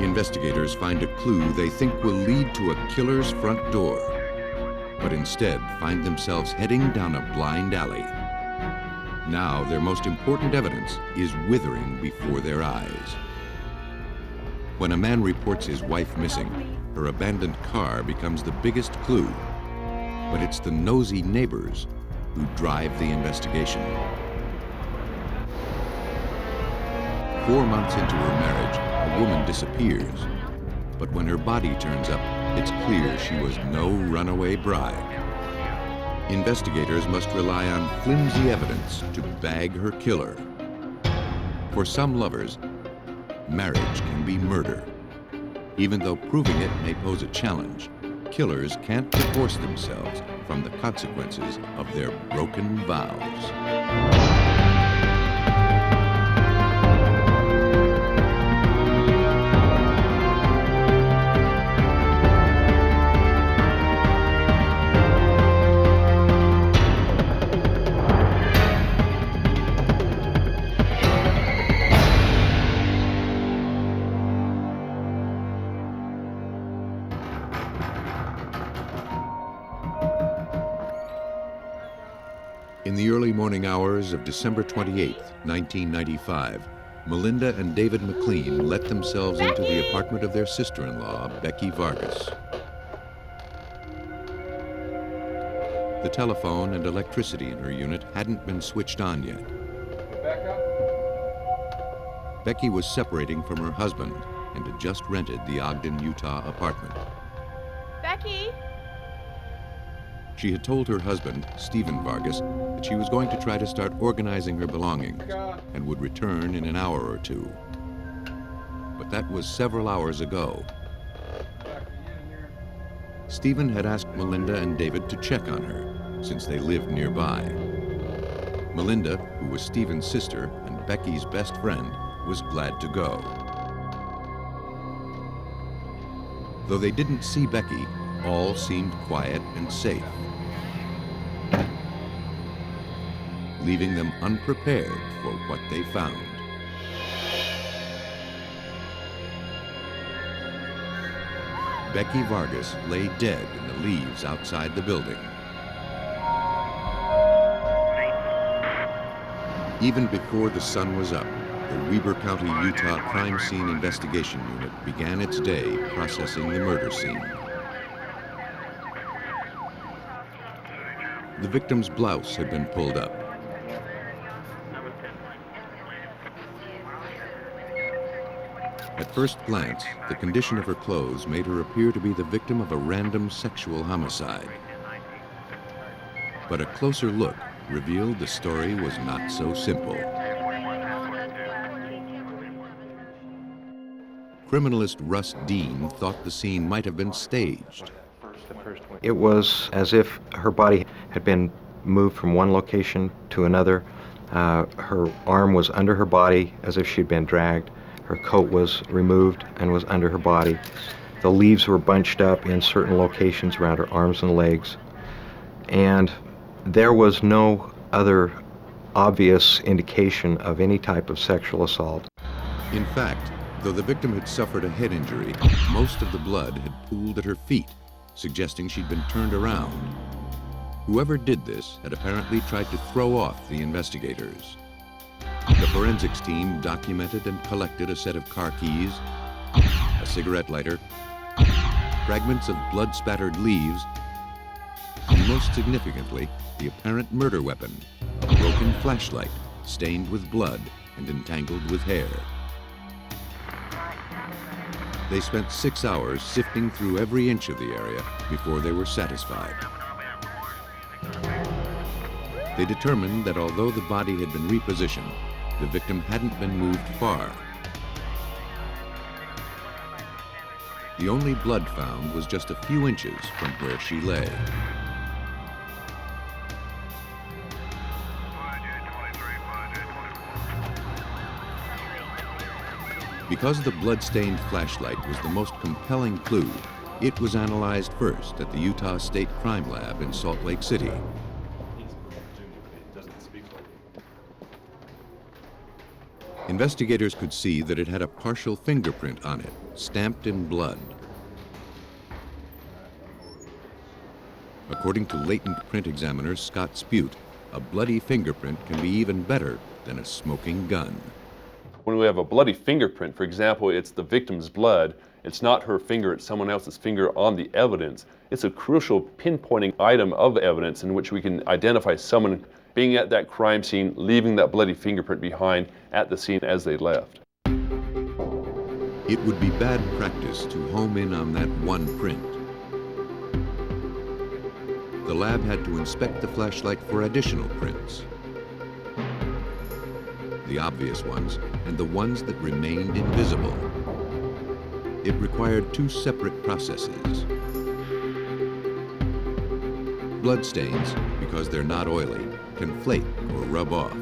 Investigators find a clue they think will lead to a killer's front door, but instead find themselves heading down a blind alley. Now their most important evidence is withering before their eyes. When a man reports his wife missing, her abandoned car becomes the biggest clue, but it's the nosy neighbors who drive the investigation. 4 months into her marriage, a woman disappears, but when her body turns up, it's clear she was no runaway bride. Investigators must rely on flimsy evidence to bag her killer. For some lovers, marriage can be murder. Even though proving it may pose a challenge, killers can't divorce themselves from the consequences of their broken vows. In the early morning hours of December 28, 1995, Melinda and David McLean let themselves into the apartment of their sister-in-law, Becky Vargas. The telephone and electricity in her unit hadn't been switched on yet. Becky was separating from her husband and had just rented the Ogden, Utah apartment. Becky! She had told her husband, Stephen Vargas, that she was going to try to start organizing her belongings and would return in an hour or two. But that was several hours ago. Stephen had asked Melinda and David to check on her, since they lived nearby. Melinda, who was Stephen's sister and Becky's best friend, was glad to go. Though they didn't see Becky, all seemed quiet and safe, leaving them unprepared for what they found. Becky Vargas lay dead in the leaves outside the building. Even before the sun was up, the Weber County, Utah Crime Scene Investigation Unit began its day processing the murder scene. The victim's blouse had been pulled up. At first glance, the condition of her clothes made her appear to be the victim of a random sexual homicide. But a closer look revealed the story was not so simple. Criminalist Russ Dean thought the scene might have been staged. It was as if her body had been moved from one location to another. Her arm was under her body as if she'd been dragged. Her coat was removed and was under her body. The leaves were bunched up in certain locations around her arms and legs. And there was no other obvious indication of any type of sexual assault. In fact, though the victim had suffered a head injury, most of the blood had pooled at her feet, suggesting she'd been turned around. Whoever did this had apparently tried to throw off the investigators. The forensics team documented and collected a set of car keys, a cigarette lighter, fragments of blood-spattered leaves, and most significantly, the apparent murder weapon, a broken flashlight stained with blood and entangled with hair. They spent 6 hours sifting through every inch of the area before they were satisfied. They determined that although the body had been repositioned, the victim hadn't been moved far. The only blood found was just a few inches from where she lay. Because the blood-stained flashlight was the most compelling clue, it was analyzed first at the Utah State Crime Lab in Salt Lake City. Investigators could see that it had a partial fingerprint on it, stamped in blood. According to latent print examiner Scott Spute, a bloody fingerprint can be even better than a smoking gun. When we have a bloody fingerprint, for example, it's the victim's blood, it's not her finger, it's someone else's finger on the evidence. It's a crucial pinpointing item of evidence in which we can identify someone being at that crime scene, leaving that bloody fingerprint behind at the scene as they left. It would be bad practice to home in on that one print. The lab had to inspect the flashlight for additional prints. The obvious ones and the ones that remained invisible. It required two separate processes. Bloodstains, because they're not oily, can flake or rub off.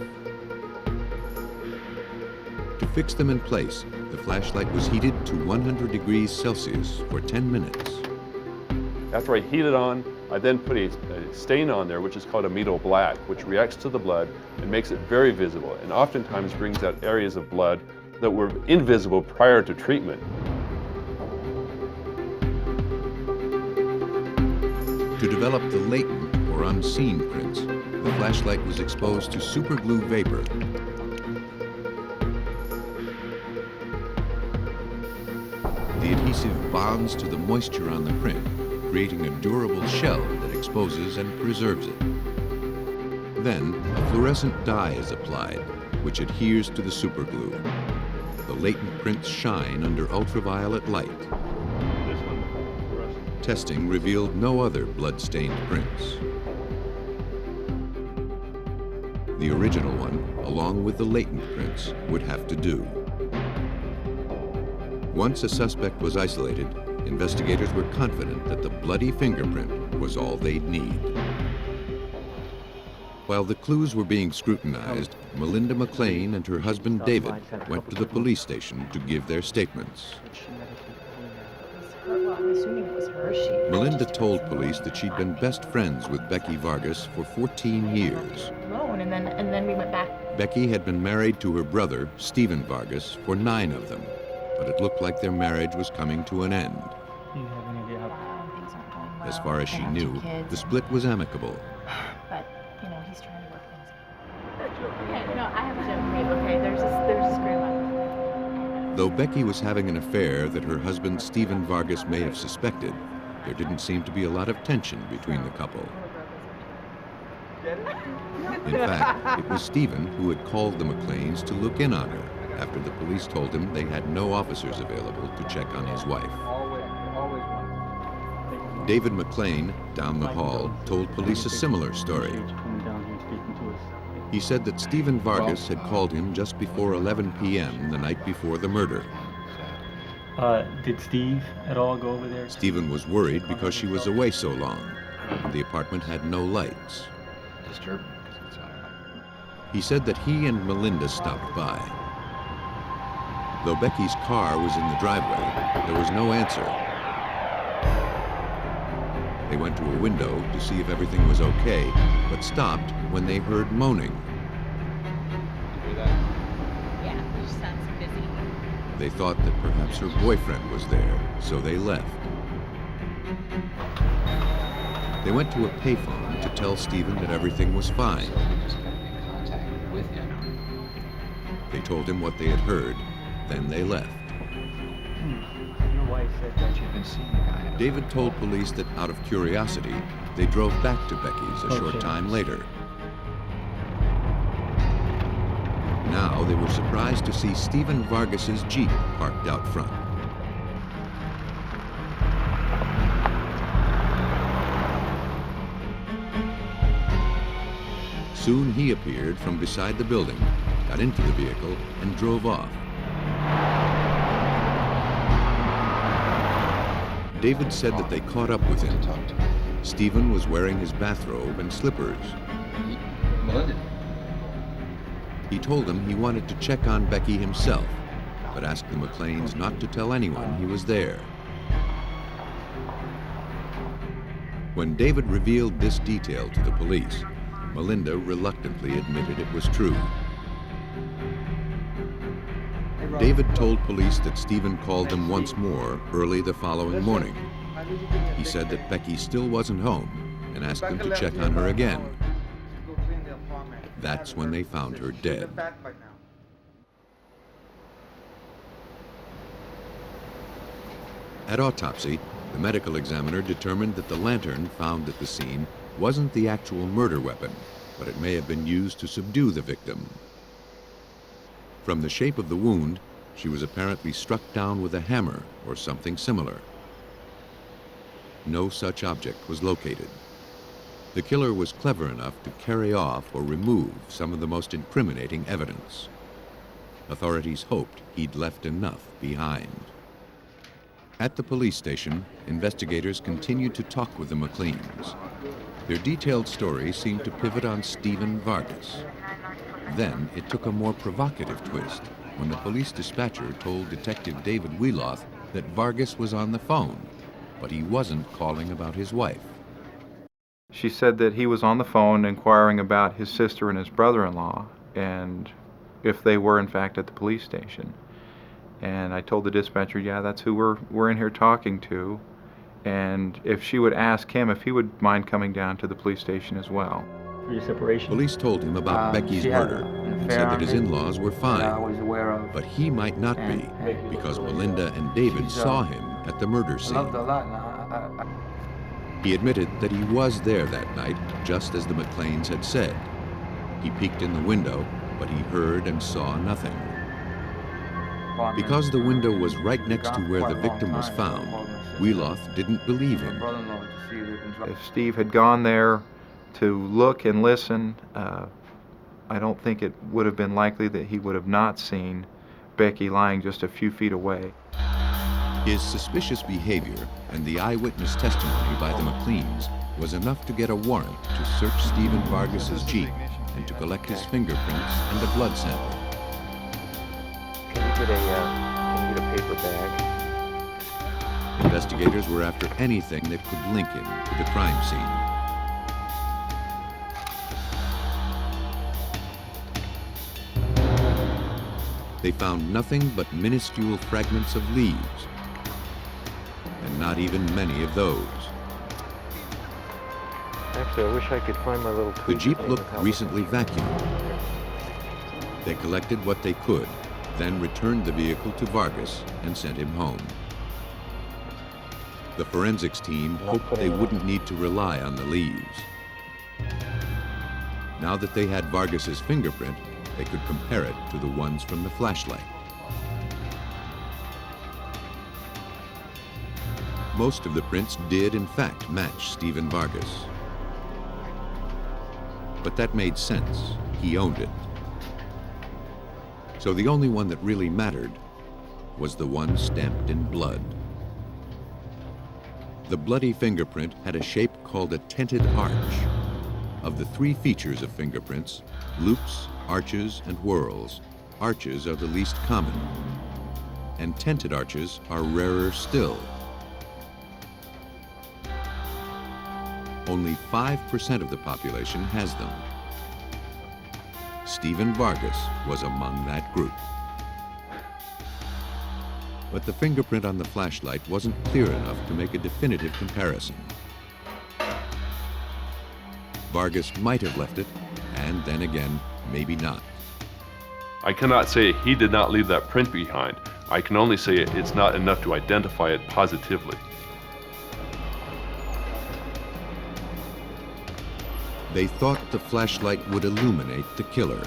To fix them in place, the flashlight was heated to 100 degrees Celsius for 10 minutes. After I heat it on, I then put a stain on there, which is called amido black, which reacts to the blood and makes it very visible, and oftentimes brings out areas of blood that were invisible prior to treatment. To develop the latent or unseen prints, the flashlight was exposed to superglue vapor. The adhesive bonds to the moisture on the print, creating a durable shell that exposes and preserves it. Then, a fluorescent dye is applied, which adheres to the superglue. The latent prints shine under ultraviolet light. Testing revealed no other blood-stained prints. The original one, along with the latent prints, would have to do. Once a suspect was isolated, investigators were confident that the bloody fingerprint was all they'd need. While the clues were being scrutinized, Melinda McLean and her husband David went to the police station to give their statements. Melinda told police that she'd been best friends with Becky Vargas for 14 years. And then we went back. Becky had been married to her brother, Stephen Vargas, for 9 of them, but it looked like their marriage was coming to an end. As far as she knew, the split was amicable. But, you know, he's trying to work things out. Okay, no, I have a joke, babe. Okay, there's a screw up. Though Becky was having an affair that her husband, Stephen Vargas, may have suspected, there didn't seem to be a lot of tension between the couple. In fact, it was Stephen who had called the McLeans to look in on her after the police told him they had no officers available to check on his wife. David McLean, down the hall, told police a similar story. He said that Stephen Vargas had called him just before 11 p.m. the night before the murder. Did Steve at all go over there? Stephen was worried because she was away so long, and the apartment had no lights. He said that he and Melinda stopped by. Though Becky's car was in the driveway, there was no answer. They went to a window to see if everything was okay, but stopped when they heard moaning. Yeah, it just sounds busy. They thought that perhaps her boyfriend was there, so they left. They went to a payphone to tell Stephen that everything was fine. They told him what they had heard, then they left. Your wife said that you've been seeing a guy. David told police that out of curiosity, they drove back to Becky's a short time later. Now they were surprised to see Stephen Vargas's Jeep parked out front. Soon he appeared from beside the building, got into the vehicle, and drove off. David said that they caught up with him. Stephen was wearing his bathrobe and slippers. Melinda. He told them he wanted to check on Becky himself, but asked the McLeans not to tell anyone he was there. When David revealed this detail to the police, Melinda reluctantly admitted it was true. David told police that Stephen called them once more early the following morning. He said that Becky still wasn't home and asked them to check on her again. That's when they found her dead. At autopsy, the medical examiner determined that the lantern found at the scene wasn't the actual murder weapon, but it may have been used to subdue the victim. From the shape of the wound, she was apparently struck down with a hammer or something similar. No such object was located. The killer was clever enough to carry off or remove some of the most incriminating evidence. Authorities hoped he'd left enough behind. At the police station, investigators continued to talk with the McLeans. Their detailed story seemed to pivot on Stephen Vargas. Then it took a more provocative twist when the police dispatcher told Detective David Wheeloth that Vargas was on the phone, but he wasn't calling about his wife. She said that he was on the phone inquiring about his sister and his brother-in-law, and if they were in fact at the police station. And I told the dispatcher, yeah, that's who we're in here talking to, and if she would ask him if he would mind coming down to the police station as well. For your separation. Police told him about Becky's murder and said that his in-laws were fine, I was aware of. but he might not be because Melinda and David saw him at the murder scene. Loved a lot, and He admitted that he was there that night, just as the McLeans had said. He peeked in the window, but he heard and saw nothing. Because the window was right next to where the victim was found, Wheeloth didn't believe him. If Steve had gone there to look and listen, I don't think it would have been likely that he would have not seen Becky lying just a few feet away. His suspicious behavior and the eyewitness testimony by the McLeans was enough to get a warrant to search Stephen Vargas's Jeep and to collect his fingerprints and a blood sample. Can you get a paper bag? Investigators were after anything that could link him to the crime scene. They found nothing but minuscule fragments of leaves, and not even many of those. Actually, I wish I could find my little The tweet Jeep thing looked with recently vacuumed. They collected what they could, then returned the vehicle to Vargas and sent him home. The forensics team hoped they wouldn't need to rely on the leaves. Now that they had Vargas's fingerprint, they could compare it to the ones from the flashlight. Most of the prints did in fact match Stephen Vargas. But that made sense. He owned it. So the only one that really mattered was the one stamped in blood. The bloody fingerprint had a shape called a tented arch. Of the three features of fingerprints, loops, arches, and whorls, arches are the least common, and tented arches are rarer still. Only 5% of the population has them. Stephen Vargas was among that group. But the fingerprint on the flashlight wasn't clear enough to make a definitive comparison. Vargas might have left it, and then again, maybe not. I cannot say he did not leave that print behind. I can only say it's not enough to identify it positively. They thought the flashlight would illuminate the killer.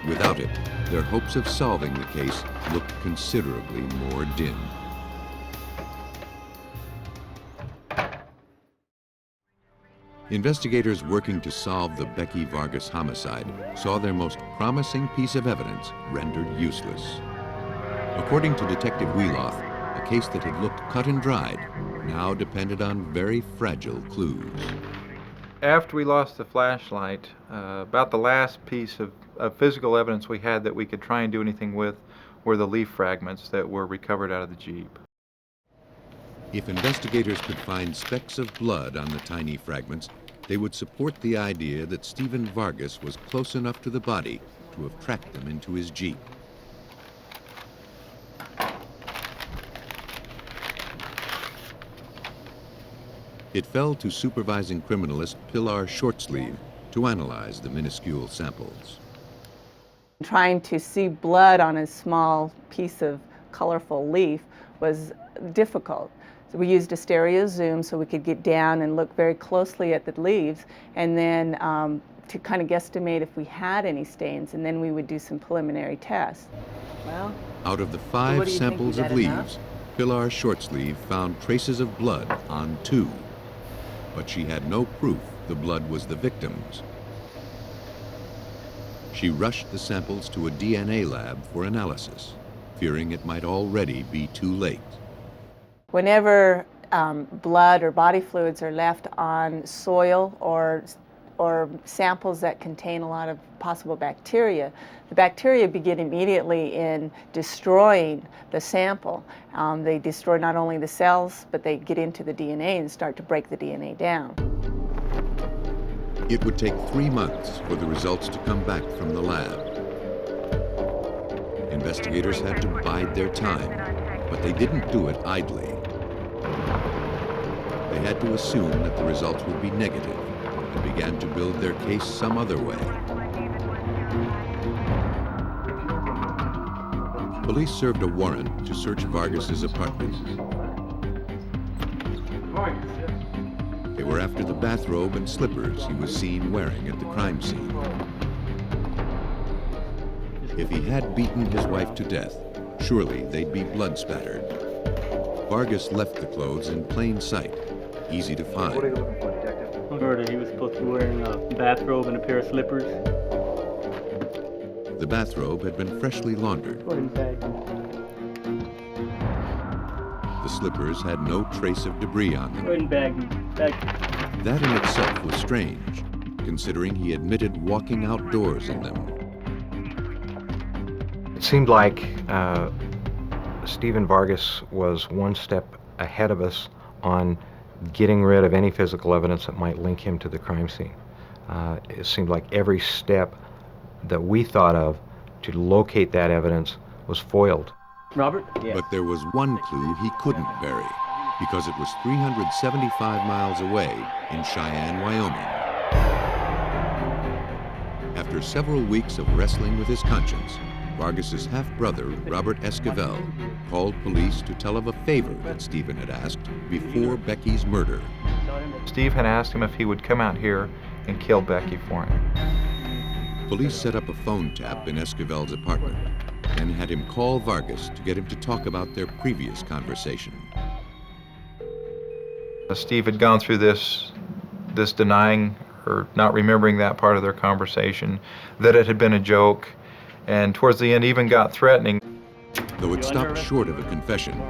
Without it, their hopes of solving the case looked considerably more dim. Investigators working to solve the Becky Vargas homicide saw their most promising piece of evidence rendered useless. According to Detective Wheeloth, a case that had looked cut and dried now depended on very fragile clues. After we lost the flashlight, about the last piece of physical evidence we had that we could try and do anything with were the leaf fragments that were recovered out of the Jeep. If investigators could find specks of blood on the tiny fragments, they would support the idea that Stephen Vargas was close enough to the body to have tracked them into his Jeep. It fell to supervising criminalist Pilar Shortsleeve to analyze the minuscule samples. Trying to see blood on a small piece of colorful leaf was difficult. So we used a stereo zoom so we could get down and look very closely at the leaves, and then to kind of guesstimate if we had any stains, and then we would do some preliminary tests. Well, out of the what 5 do you samples think, of you got enough? leaves, Pilar Shortsleeve found traces of blood on 2. But she had no proof the blood was the victim's. She rushed the samples to a DNA lab for analysis, fearing it might already be too late. Whenever blood or body fluids are left on soil or samples that contain a lot of possible bacteria, the bacteria begin immediately in destroying the sample. They destroy not only the cells, but they get into the DNA and start to break the DNA down. It would take 3 months for the results to come back from the lab. Investigators had to bide their time, but they didn't do it idly. They had to assume that the results would be negative and began to build their case some other way. Police served a warrant to search Vargas's apartment. They were after the bathrobe and slippers he was seen wearing at the crime scene. If he had beaten his wife to death, surely they'd be blood spattered. Vargas left the clothes in plain sight, easy to find. What are you looking for, Detective? Murder. He was supposed to be wearing a bathrobe and a pair of slippers. The bathrobe had been freshly laundered. Go ahead and bag them. The slippers had no trace of debris on Go ahead them. and bag them. Bag them. That in itself was strange, considering he admitted walking outdoors in them. It seemed like Stephen Vargas was one step ahead of us on getting rid of any physical evidence that might link him to the crime scene. It seemed like every step that we thought of to locate that evidence was foiled. Robert? But there was one clue he couldn't bury, because it was 375 miles away in Cheyenne, Wyoming. After several weeks of wrestling with his conscience, Vargas's half-brother, Robert Esquivel, called police to tell of a favor that Stephen had asked before Becky's murder. Steve had asked him if he would come out here and kill Becky for him. Police set up a phone tap in Esquivel's apartment and had him call Vargas to get him to talk about their previous conversation. Steve had gone through this denying or not remembering that part of their conversation, that it had been a joke, and towards the end even got threatening. Though it stopped short of a confession,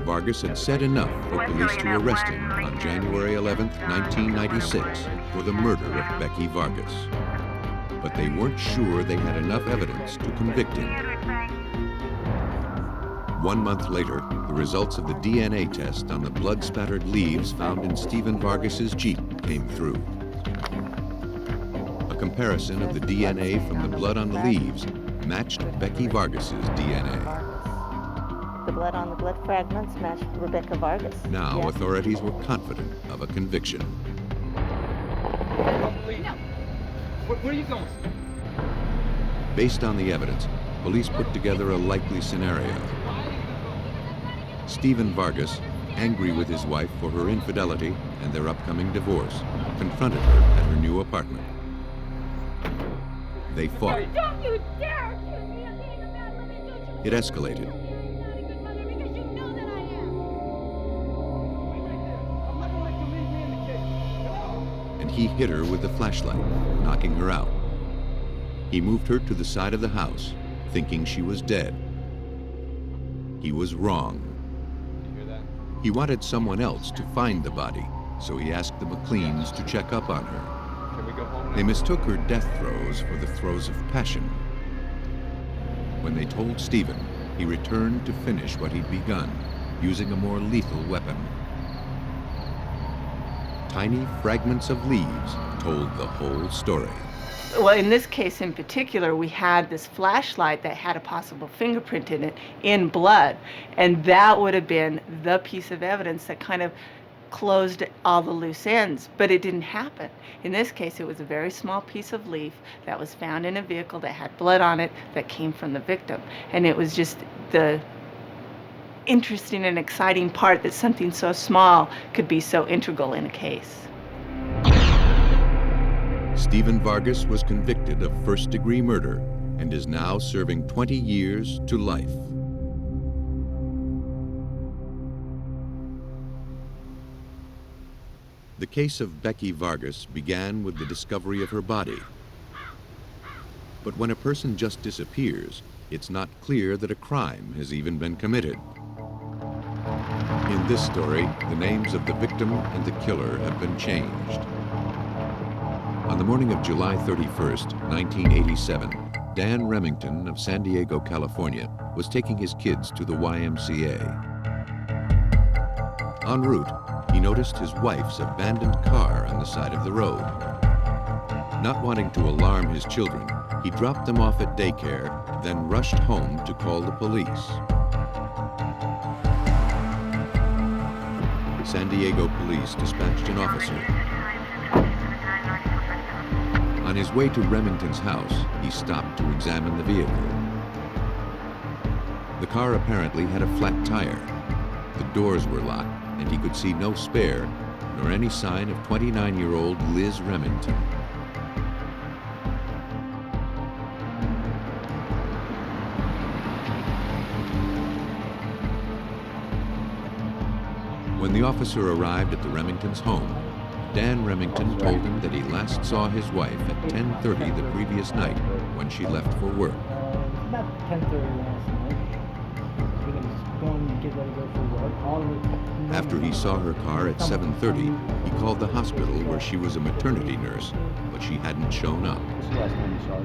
Vargas had said enough for police to arrest him on January 11, 1996, for the murder of Becky Vargas. But they weren't sure they had enough evidence to convict him. 1 month later, the results of the DNA test on the blood-spattered leaves found in Stephen Vargas's Jeep came through. A comparison of the DNA from the blood on the leaves matched Becky Vargas's DNA. The blood on the blood fragments matched Rebecca Vargas. Now, Yes. authorities were confident of a conviction. Where are you going? Based on the evidence, police put together a likely scenario. Stephen Vargas, angry with his wife for her infidelity and their upcoming divorce, confronted her at her new apartment. They fought. Don't you dare accuse me of being a bad woman, don't you? It escalated. You're not a good mother because you know that I am. And he hit her with the flashlight, knocking her out. He moved her to the side of the house, thinking she was dead. He was wrong. He wanted someone else to find the body, so he asked the McLeans to check up on her. Can we go home? They mistook her death throes for the throes of passion. When they told Stephen, he returned to finish what he'd begun, using a more lethal weapon. Tiny fragments of leaves told the whole story. Well, in this case in particular, we had this flashlight that had a possible fingerprint in it, in blood, and that would have been the piece of evidence that kind of closed all the loose ends, but it didn't happen. In this case, it was a very small piece of leaf that was found in a vehicle that had blood on it that came from the victim, and it was just the interesting and exciting part that something so small could be so integral in a case. Stephen Vargas was convicted of first-degree murder and is now serving 20 years to life. The case of Becky Vargas began with the discovery of her body. But when a person just disappears, it's not clear that a crime has even been committed. In this story, the names of the victim and the killer have been changed. On the morning of July 31st, 1987, Dan Remington of San Diego, California, was taking his kids to the YMCA. En route, he noticed his wife's abandoned car on the side of the road. Not wanting to alarm his children, he dropped them off at daycare, then rushed home to call the police. San Diego police dispatched an officer. On his way to Remington's house, he stopped to examine the vehicle. The car apparently had a flat tire. The doors were locked, and he could see no spare, nor any sign of 29-year-old Liz Remington. When the officer arrived at the Remingtons' home, Dan Remington told him that he last saw his wife at 10:30 the previous night when she left for work. About 10:30 last night. He was going to get ready to go for work. All of it. After he saw her car at 7:30, he called the hospital where she was a maternity nurse, but she hadn't shown up.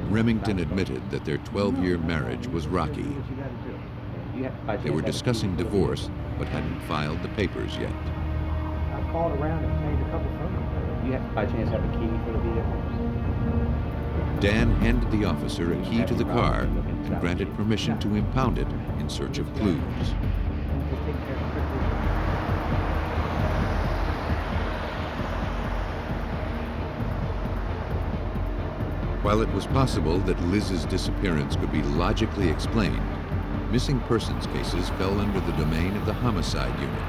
Remington admitted that their 12-year marriage was rocky. They were discussing divorce, but hadn't filed the papers yet. I called around and made a couple phone calls. You have, by chance, have a key for the vehicle? Dan handed the officer a key to the car and granted permission to impound it in search of clues. While it was possible that Liz's disappearance could be logically explained, missing persons cases fell under the domain of the homicide unit.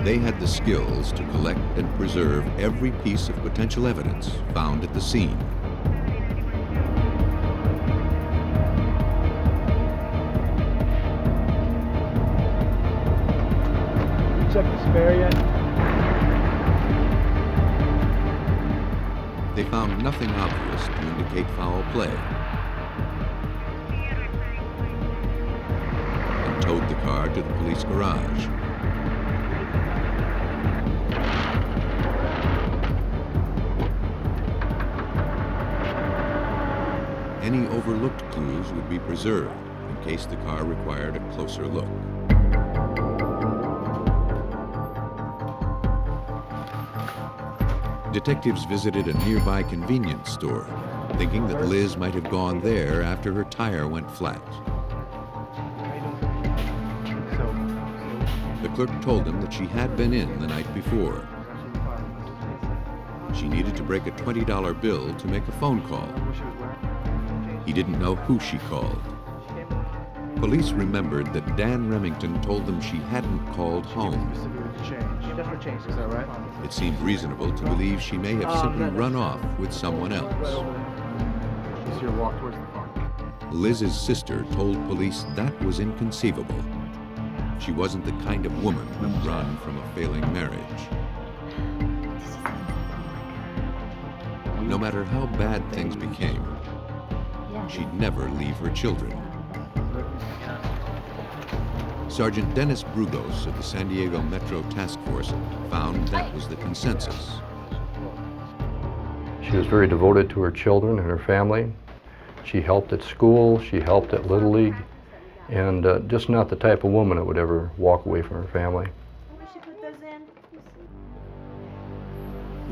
They had the skills to collect and preserve every piece of potential evidence found at the scene. Check the spare yet? They found nothing obvious to indicate foul play and towed the car to the police garage. Any overlooked clues would be preserved in case the car required a closer look. Detectives visited a nearby convenience store, thinking that Liz might have gone there after her tire went flat. The clerk told them that she had been in the night before. She needed to break a $20 bill to make a phone call. He didn't know who she called. Police remembered that Dan Remington told them she hadn't called home. It seemed reasonable to believe she may have simply run off with someone else. Liz's sister told police that was inconceivable. She wasn't the kind of woman who'd run from a failing marriage. No matter how bad things became, she'd never leave her children. Sergeant Dennis Brugos of the San Diego Metro Task Force found that was the consensus. She was very devoted to her children and her family. She helped at school, she helped at Little League, and just not the type of woman that would ever walk away from her family.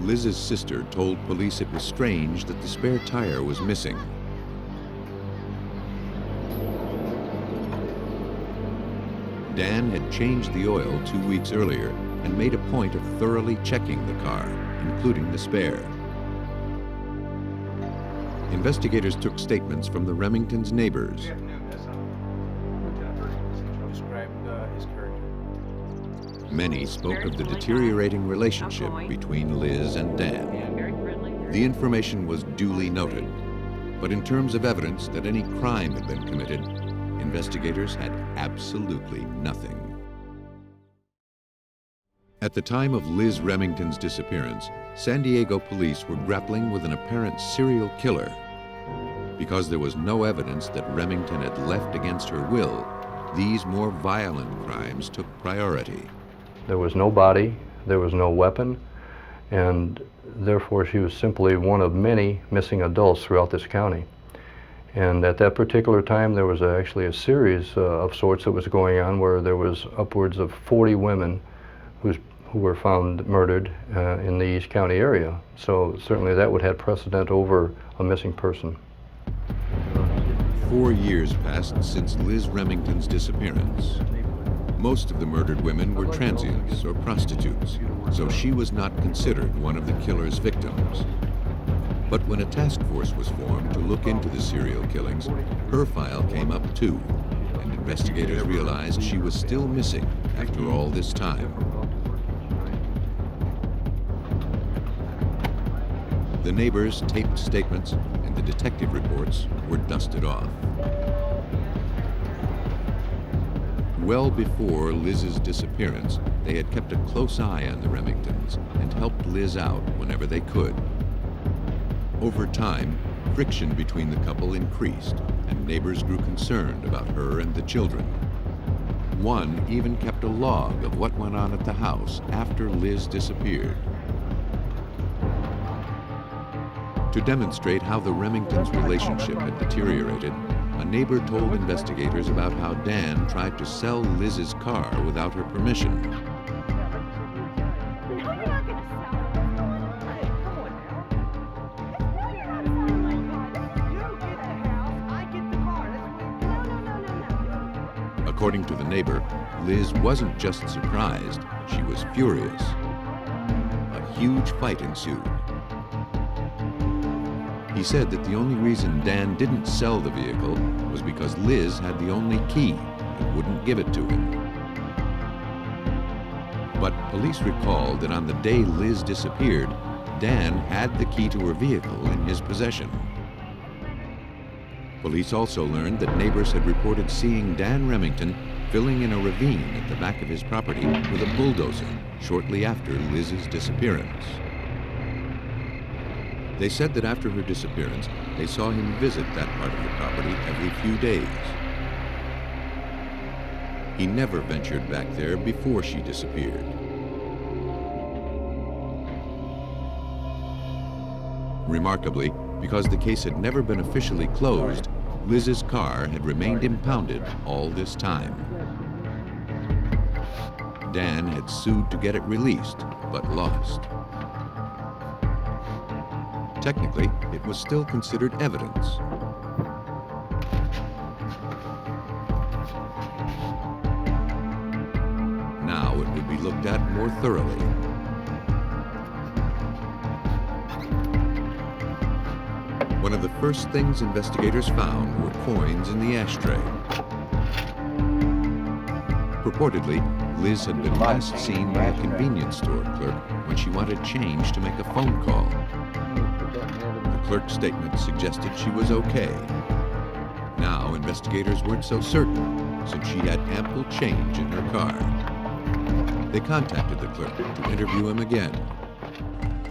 Liz's sister told police it was strange that the spare tire was missing. Dan had changed the oil 2 weeks earlier and made a point of thoroughly checking the car, including the spare. Investigators took statements from the Remingtons' neighbors. Describe his character. Many spoke of the deteriorating relationship between Liz and Dan. The information was duly noted, but in terms of evidence that any crime had been committed, investigators had absolutely nothing. At the time of Liz Remington's disappearance, San Diego police were grappling with an apparent serial killer. Because there was no evidence that Remington had left against her will, these more violent crimes took priority. There was no body, there was no weapon, and therefore she was simply one of many missing adults throughout this county. And at that particular time, there was actually a series of sorts that was going on where there was upwards of 40 women who were found murdered in the East County area. So certainly that would have precedent over a missing person. 4 years passed since Liz Remington's disappearance. Most of the murdered women were transients or prostitutes, so she was not considered one of the killer's victims. But when a task force was formed to look into the serial killings, her file came up too, and investigators realized she was still missing after all this time. The neighbors' taped statements and the detective reports were dusted off. Well before Liz's disappearance, they had kept a close eye on the Remingtons and helped Liz out whenever they could. Over time, friction between the couple increased, and neighbors grew concerned about her and the children. One even kept a log of what went on at the house after Liz disappeared. To demonstrate how the Remingtons' relationship had deteriorated, a neighbor told investigators about how Dan tried to sell Liz's car without her permission. According to the neighbor, Liz wasn't just surprised, she was furious. A huge fight ensued. He said that the only reason Dan didn't sell the vehicle was because Liz had the only key and wouldn't give it to him. But police recalled that on the day Liz disappeared, Dan had the key to her vehicle in his possession. Police also learned that neighbors had reported seeing Dan Remington filling in a ravine at the back of his property with a bulldozer shortly after Liz's disappearance. They said that after her disappearance, they saw him visit that part of the property every few days. He never ventured back there before she disappeared. Remarkably, because the case had never been officially closed, Liz's car had remained impounded all this time. Dan had sued to get it released, but lost. Technically, it was still considered evidence. Now it would be looked at more thoroughly. One of the first things investigators found were coins in the ashtray. Purportedly, Liz had been last seen by a convenience store clerk when she wanted change to make a phone call. The clerk's statement suggested she was okay. Now, investigators weren't so certain, since she had ample change in her car. They contacted the clerk to interview him again.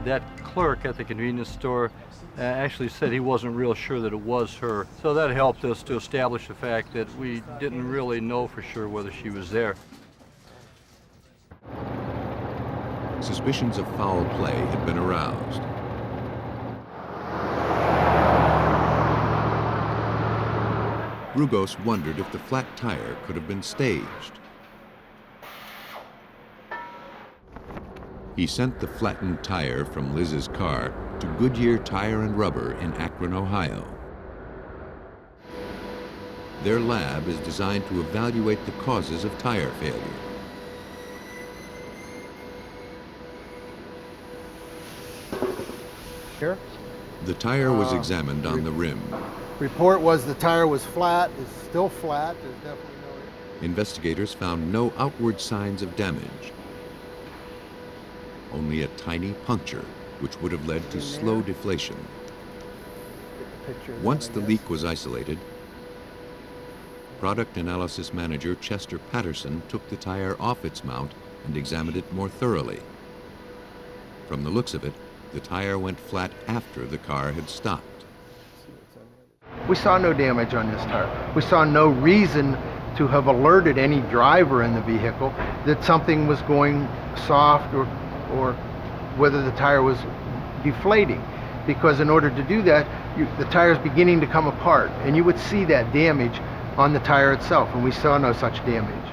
That clerk at the convenience store actually said he wasn't real sure that it was her. So that helped us to establish the fact that we didn't really know for sure whether she was there. Suspicions of foul play had been aroused. Rugos wondered if the flat tire could have been staged. He sent the flattened tire from Liz's car to Goodyear Tire and Rubber in Akron, Ohio. Their lab is designed to evaluate the causes of tire failure. Here? The tire was examined on the rim. Report was the tire was flat, it's still flat, there's definitely no... Investigators found no outward signs of damage. Only a tiny puncture, which would have led to slow deflation. Once the leak was isolated, Product Analysis Manager Chester Patterson took the tire off its mount and examined it more thoroughly. From the looks of it, the tire went flat after the car had stopped. We saw no damage on this tire. We saw no reason to have alerted any driver in the vehicle that something was going soft or whether the tire was deflating. Because in order to do that, the tire is beginning to come apart, and you would see that damage on the tire itself, and we saw no such damage.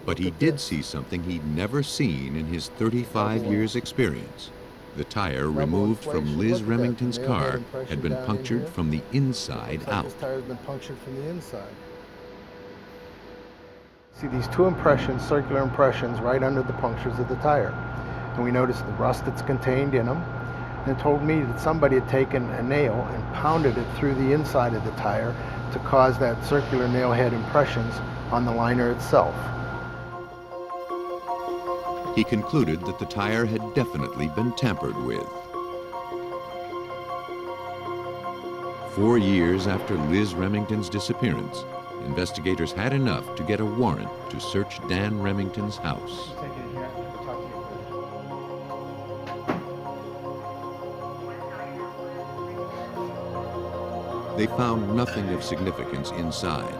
But he did see something he'd never seen in his 35 years' experience. The tire removed from Liz Remington's car had been punctured from the inside out. This tire has been punctured from the inside. See these two impressions, circular impressions, right under the punctures of the tire. And we noticed the rust that's contained in them. And it told me that somebody had taken a nail and pounded it through the inside of the tire to cause that circular nail head impressions on the liner itself. He concluded that the tire had definitely been tampered with. 4 years after Liz Remington's disappearance, investigators had enough to get a warrant to search Dan Remington's house. They found nothing of significance inside.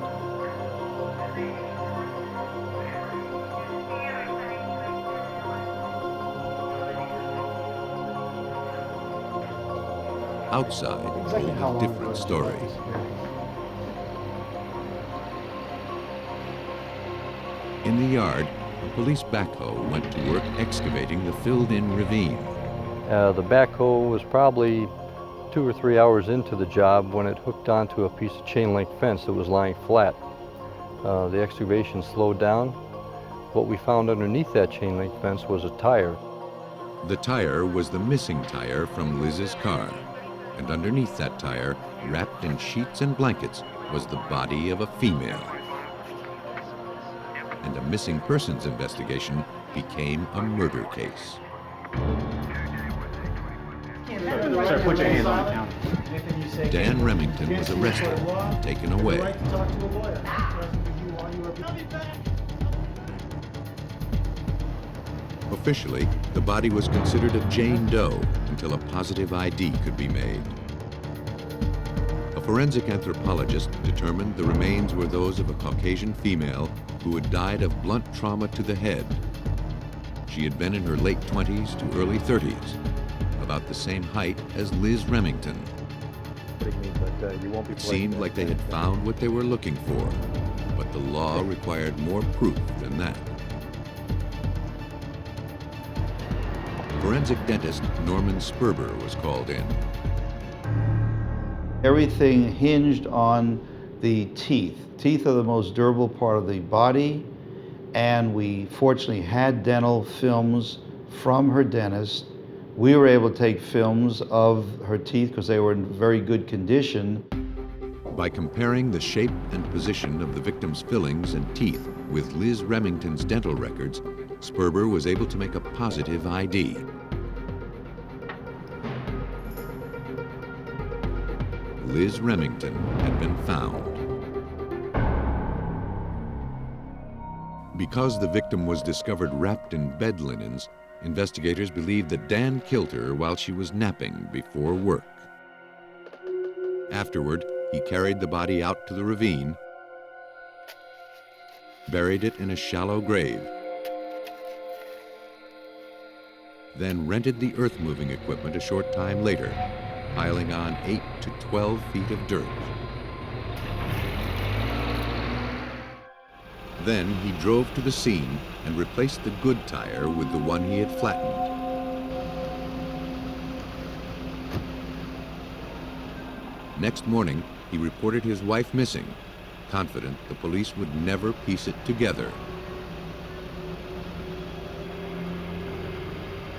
Outside told a different story. In the yard, a police backhoe went to work excavating the filled-in ravine. The backhoe was probably 2 or 3 hours into the job when it hooked onto a piece of chain-link fence that was lying flat. The excavation slowed down. What we found underneath that chain-link fence was a tire. The tire was the missing tire from Liz's car. And underneath that tire, wrapped in sheets and blankets, was the body of a female. And a missing persons investigation became a murder case. Sir, put your hands on the counter. Dan Remington was arrested and taken away. Officially, the body was considered a Jane Doe until a positive ID could be made. A forensic anthropologist determined the remains were those of a Caucasian female who had died of blunt trauma to the head. She had been in her late 20s to early 30s, about the same height as Liz Remington. It seemed like they had found what they were looking for, but the law required more proof than that. Forensic dentist Norman Sperber was called in. Everything hinged on the teeth. Teeth are the most durable part of the body, and we fortunately had dental films from her dentist. We were able to take films of her teeth because they were in very good condition. By comparing the shape and position of the victim's fillings and teeth with Liz Remington's dental records, Sperber was able to make a positive ID. Liz Remington had been found. Because the victim was discovered wrapped in bed linens, investigators believed that Dan killed her while she was napping before work. Afterward, he carried the body out to the ravine, buried it in a shallow grave, then rented the earth-moving equipment a short time later, piling on 8 to 12 feet of dirt. Then he drove to the scene and replaced the good tire with the one he had flattened. Next morning, he reported his wife missing, confident the police would never piece it together.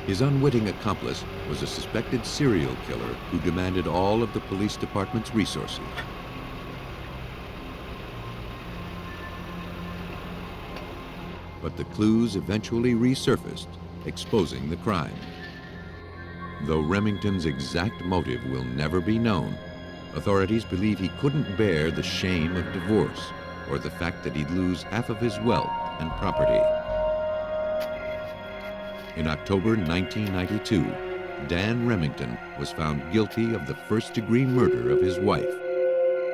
His unwitting accomplice was a suspected serial killer who demanded all of the police department's resources. But the clues eventually resurfaced, exposing the crime. Though Remington's exact motive will never be known, authorities believe he couldn't bear the shame of divorce or the fact that he'd lose half of his wealth and property. In October 1992, Dan Remington was found guilty of the first-degree murder of his wife.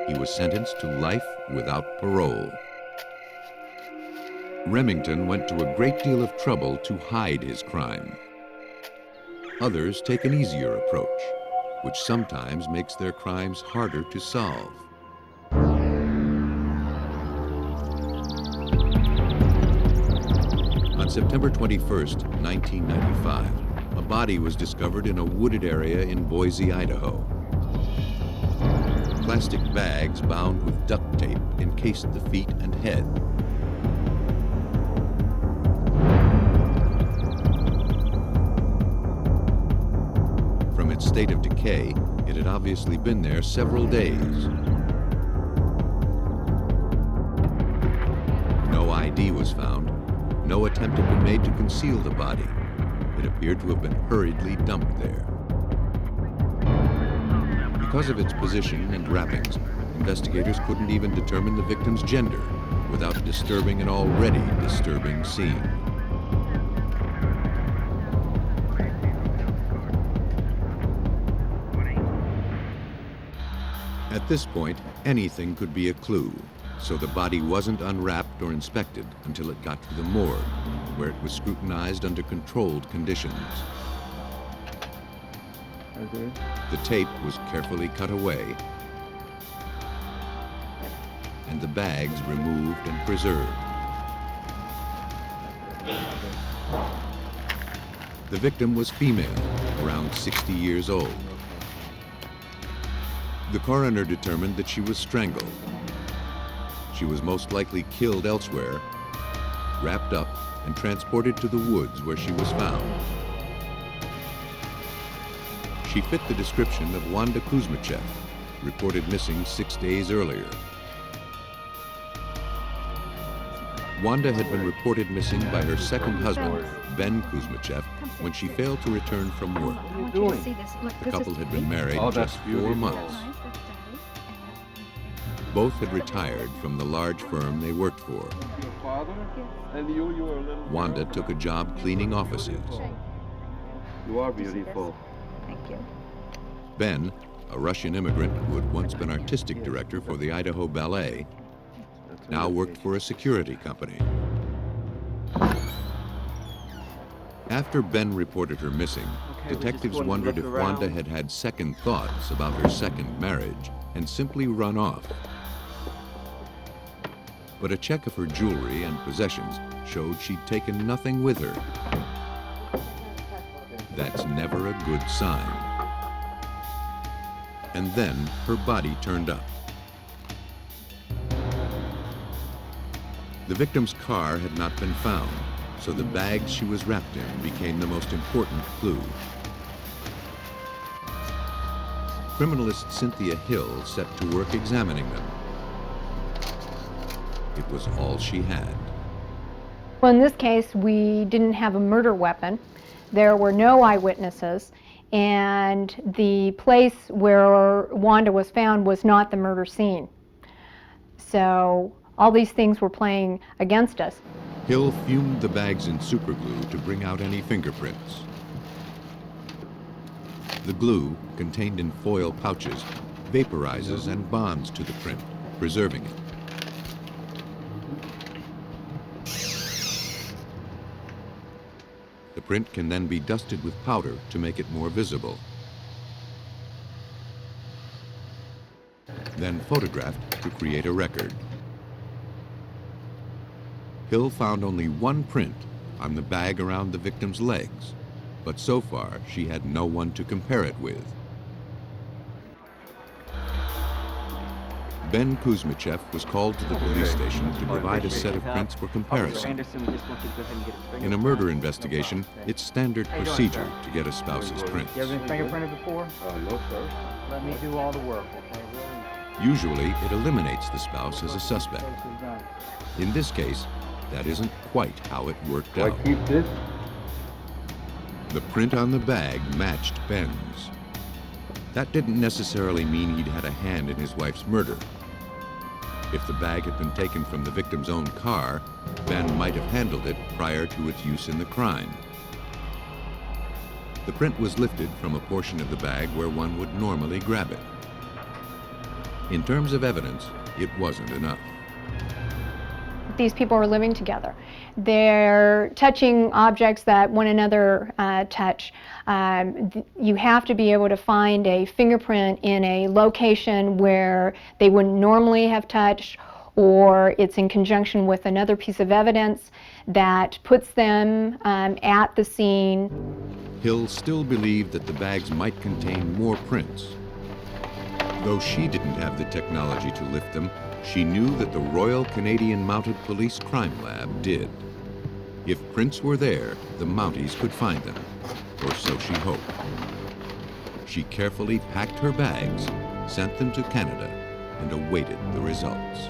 He was sentenced to life without parole. Remington went to a great deal of trouble to hide his crime. Others take an easier approach, which sometimes makes their crimes harder to solve. On September 21st, 1995, a body was discovered in a wooded area in Boise, Idaho. Plastic bags bound with duct tape encased the feet and head. From its state of decay, it had obviously been there several days. No ID was found. No attempt had been made to conceal the body. It appeared to have been hurriedly dumped there. Because of its position and wrappings, investigators couldn't even determine the victim's gender without disturbing an already disturbing scene. At this point, anything could be a clue, so the body wasn't unwrapped or inspected until it got to the morgue, where it was scrutinized under controlled conditions. The tape was carefully cut away, and the bags removed and preserved. The victim was female, around 60 years old. The coroner determined that she was strangled. She was most likely killed elsewhere, wrapped up, and transported to the woods where she was found. She fit the description of Wanda Kuzmichev, reported missing 6 days earlier. Wanda had been reported missing by her second husband, Ben Kuzmichev, when she failed to return from work. The couple had been married just 4 months. Both had retired from the large firm they worked for. Wanda took a job cleaning offices. You are beautiful. Thank you. Ben, a Russian immigrant who had once been artistic director for the Idaho Ballet, now worked for a security company. After Ben reported her missing, detectives wondered if Wanda had had second thoughts about her second marriage and simply run off. But a check of her jewelry and possessions showed she'd taken nothing with her. That's never a good sign. And then her body turned up. The victim's car had not been found, so the bags she was wrapped in became the most important clue. Criminalist Cynthia Hill set to work examining them. It was all she had. Well, in this case, we didn't have a murder weapon. There were no eyewitnesses, and the place where Wanda was found was not the murder scene. So all these things were playing against us. Hill fumed the bags in superglue to bring out any fingerprints. The glue, contained in foil pouches, vaporizes and bonds to the print, preserving it. The print can then be dusted with powder to make it more visible. Then photographed to create a record. Hill found only one print on the bag around the victim's legs, but so far she had no one to compare it with. Ben Kuzmichev was called to the police station to provide a set of prints for comparison. In a murder investigation, it's standard procedure to get a spouse's prints. You ever been fingerprinted before? No, sir. Let me do all the work, okay? Usually, it eliminates the spouse as a suspect. In this case, that isn't quite how it worked out. I keep this? The print on the bag matched Ben's. That didn't necessarily mean he'd had a hand in his wife's murder. If the bag had been taken from the victim's own car, Ben might have handled it prior to its use in the crime. The print was lifted from a portion of the bag where one would normally grab it. In terms of evidence, it wasn't enough. These people are living together. They're touching objects that one another touch. You have to be able to find a fingerprint in a location where they wouldn't normally have touched, or it's in conjunction with another piece of evidence that puts them at the scene. Hill still believed that the bags might contain more prints. Though she didn't have the technology to lift them, she knew that the Royal Canadian Mounted Police Crime Lab did. If prints were there, the Mounties could find them, or so she hoped. She carefully packed her bags, sent them to Canada, and awaited the results.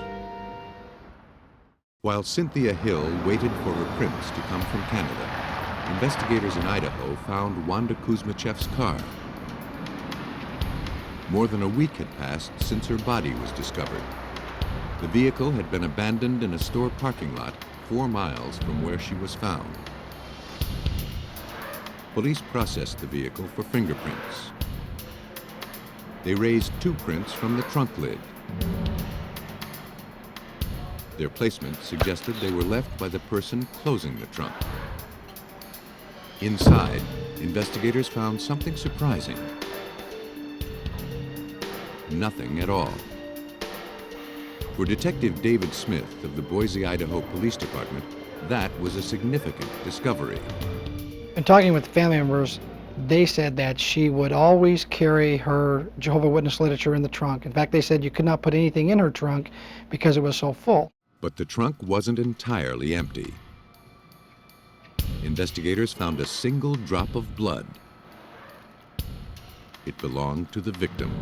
While Cynthia Hill waited for her prints to come from Canada, investigators in Idaho found Wanda Kuzmichev's car. More than a week had passed since her body was discovered. The vehicle had been abandoned in a store parking lot 4 miles from where she was found. Police processed the vehicle for fingerprints. They raised 2 prints from the trunk lid. Their placement suggested they were left by the person closing the trunk. Inside, investigators found something surprising. Nothing at all. For Detective David Smith of the Boise, Idaho Police Department, that was a significant discovery. In talking with family members, they said that she would always carry her Jehovah's Witness literature in the trunk. In fact, they said you could not put anything in her trunk because it was so full. But the trunk wasn't entirely empty. Investigators found a single drop of blood. It belonged to the victim.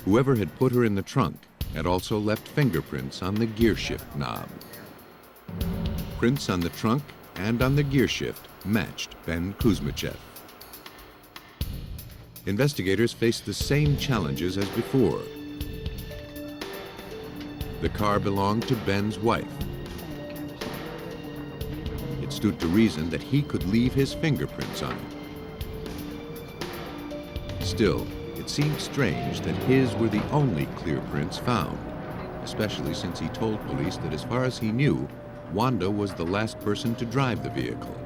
Whoever had put her in the trunk had also left fingerprints on the gear shift knob. Prints on the trunk and on the gear shift matched Ben Kuzmichev. Investigators faced the same challenges as before. The car belonged to Ben's wife. It stood to reason that he could leave his fingerprints on it. Still, it seemed strange that his were the only clear prints found, especially since he told police that as far as he knew, Wanda was the last person to drive the vehicle.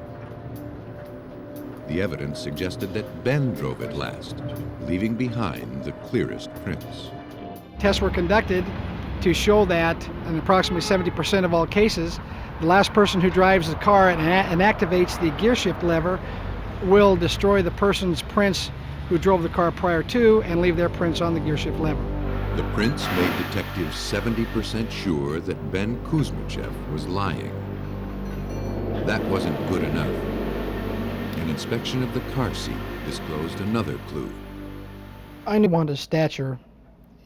The evidence suggested that Ben drove it last, leaving behind the clearest prints. Tests were conducted to show that in approximately 70% of all cases, the last person who drives the car and activates the gear shift lever will destroy the person's prints who drove the car prior to and leave their prints on the gear shift lever. The prints made detectives 70% sure that Ben Kuzmichev was lying. That wasn't good enough. An inspection of the car seat disclosed another clue. I knew Wanda's stature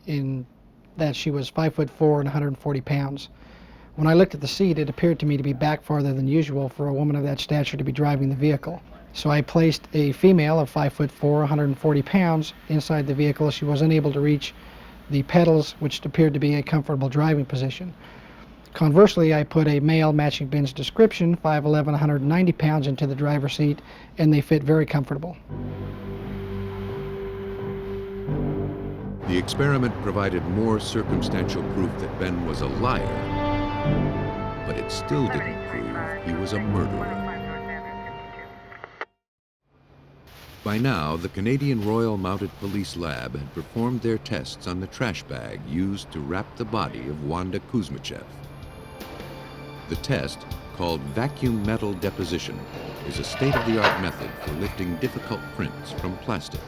in that she was 5'4" and 140 pounds. When I looked at the seat, it appeared to me to be back farther than usual for a woman of that stature to be driving the vehicle. So I placed a female of 5'4", 140 pounds inside the vehicle. She was unable to reach the pedals, which appeared to be a comfortable driving position. Conversely, I put a male matching Ben's description, 5'11", 190 pounds, into the driver's seat, and they fit very comfortable. The experiment provided more circumstantial proof that Ben was a liar, but it still didn't prove he was a murderer. By now, the Canadian Royal Mounted Police Lab had performed their tests on the trash bag used to wrap the body of Wanda Kuzmichev. The test, called vacuum metal deposition, is a state-of-the-art method for lifting difficult prints from plastic.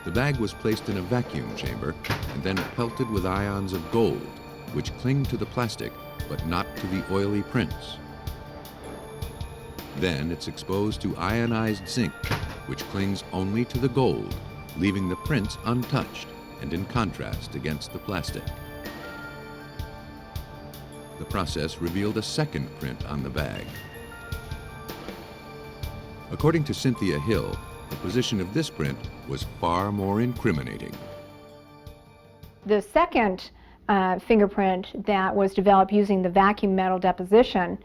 The bag was placed in a vacuum chamber and then pelted with ions of gold, which cling to the plastic but not to the oily prints. Then it's exposed to ionized zinc, which clings only to the gold, leaving the prints untouched and in contrast against the plastic. The process revealed a second print on the bag. According to Cynthia Hill, the position of this print was far more incriminating. The second fingerprint that was developed using the vacuum metal deposition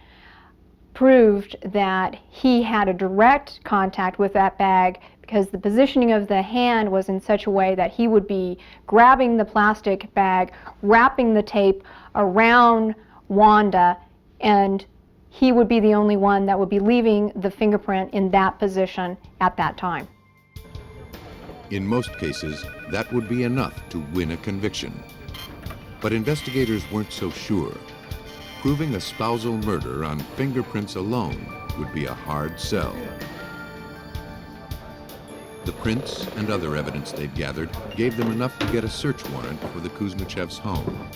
proved that he had a direct contact with that bag because the positioning of the hand was in such a way that he would be grabbing the plastic bag, wrapping the tape around Wanda, and he would be the only one that would be leaving the fingerprint in that position at that time. In most cases, that would be enough to win a conviction. But investigators weren't so sure. Proving a spousal murder on fingerprints alone would be a hard sell. The prints and other evidence they'd gathered gave them enough to get a search warrant for the Kuzmichevs' home.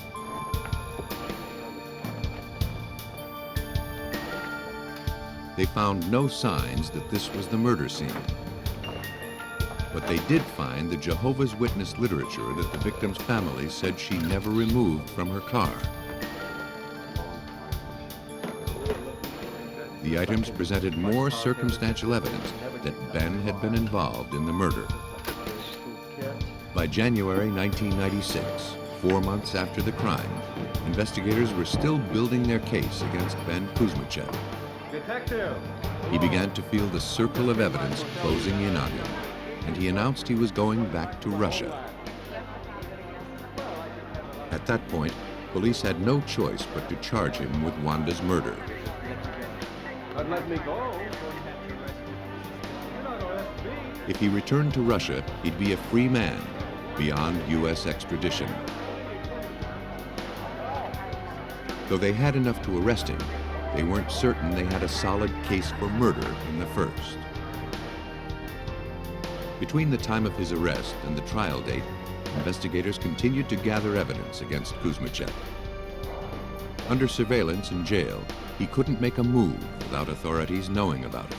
They found no signs that this was the murder scene. But they did find the Jehovah's Witness literature that the victim's family said she never removed from her car. The items presented more circumstantial evidence that Ben had been involved in the murder. By January 1996, 4 months after the crime, investigators were still building their case against Ben Kuzmichev. Detective! He began to feel the circle of evidence closing in on him, and he announced he was going back to Russia. At that point, police had no choice but to charge him with Wanda's murder. Let me go. If he returned to Russia, he'd be a free man, beyond U.S. extradition. Though they had enough to arrest him, they weren't certain they had a solid case for murder in the first. Between the time of his arrest and the trial date, investigators continued to gather evidence against Kuzmichev. Under surveillance in jail, he couldn't make a move without authorities knowing about it.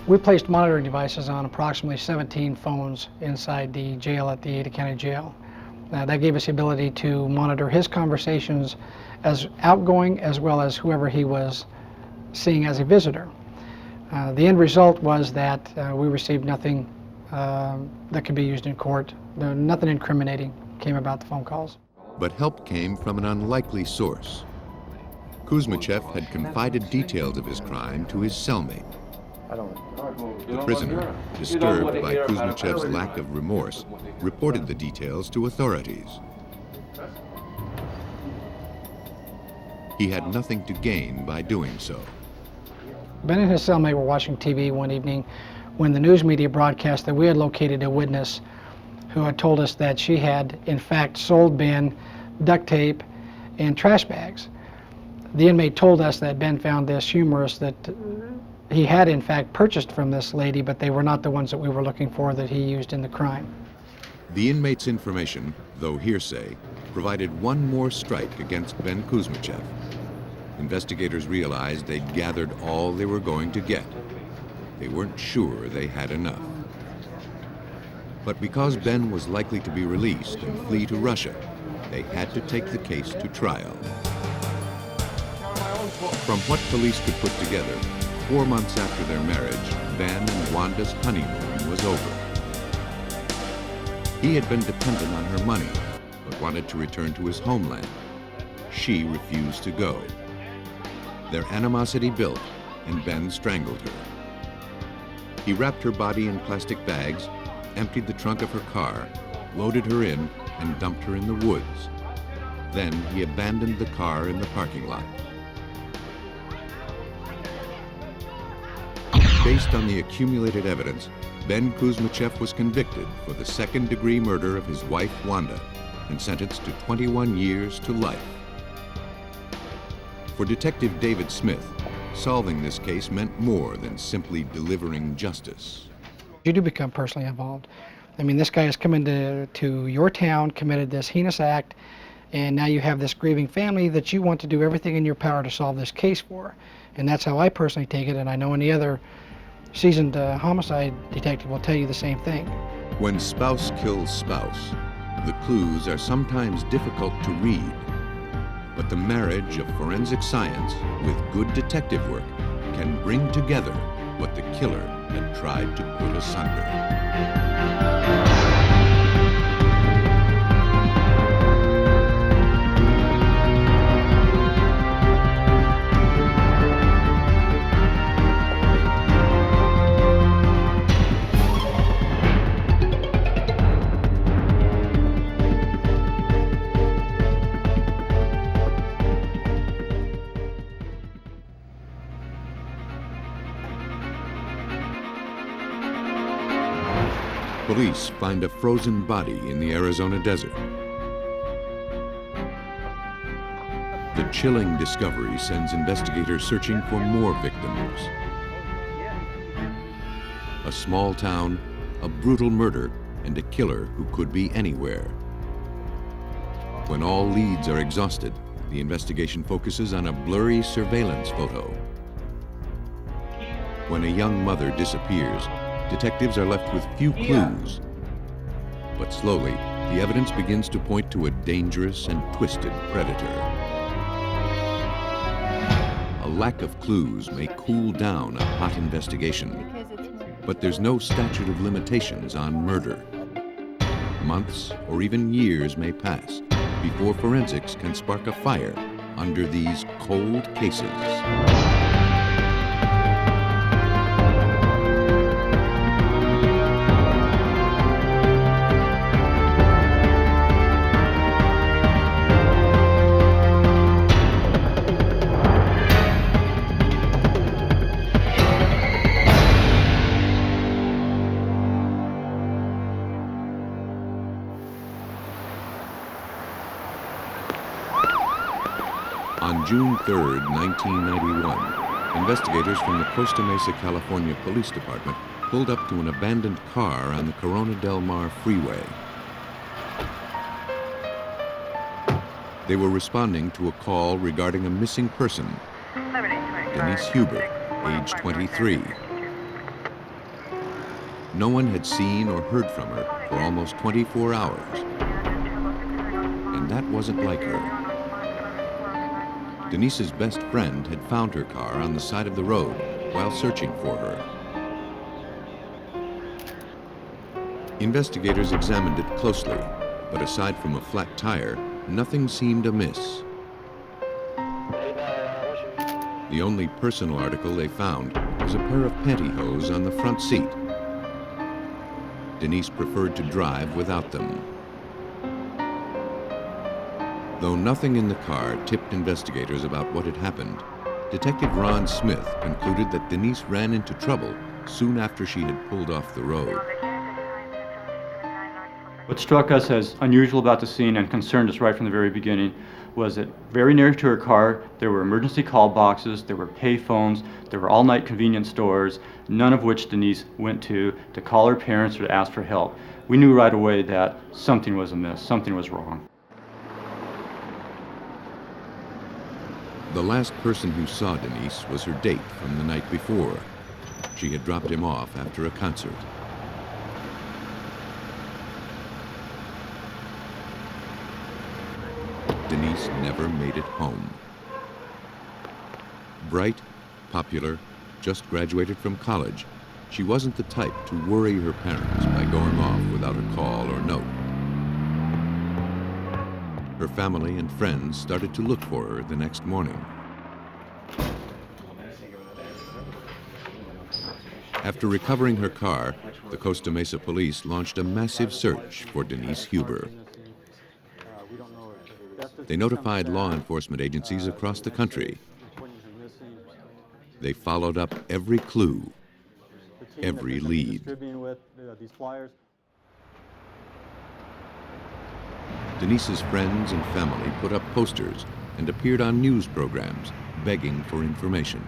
We placed monitoring devices on approximately 17 phones inside the jail at the Ada County Jail. That gave us the ability to monitor his conversations as outgoing as well as whoever he was seeing as a visitor. The end result was that we received nothing that could be used in court. Nothing incriminating came about the phone calls. But help came from an unlikely source. Kuzmichev had confided details of his crime to his cellmate. The prisoner, disturbed by Kuzmichev's lack of remorse, reported the details to authorities. He had nothing to gain by doing so. Ben and his cellmate were watching TV one evening when the news media broadcast that we had located a witness who had told us that she had, in fact, sold Ben duct tape and trash bags. The inmate told us that Ben found this humorous, that he had, in fact, purchased from this lady, but they were not the ones that we were looking for that he used in the crime. The inmate's information, though hearsay, provided one more strike against Ben Kuzmichev. Investigators realized they'd gathered all they were going to get. They weren't sure they had enough. But because Ben was likely to be released and flee to Russia, they had to take the case to trial. From what police could put together, 4 months after their marriage, Ben and Wanda's honeymoon was over. He had been dependent on her money, but wanted to return to his homeland. She refused to go. Their animosity built, and Ben strangled her. He wrapped her body in plastic bags, emptied the trunk of her car, loaded her in, and dumped her in the woods. Then he abandoned the car in the parking lot. Based on the accumulated evidence, Ben Kuzmichev was convicted for the second-degree murder of his wife, Wanda, and sentenced to 21 years to life. For Detective David Smith, solving this case meant more than simply delivering justice. You do become personally involved. I mean, this guy has come into your town, committed this heinous act, and now you have this grieving family that you want to do everything in your power to solve this case for. And that's how I personally take it, and I know any other seasoned homicide detective will tell you the same thing. When spouse kills spouse, the clues are sometimes difficult to read. But the marriage of forensic science with good detective work can bring together what the killer had tried to put asunder. Police find a frozen body in the Arizona desert. The chilling discovery sends investigators searching for more victims. A small town, a brutal murder, and a killer who could be anywhere. When all leads are exhausted, the investigation focuses on a blurry surveillance photo. When a young mother disappears, detectives are left with few clues. But slowly, the evidence begins to point to a dangerous and twisted predator. A lack of clues may cool down a hot investigation, but there's no statute of limitations on murder. Months or even years may pass before forensics can spark a fire under these cold cases. On June 3, 1991, investigators from the Costa Mesa, California Police Department pulled up to an abandoned car on the Corona del Mar freeway. They were responding to a call regarding a missing person, Denise Huber, age 23. No one had seen or heard from her for almost 24 hours, and that wasn't like her. Denise's best friend had found her car on the side of the road while searching for her. Investigators examined it closely, but aside from a flat tire, nothing seemed amiss. The only personal article they found was a pair of pantyhose on the front seat. Denise preferred to drive without them. Though nothing in the car tipped investigators about what had happened, Detective Ron Smith concluded that Denise ran into trouble soon after she had pulled off the road. What struck us as unusual about the scene and concerned us right from the very beginning was that very near to her car there were emergency call boxes, there were pay phones, there were all-night convenience stores, none of which Denise went to call her parents or to ask for help. We knew right away that something was amiss, something was wrong. The last person who saw Denise was her date from the night before. She had dropped him off after a concert. Denise never made it home. Bright, popular, just graduated from college, she wasn't the type to worry her parents by going off without a call or note. Her family and friends started to look for her the next morning. After recovering her car, the Costa Mesa police launched a massive search for Denise Huber. They notified law enforcement agencies across the country. They followed up every clue, every lead. Distributing with these flyers. Denise's friends and family put up posters and appeared on news programs begging for information.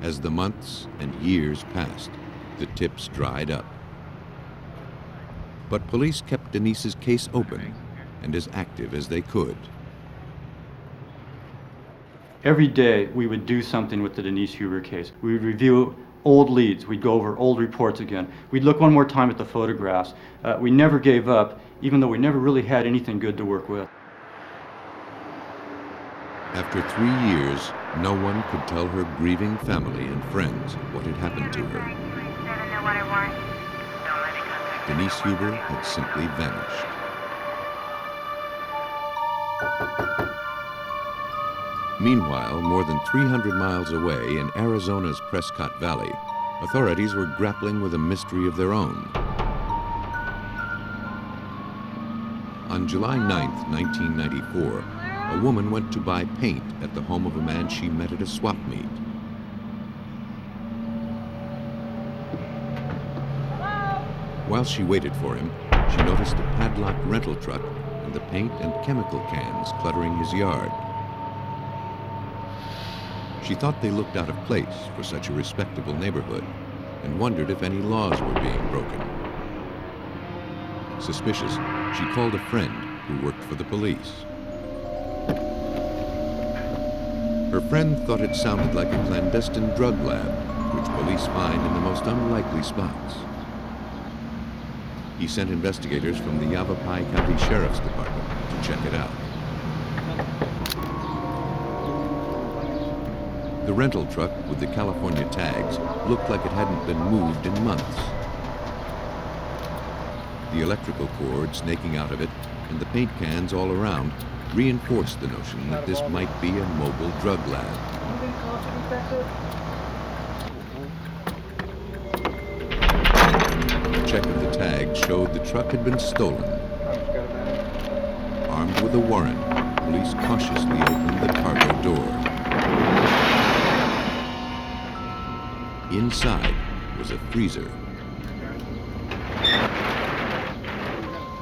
As the months and years passed, the tips dried up. But police kept Denise's case open and as active as they could. Every day we would do something with the Denise Huber case. We would review old leads. We'd go over old reports again. We'd look one more time at the photographs. We never gave up, even though we never really had anything good to work with. After 3 years, no one could tell her grieving family and friends what had happened to her. Denise Huber had simply vanished. Meanwhile, more than 300 miles away in Arizona's Prescott Valley, authorities were grappling with a mystery of their own. On July 9th, 1994, a woman went to buy paint at the home of a man she met at a swap meet. While she waited for him, she noticed a padlocked rental truck and the paint and chemical cans cluttering his yard. She thought they looked out of place for such a respectable neighborhood and wondered if any laws were being broken. Suspicious, she called a friend who worked for the police. Her friend thought it sounded like a clandestine drug lab, which police find in the most unlikely spots. He sent investigators from the Yavapai County Sheriff's Department to check it out. The rental truck with the California tags looked like it hadn't been moved in months. The electrical cord snaking out of it and the paint cans all around reinforced the notion that this might be a mobile drug lab. A check of the tag showed the truck had been stolen. Armed with a warrant, police cautiously opened the cargo door. Inside was a freezer.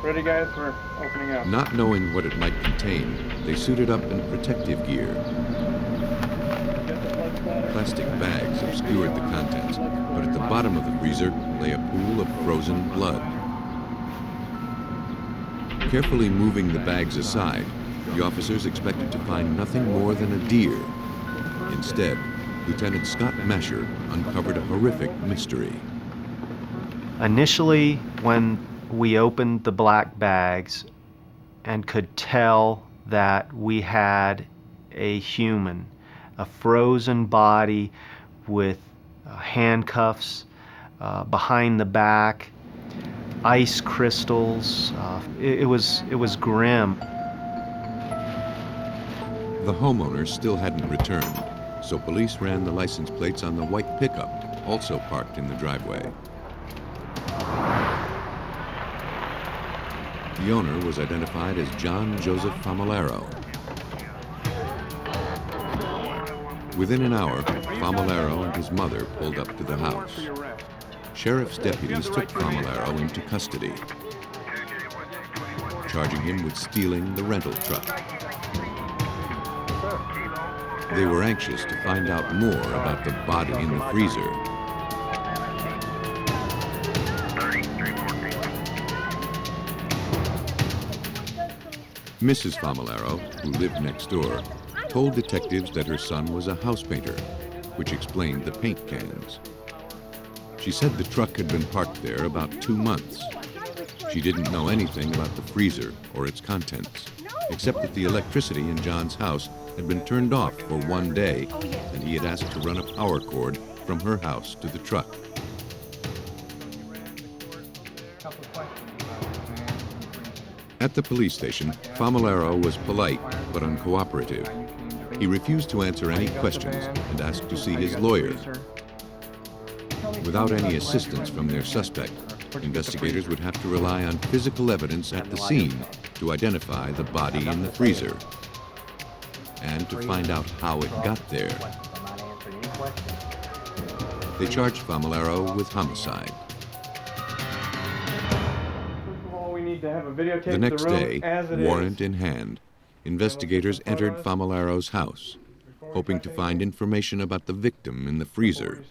Ready, guys? We're opening up. Not knowing what it might contain, they suited up in protective gear. Plastic bags obscured the contents, but at the bottom of the freezer lay a pool of frozen blood. Carefully moving the bags aside, the officers expected to find nothing more than a deer. Instead, Lieutenant Scott Masher uncovered a horrific mystery. Initially, when we opened the black bags and could tell that we had a human, a frozen body with handcuffs behind the back, ice crystals, it was grim. The homeowner still hadn't returned, so police ran the license plates on the white pickup, also parked in the driveway. The owner was identified as John Joseph Famolaro. Within an hour, Famolaro and his mother pulled up to the house. Sheriff's deputies took Famolaro into custody, charging him with stealing the rental truck. They were anxious to find out more about the body in the freezer. Mrs. Famolaro, who lived next door, told detectives that her son was a house painter, which explained the paint cans. She said the truck had been parked there about 2 months. She didn't know anything about the freezer or its contents, except that the electricity in John's house had been turned off for 1 day, and he had asked to run a power cord from her house to the truck. At the police station, Famolaro was polite but uncooperative. He refused to answer any questions and asked to see his lawyer. Without any assistance from their suspect, investigators would have to rely on physical evidence at the scene to identify the body in the freezer and to find out how it got there. They charged Famularo with homicide. First of all, we need to have a videotape The of next the room day, as it warrant is. in hand, investigators entered Famularo's house, hoping to find information about the victim in the freezer.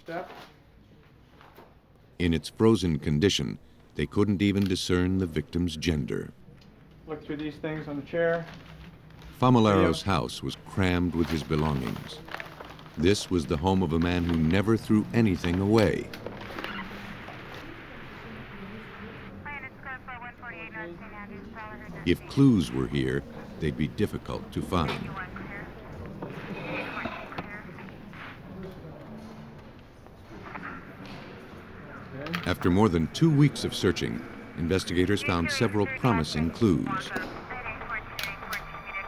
In its frozen condition, they couldn't even discern the victim's gender. Look through these things on the chair. Famularo's house was crammed with his belongings. This was the home of a man who never threw anything away. If clues were here, they'd be difficult to find. After more than 2 weeks of searching, investigators found several promising clues.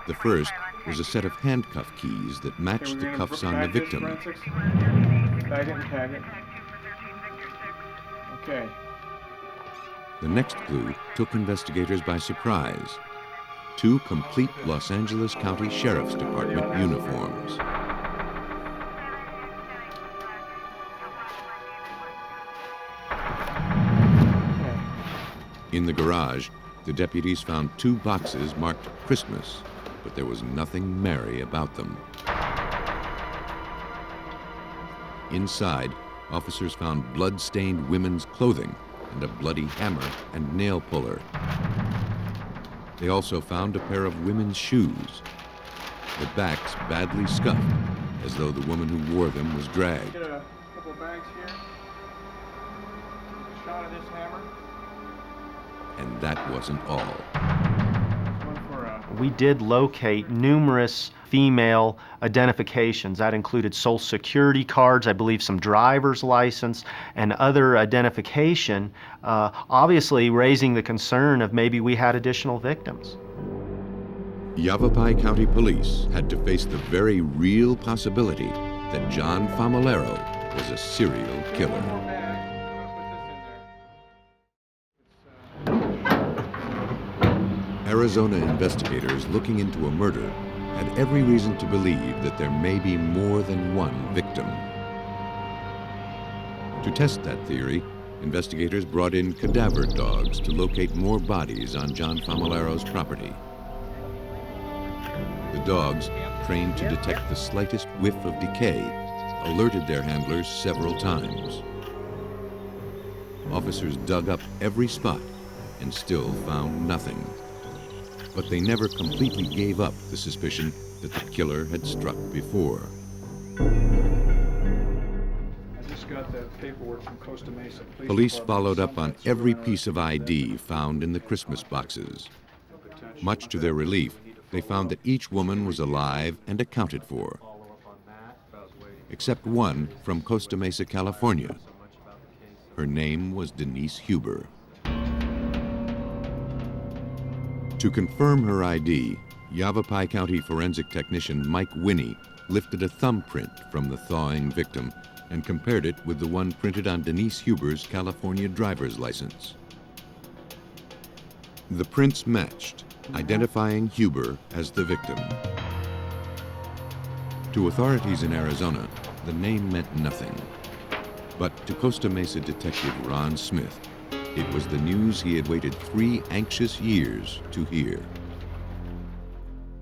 The first was a set of handcuff keys that matched the cuffs on the victim. Bag it and tag it. Okay. The next clue took investigators by surprise. 2 complete Los Angeles County Sheriff's Department uniforms. In the garage, the deputies found 2 boxes marked Christmas, but there was nothing merry about them. Inside, officers found blood-stained women's clothing and a bloody hammer and nail puller. They also found a pair of women's shoes, the backs badly scuffed, as though the woman who wore them was dragged. Get a couple of bags here. A shot of this hammer. And that wasn't all. We did locate numerous female identifications. That included Social Security cards, I believe some driver's license, and other identification, obviously raising the concern of maybe we had additional victims. Yavapai County Police had to face the very real possibility that John Famularo was a serial killer. Arizona investigators looking into a murder had every reason to believe that there may be more than one victim. To test that theory, investigators brought in cadaver dogs to locate more bodies on John Famularo's property. The dogs, trained to detect the slightest whiff of decay, alerted their handlers several times. Officers dug up every spot and still found nothing. But they never completely gave up the suspicion that the killer had struck before. I just got the paperwork from Costa Mesa Police followed up on every piece of ID found in the Christmas boxes. Much to their relief, they found that each woman was alive and accounted for, except one from Costa Mesa, California. Her name was Denise Huber. To confirm her ID, Yavapai County forensic technician Mike Winnie lifted a thumbprint from the thawing victim and compared it with the one printed on Denise Huber's California driver's license. The prints matched, identifying Huber as the victim. To authorities in Arizona, the name meant nothing. But to Costa Mesa detective Ron Smith, it was the news he had waited 3 anxious years to hear.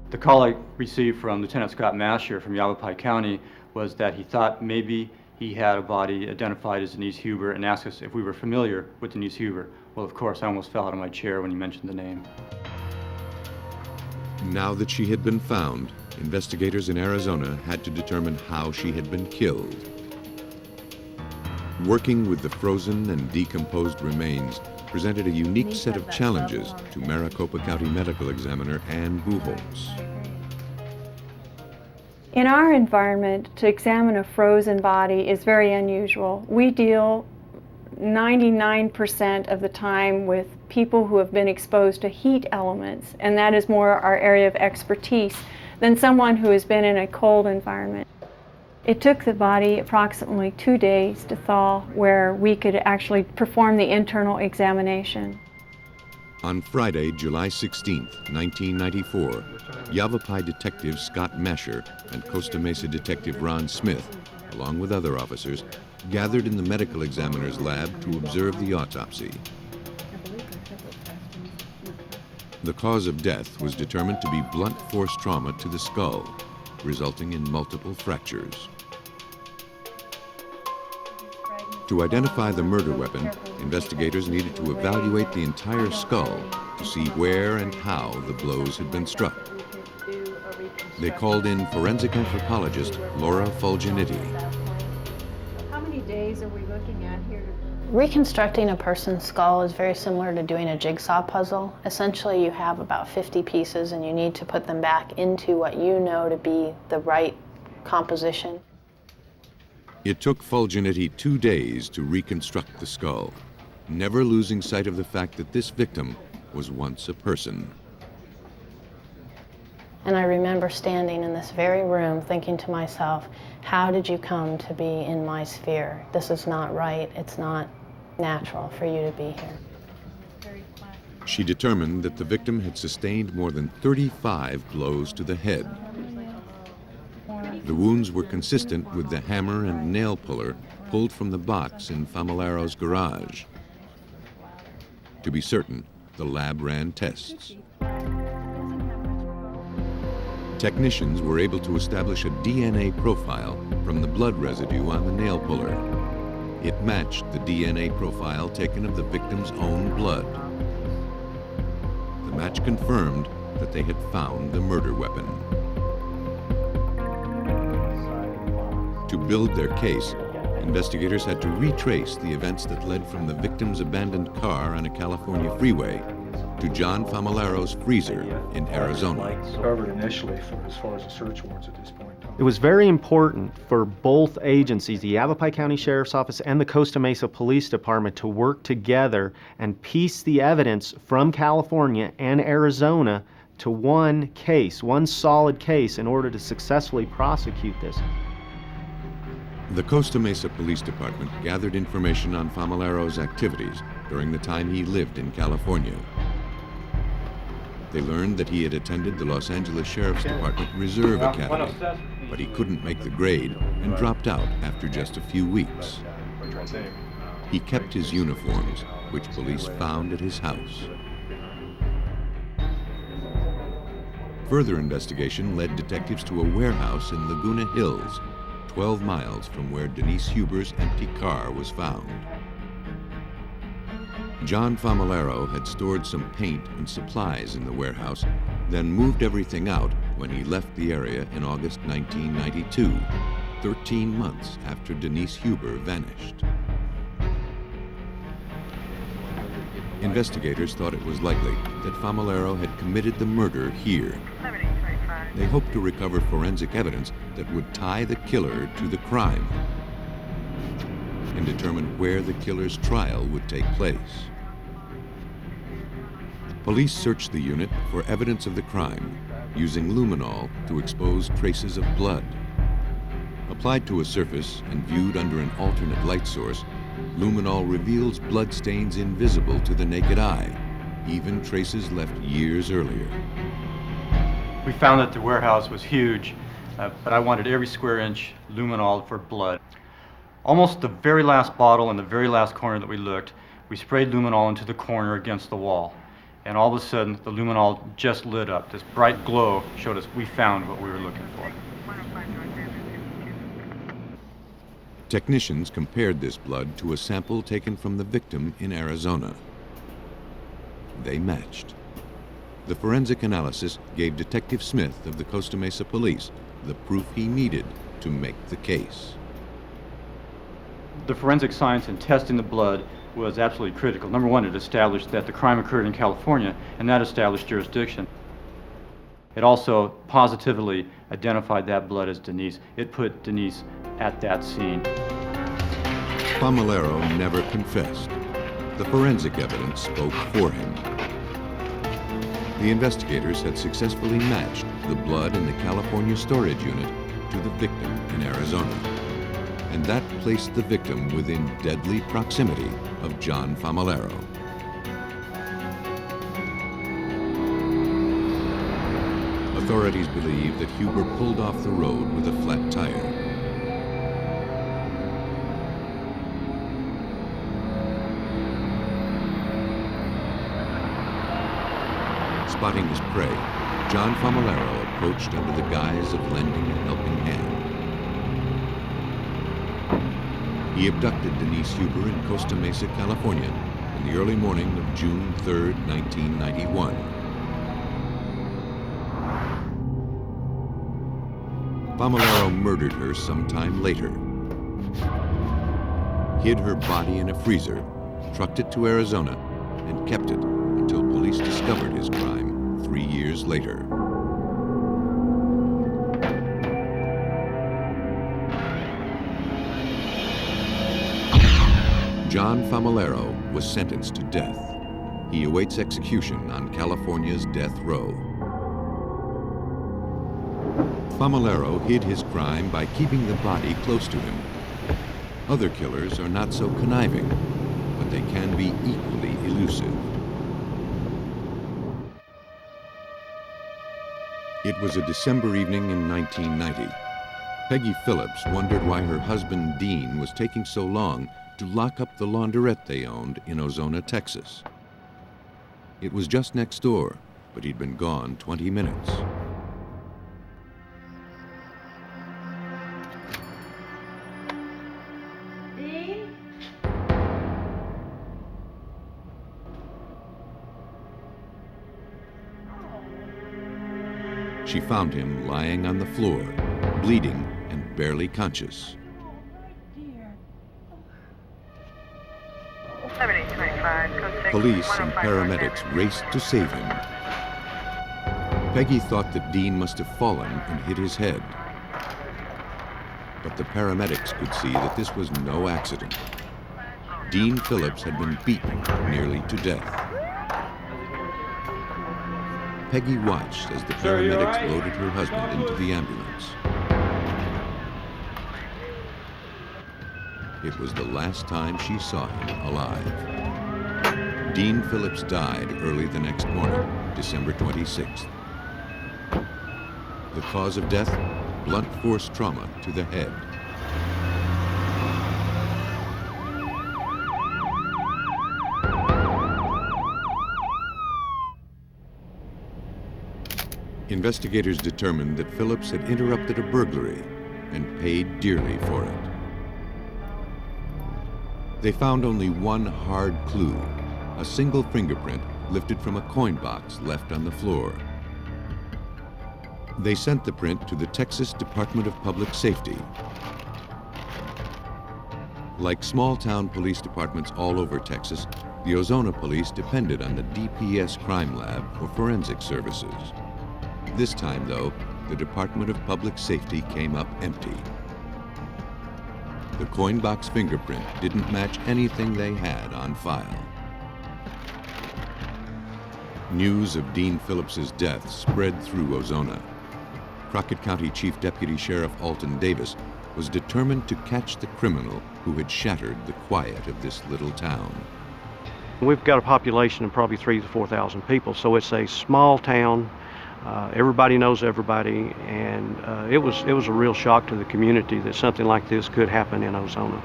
The call I received from Lieutenant Scott Masher from Yavapai County was that he thought maybe he had a body identified as Denise Huber and asked us if we were familiar with Denise Huber. Well, of course, I almost fell out of my chair when he mentioned the name. Now that she had been found, investigators in Arizona had to determine how she had been killed. Working with the frozen and decomposed remains presented a unique set of challenges to Maricopa County Medical Examiner Ann Buchholz. In our environment, to examine a frozen body is very unusual. We deal 99% of the time with people who have been exposed to heat elements, and that is more our area of expertise than someone who has been in a cold environment. It took the body approximately 2 days to thaw, where we could actually perform the internal examination. On Friday, July 16, 1994, Yavapai detective Scott Masher and Costa Mesa detective Ron Smith, along with other officers, gathered in the medical examiner's lab to observe the autopsy. The cause of death was determined to be blunt force trauma to the skull, resulting in multiple fractures. To identify the murder weapon, investigators needed to evaluate the entire skull to see where and how the blows had been struck. They called in forensic anthropologist Laura Fulginitti. How many days are we looking at here? Reconstructing a person's skull is very similar to doing a jigsaw puzzle. Essentially, you have about 50 pieces and you need to put them back into what you know to be the right composition. It took Fulginitti 2 days to reconstruct the skull, never losing sight of the fact that this victim was once a person. And I remember standing in this very room thinking to myself, how did you come to be in my sphere? This is not right. It's not natural for you to be here. She determined that the victim had sustained more than 35 blows to the head. The wounds were consistent with the hammer and nail puller pulled from the box in Familaro's garage. To be certain, the lab ran tests. Technicians were able to establish a DNA profile from the blood residue on the nail puller. It matched the DNA profile taken of the victim's own blood. The match confirmed that they had found the murder weapon. To build their case, investigators had to retrace the events that led from the victim's abandoned car on a California freeway to John Familaro's freezer in Arizona. Covered initially as far as the search warrants at this point. It was very important for both agencies, the Yavapai County Sheriff's Office and the Costa Mesa Police Department, to work together and piece the evidence from California and Arizona to one case, one solid case, in order to successfully prosecute this. The Costa Mesa Police Department gathered information on Familaro's activities during the time he lived in California. They learned that he had attended the Los Angeles Sheriff's Department Reserve Academy, but he couldn't make the grade and dropped out after just a few weeks. He kept his uniforms, which police found at his house. Further investigation led detectives to a warehouse in Laguna Hills, 12 miles from where Denise Huber's empty car was found. John Familaro had stored some paint and supplies in the warehouse, then moved everything out when he left the area in August 1992, 13 months after Denise Huber vanished. Investigators thought it was likely that Familaro had committed the murder here. They hoped to recover forensic evidence that would tie the killer to the crime and determine where the killer's trial would take place. Police searched the unit for evidence of the crime, using luminol to expose traces of blood. Applied to a surface and viewed under an alternate light source, luminol reveals blood stains invisible to the naked eye, even traces left years earlier. We found that the warehouse was huge, but I wanted every square inch luminol for blood. Almost the very last bottle in the very last corner that we looked, we sprayed luminol into the corner against the wall. And all of a sudden, the luminol just lit up. This bright glow showed us we found what we were looking for. Technicians compared this blood to a sample taken from the victim in Arizona. They matched. The forensic analysis gave Detective Smith of the Costa Mesa Police the proof he needed to make the case. The forensic science in testing the blood was absolutely critical. Number one, it established that the crime occurred in California, and that established jurisdiction. It also positively identified that blood as Denise. It put Denise at that scene. Familaro never confessed. The forensic evidence spoke for him. The investigators had successfully matched the blood in the California storage unit to the victim in Arizona, and that placed the victim within deadly proximity of John Familaro. Authorities believe that Huber pulled off the road with a flat tire. spotting his prey, John Famolaro approached under the guise of lending a helping hand. He abducted Denise Huber in Costa Mesa, California, in the early morning of June 3, 1991. Famolaro murdered her sometime later, hid her body in a freezer, trucked it to Arizona, and kept it until police discovered his crime 3 years later. John Famolaro was sentenced to death. He awaits execution on California's death row. Famolaro hid his crime by keeping the body close to him. Other killers are not so conniving, but they can be equally elusive. It was a December evening in 1990. Peggy Phillips wondered why her husband Dean was taking so long to lock up the laundrette they owned in Ozona, Texas. It was just next door, but he'd been gone 20 minutes. She found him lying on the floor, bleeding and barely conscious. Police and paramedics raced to save him. Peggy thought that Dean must have fallen and hit his head. But the paramedics could see that this was no accident. Dean Phillips had been beaten nearly to death. Peggy watched as the paramedics loaded her husband into the ambulance. It was the last time she saw him alive. Dean Phillips died early the next morning, December 26th. The cause of death? Blunt force trauma to the head. Investigators determined that Phillips had interrupted a burglary and paid dearly for it. They found only one hard clue, a single fingerprint lifted from a coin box left on the floor. They sent the print to the Texas Department of Public Safety. Like small-town police departments all over Texas, the Ozona police depended on the DPS crime lab for forensic services. This time, though, the Department of Public Safety came up empty. The coin box fingerprint didn't match anything they had on file. News of Dean Phillips's death spread through Ozona. Crockett County Chief Deputy Sheriff Alton Davis was determined to catch the criminal who had shattered the quiet of this little town. We've got a population of probably 3,000 to 4,000 people, so it's a small town. Everybody knows everybody, and it was a real shock to the community that something like this could happen in Ozona.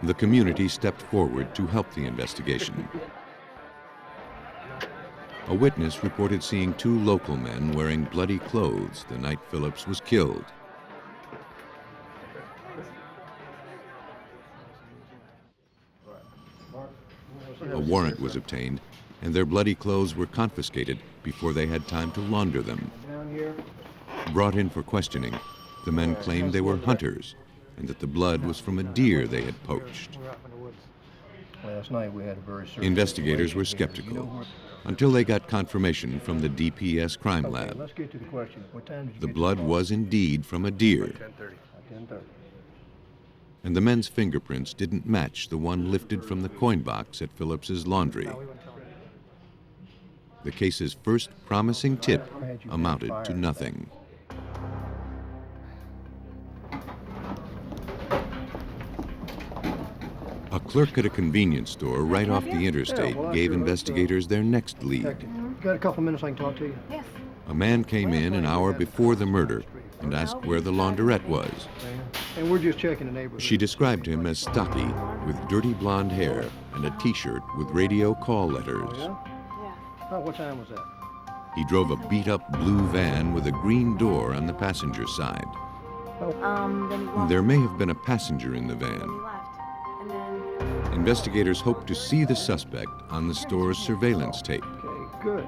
The community stepped forward to help the investigation. A witness reported seeing two local men wearing bloody clothes the night Phillips was killed. A warrant was obtained, and their bloody clothes were confiscated before they had time to launder them. Brought in for questioning, the men claimed they were hunters and that the blood was from a deer they had poached. Last night we had a very serious Investigators were skeptical until they got confirmation from the DPS crime lab. Let's get to the question. What time did you The get blood was indeed from a deer, 10:30. and the men's fingerprints didn't match the one lifted from the coin box at Phillips's laundry. The case's first promising tip amounted to nothing. A clerk at a convenience store right off the interstate gave investigators their next lead. You got a couple minutes I can talk to you? Yes. A man came in an hour before the murder and asked where the laundrette was. And we're just checking the neighborhood. She described him as stocky, with dirty blonde hair and a t-shirt with radio call letters. Oh, yeah? Oh, what time was that? He drove a beat-up blue van with a green door on the passenger side. There may have been a passenger in the van. Investigators hope to see the suspect on the store's surveillance tape. Okay, good.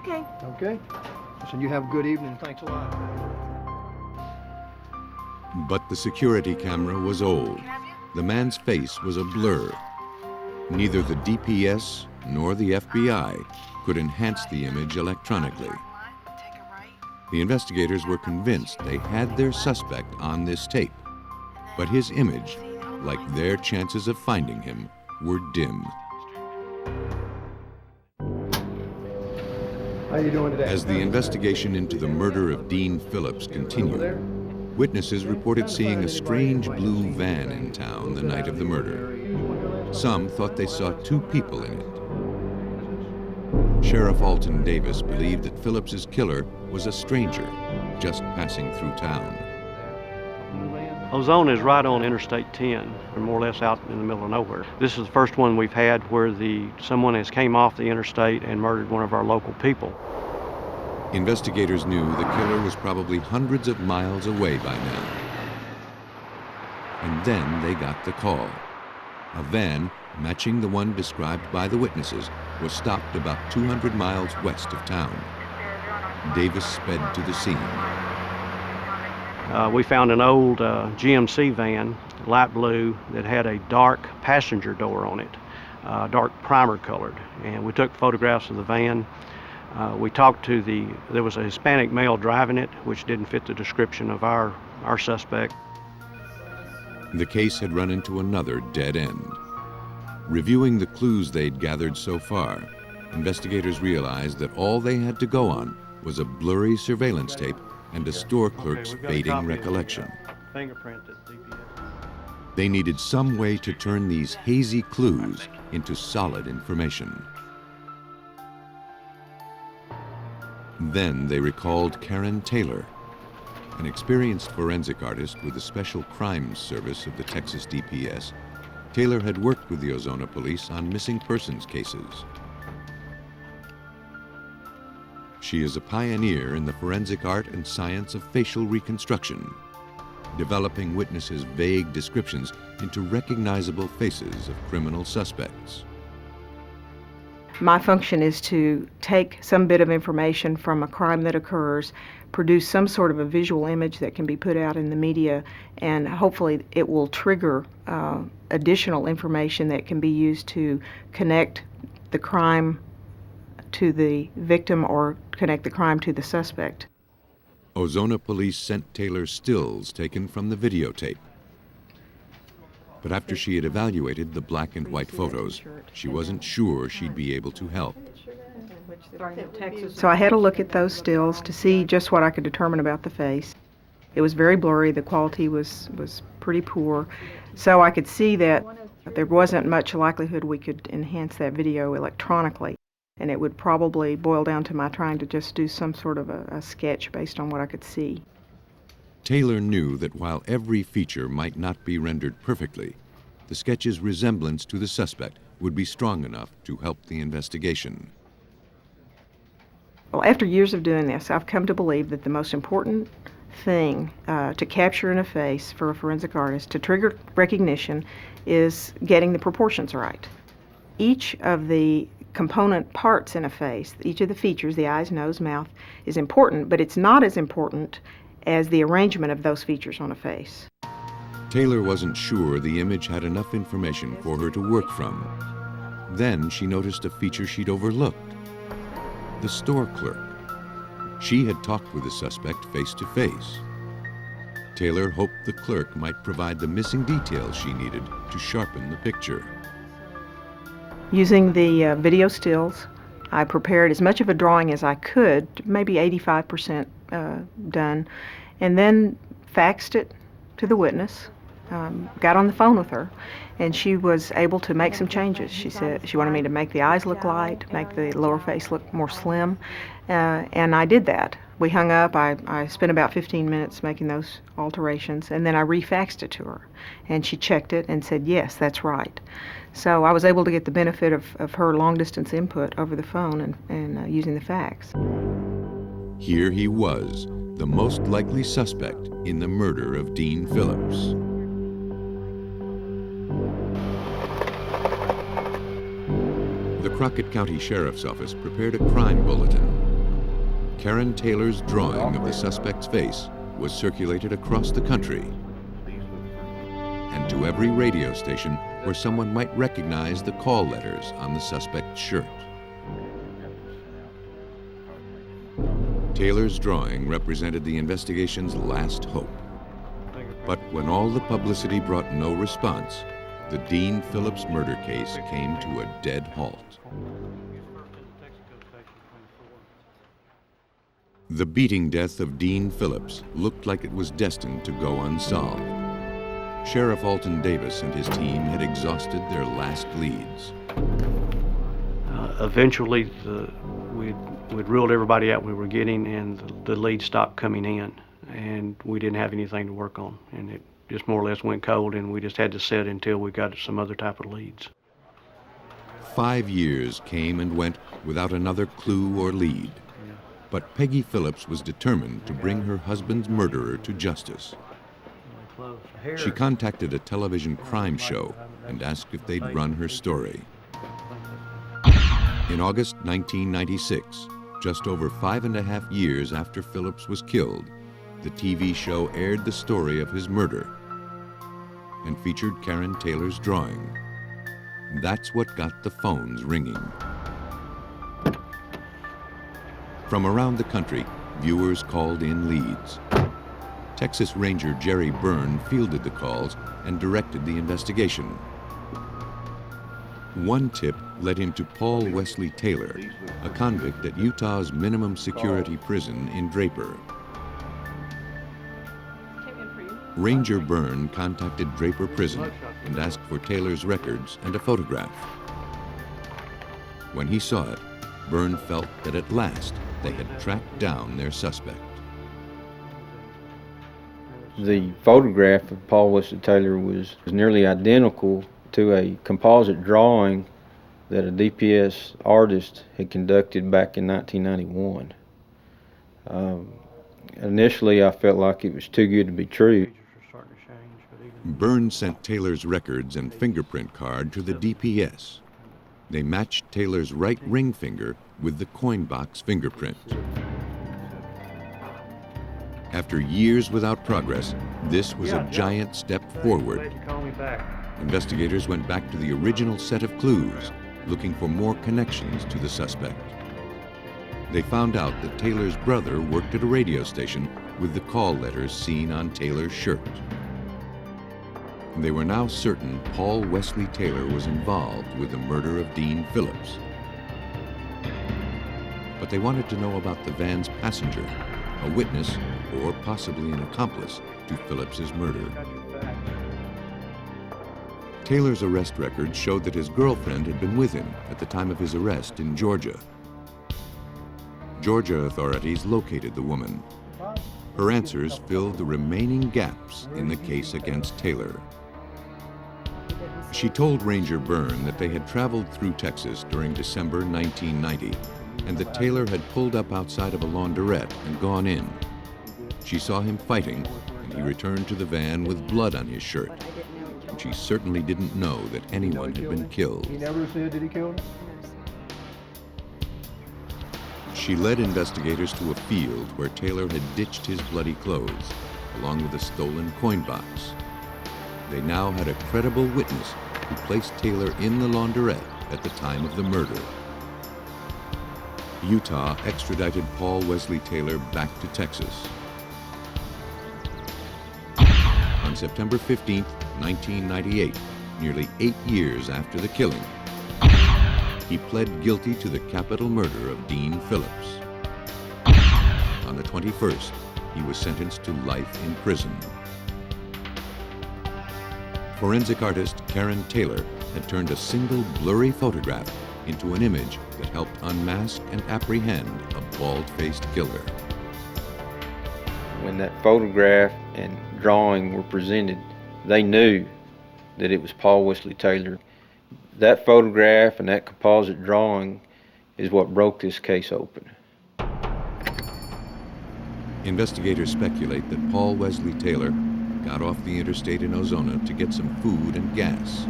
Okay. Okay. Listen, you have a good evening. Thanks a lot. But the security camera was old. The man's face was a blur. Neither the DPS nor the FBI could enhance the image electronically. The investigators were convinced they had their suspect on this tape, but his image, like their chances of finding him, were dim. How you doing today? As the investigation into the murder of Dean Phillips continued, witnesses reported seeing a strange blue van in town the night of the murder. Some thought they saw two people in it. Sheriff Alton Davis believed that Phillips's killer was a stranger just passing through town. Ozona is right on Interstate 10, or more or less out in the middle of nowhere. This is the first one we've had where someone has came off the interstate and murdered one of our local people. Investigators knew the killer was probably hundreds of miles away by now. And then they got the call. A van, matching the one described by the witnesses, was stopped about 200 miles west of town. Davis sped to the scene. We found an old GMC van, light blue, that had a dark passenger door on it, dark primer colored. And we took photographs of the van. We talked to there was a Hispanic male driving it, which didn't fit the description of our suspect. The case had run into another dead end. Reviewing the clues they'd gathered so far, investigators realized that all they had to go on was a blurry surveillance tape and a store clerk's fading recollection. They needed some way to turn these hazy clues into solid information. Then they recalled Karen Taylor, an experienced forensic artist with the Special Crimes Service of the Texas DPS. Taylor had worked with the Ozona police on missing persons cases. She is a pioneer in the forensic art and science of facial reconstruction, developing witnesses' vague descriptions into recognizable faces of criminal suspects. My function is to take some bit of information from a crime that occurs, produce some sort of a visual image that can be put out in the media, and hopefully it will trigger additional information that can be used to connect the crime to the victim or connect the crime to the suspect. Ozona police sent Taylor stills taken from the videotape. But after she had evaluated the black and white photos, she wasn't sure she'd be able to help. So I had a look at those stills to see just what I could determine about the face. It was very blurry, the quality was pretty poor, so I could see that there wasn't much likelihood we could enhance that video electronically, and it would probably boil down to my trying to just do some sort of a sketch based on what I could see. Taylor knew that while every feature might not be rendered perfectly, the sketch's resemblance to the suspect would be strong enough to help the investigation. Well, after years of doing this, I've come to believe that the most important thing to capture in a face for a forensic artist to trigger recognition is getting the proportions right. Each of the component parts in a face, each of the features, the eyes, nose, mouth, is important, but it's not as important as the arrangement of those features on a face. Taylor wasn't sure the image had enough information for her to work from. Then she noticed a feature she'd overlooked: the store clerk. She had talked with the suspect face to face. Taylor hoped the clerk might provide the missing details she needed to sharpen the picture. Using the video stills, I prepared as much of a drawing as I could, maybe 85% done, and then faxed it to the witness, got on the phone with her, and she was able to make some changes. She said she wanted me to make the eyes look light, make the lower face look more slim, and I did that. We hung up. I spent about 15 minutes making those alterations, and then I refaxed it to her. And she checked it and said, yes, that's right. So I was able to get the benefit of her long-distance input over the phone and using the fax. Here he was, the most likely suspect in the murder of Dean Phillips. The Crockett County Sheriff's Office prepared a crime bulletin. Karen Taylor's drawing of the suspect's face was circulated across the country and to every radio station where someone might recognize the call letters on the suspect's shirt. Taylor's drawing represented the investigation's last hope. But when all the publicity brought no response, the Dean Phillips murder case came to a dead halt. The beating death of Dean Phillips looked like it was destined to go unsolved. Sheriff Alton Davis and his team had exhausted their last leads. Eventually, we'd ruled everybody out we were getting, and the leads stopped coming in, and we didn't have anything to work on, and it just more or less went cold, and we just had to sit until we got some other type of leads. 5 years came and went without another clue or lead. But Peggy Phillips was determined to bring her husband's murderer to justice. She contacted a television crime show and asked if they'd run her story. In August 1996, just over 5.5 years after Phillips was killed, the TV show aired the story of his murder and featured Karen Taylor's drawing. That's what got the phones ringing. From around the country, viewers called in leads. Texas Ranger Jerry Byrne fielded the calls and directed the investigation. One tip led him to Paul Wesley Taylor, a convict at Utah's minimum security prison in Draper. Ranger Byrne contacted Draper Prison and asked for Taylor's records and a photograph. When he saw it, Byrne felt that at last they had tracked down their suspect. The photograph of Paul Wesley Taylor was nearly identical to a composite drawing that a DPS artist had conducted back in 1991. Initially, I felt like it was too good to be true. Byrne sent Taylor's records and fingerprint card to the DPS. They matched Taylor's right ring finger with the coin box fingerprint. After years without progress, this was a giant step forward. Investigators went back to the original set of clues, looking for more connections to the suspect. They found out that Taylor's brother worked at a radio station with the call letters seen on Taylor's shirt. They were now certain Paul Wesley Taylor was involved with the murder of Dean Phillips. But they wanted to know about the van's passenger, a witness or possibly an accomplice to Phillips's murder. Taylor's arrest records showed that his girlfriend had been with him at the time of his arrest in Georgia. Georgia authorities located the woman. Her answers filled the remaining gaps in the case against Taylor. She told Ranger Byrne that they had traveled through Texas during December 1990 and that Taylor had pulled up outside of a laundrette and gone in. She saw him fighting, and he returned to the van with blood on his shirt. And she certainly didn't know that anyone had been killed. He never said that he killed him? She led investigators to a field where Taylor had ditched his bloody clothes, along with a stolen coin box. They now had a credible witness who placed Taylor in the laundrette at the time of the murder. Utah extradited Paul Wesley Taylor back to Texas. On September 15, 1998, nearly 8 years after the killing, he pled guilty to the capital murder of Dean Phillips. On the 21st, he was sentenced to life in prison. Forensic artist Karen Taylor had turned a single blurry photograph into an image that helped unmask and apprehend a bald-faced killer. When that photograph and drawing were presented, they knew that it was Paul Wesley Taylor. That photograph and that composite drawing is what broke this case open. Investigators speculate that Paul Wesley Taylor got off the interstate in Ozona to get some food and gas.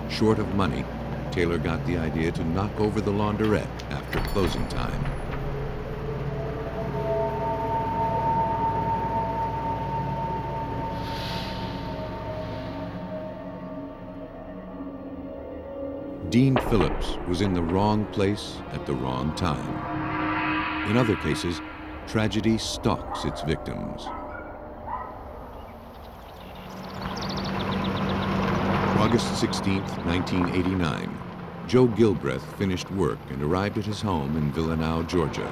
Short of money, Taylor got the idea to knock over the laundrette after closing time. Dean Phillips was in the wrong place at the wrong time. In other cases, tragedy stalks its victims. August 16, 1989, Joe Gilbreath finished work and arrived at his home in Villanau, Georgia.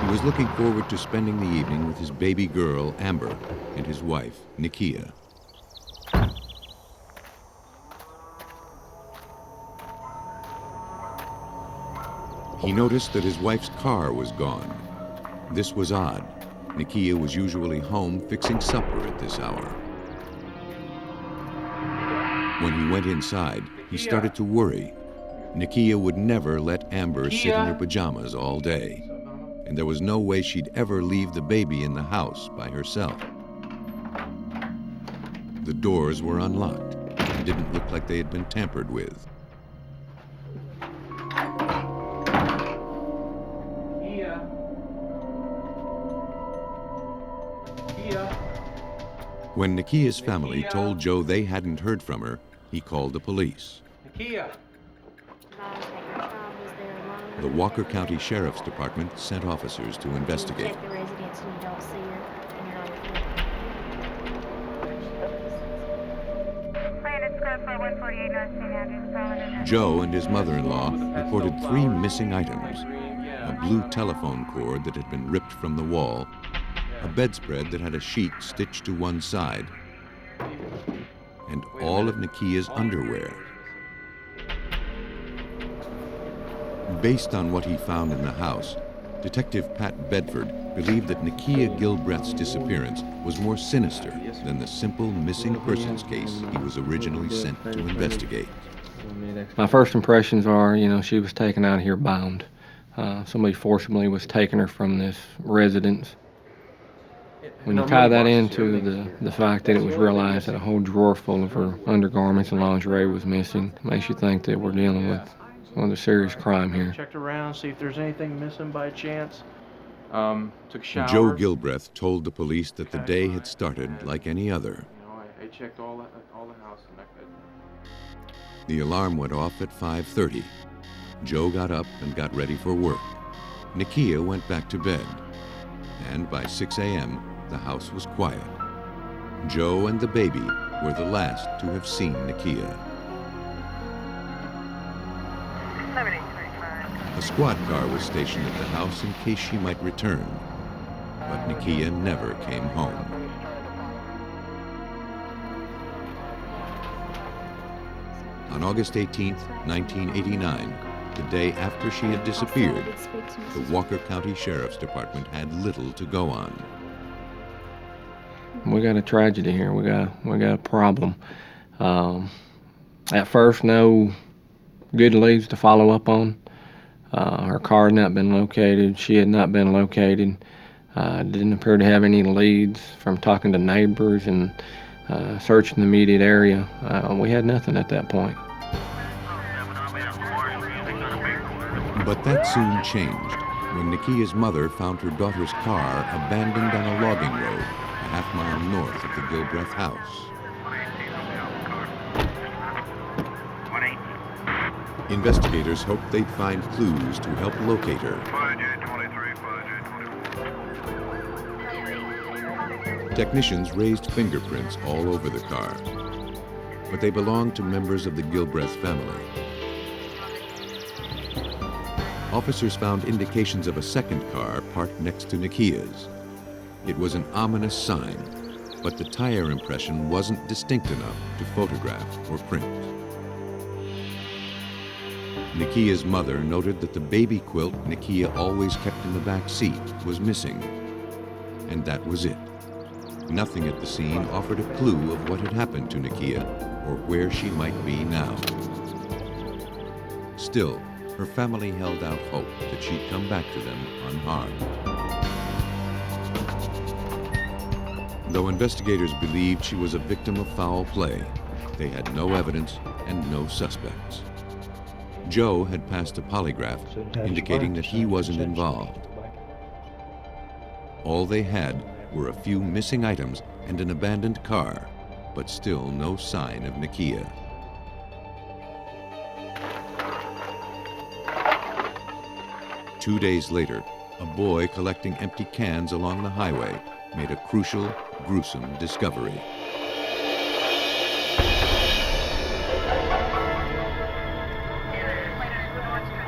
He was looking forward to spending the evening with his baby girl, Amber, and his wife, Nikia. He noticed that his wife's car was gone. This was odd. Nikia was usually home fixing supper at this hour. When he went inside, he started to worry. Nikia would never let Amber sit in her pajamas all day, and there was no way she'd ever leave the baby in the house by herself. The doors were unlocked and didn't look like they had been tampered with. When Nikia's family told Joe they hadn't heard from her, he called the police. Nikia! The Walker County Sheriff's Department sent officers to investigate. Check the residence and you don't see her, and you're on the floor. Joe and his mother-in-law reported 3 missing items: a blue telephone cord that had been ripped from the wall, a bedspread that had a sheet stitched to one side, and all of Nikia's underwear. Based on what he found in the house, Detective Pat Bedford believed that Nikia Gilbreath's disappearance was more sinister than the simple missing persons case he was originally sent to investigate. My first impressions are, she was taken out of here bound. Somebody forcibly was taking her from this residence. When you tie that into the fact that it was realized that a whole drawer full of her undergarments and lingerie was missing, it makes you think that we're dealing with a serious crime here. Checked around, see if there's anything missing by chance. Took a shower. Joe Gilbreath told the police that the day had started like any other. I checked all the house and I could. The alarm went off at 5:30. Joe got up and got ready for work. Nikia went back to bed. And by 6 a.m., the house was quiet. Joe and the baby were the last to have seen Nikia. A squad car was stationed at the house in case she might return, but Nikia never came home. On August 18, 1989, the day after she had disappeared, the Walker County Sheriff's Department had little to go on. We got a tragedy here. We got a problem. At first, no good leads to follow up on. Her car had not been located. She had not been located. Didn't appear to have any leads from talking to neighbors and searching the immediate area. We had nothing at that point. But that soon changed when Nikia's mother found her daughter's car abandoned on a logging road a half-mile north of the Gilbreath house. Investigators hoped they'd find clues to help locate her. Technicians raised fingerprints all over the car, but they belonged to members of the Gilbreath family. Officers found indications of a second car parked next to Nikia's. It was an ominous sign, but the tire impression wasn't distinct enough to photograph or print. Nikia's mother noted that the baby quilt Nikia always kept in the back seat was missing. And that was it. Nothing at the scene offered a clue of what had happened to Nikia or where she might be now. Still, her family held out hope that she'd come back to them unharmed. Though investigators believed she was a victim of foul play, they had no evidence and no suspects. Joe had passed a polygraph indicating that he wasn't involved. All they had were a few missing items and an abandoned car, but still no sign of Nikia. Two days later, a boy collecting empty cans along the highway made a crucial, gruesome discovery.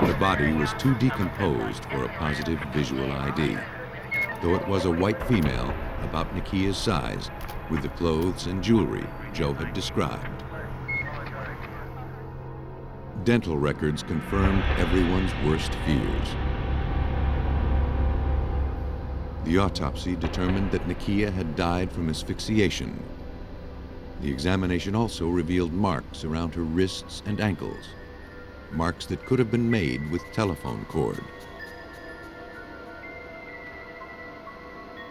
The body was too decomposed for a positive visual ID, though it was a white female about Nikia's size, with the clothes and jewelry Joe had described. Dental records confirmed everyone's worst fears. The autopsy determined that Nikia had died from asphyxiation. The examination also revealed marks around her wrists and ankles, marks that could have been made with telephone cord.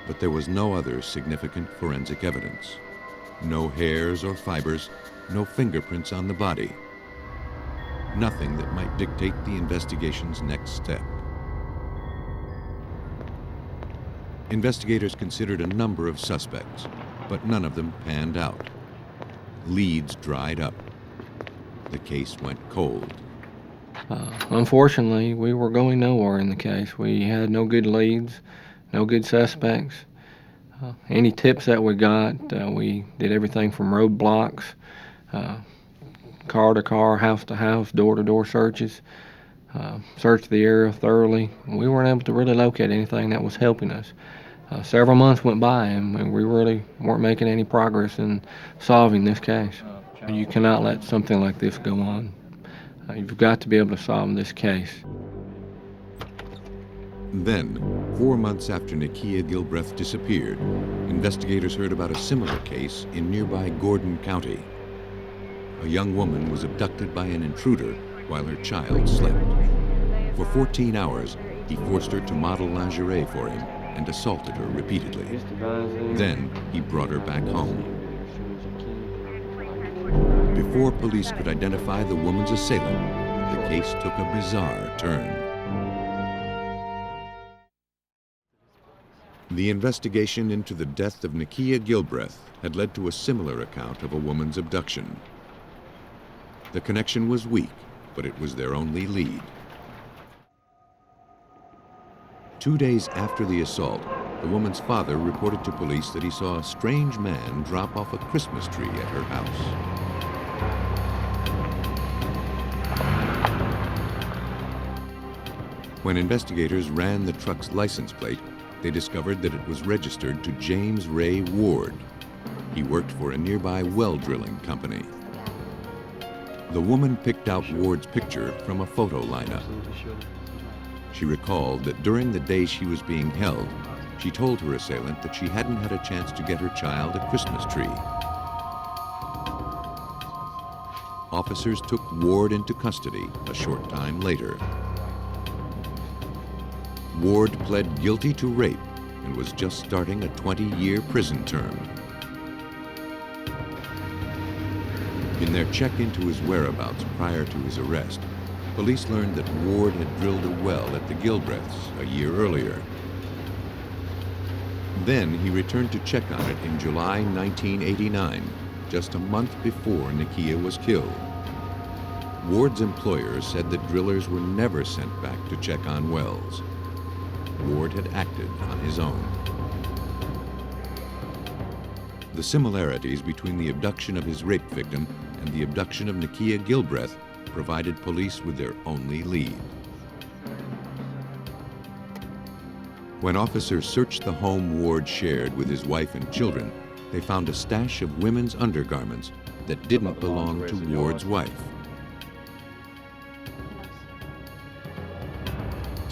But there was no other significant forensic evidence. No hairs or fibers, no fingerprints on the body. Nothing that might dictate the investigation's next step. Investigators considered a number of suspects, but none of them panned out. Leads dried up. The case went cold. Unfortunately, we were going nowhere in the case. We had no good leads, no good suspects. Any tips that we got, we did everything from roadblocks, car to car, house to house, door to door searches, searched the area thoroughly. We weren't able to really locate anything that was helping us. Several months went by and we really weren't making any progress in solving this case. You cannot let something like this go on. You've got to be able to solve this case. Then, 4 months after Nikia Gilbreath disappeared, investigators heard about a similar case in nearby Gordon County. A young woman was abducted by an intruder while her child slept. For 14 hours, he forced her to model lingerie for him and assaulted her repeatedly. Then, he brought her back home. Before police could identify the woman's assailant, the case took a bizarre turn. The investigation into the death of Nikia Gilbreath had led to a similar account of a woman's abduction. The connection was weak, but it was their only lead. 2 days after the assault, the woman's father reported to police that he saw a strange man drop off a Christmas tree at her house. When investigators ran the truck's license plate, they discovered that it was registered to James Ray Ward. He worked for a nearby well drilling company. The woman picked out Ward's picture from a photo lineup. She recalled that during the day she was being held, she told her assailant that she hadn't had a chance to get her child a Christmas tree. Officers took Ward into custody a short time later. Ward pled guilty to rape and was just starting a 20-year prison term. In their check into his whereabouts prior to his arrest, police learned that Ward had drilled a well at the Gilbreaths a year earlier. Then he returned to check on it in July 1989, just a month before Nikia was killed. Ward's employer said that drillers were never sent back to check on wells. Ward had acted on his own. The similarities between the abduction of his rape victim and the abduction of Nikia Gilbreath provided police with their only lead. When officers searched the home Ward shared with his wife and children, they found a stash of women's undergarments that didn't belong to Ward's wife.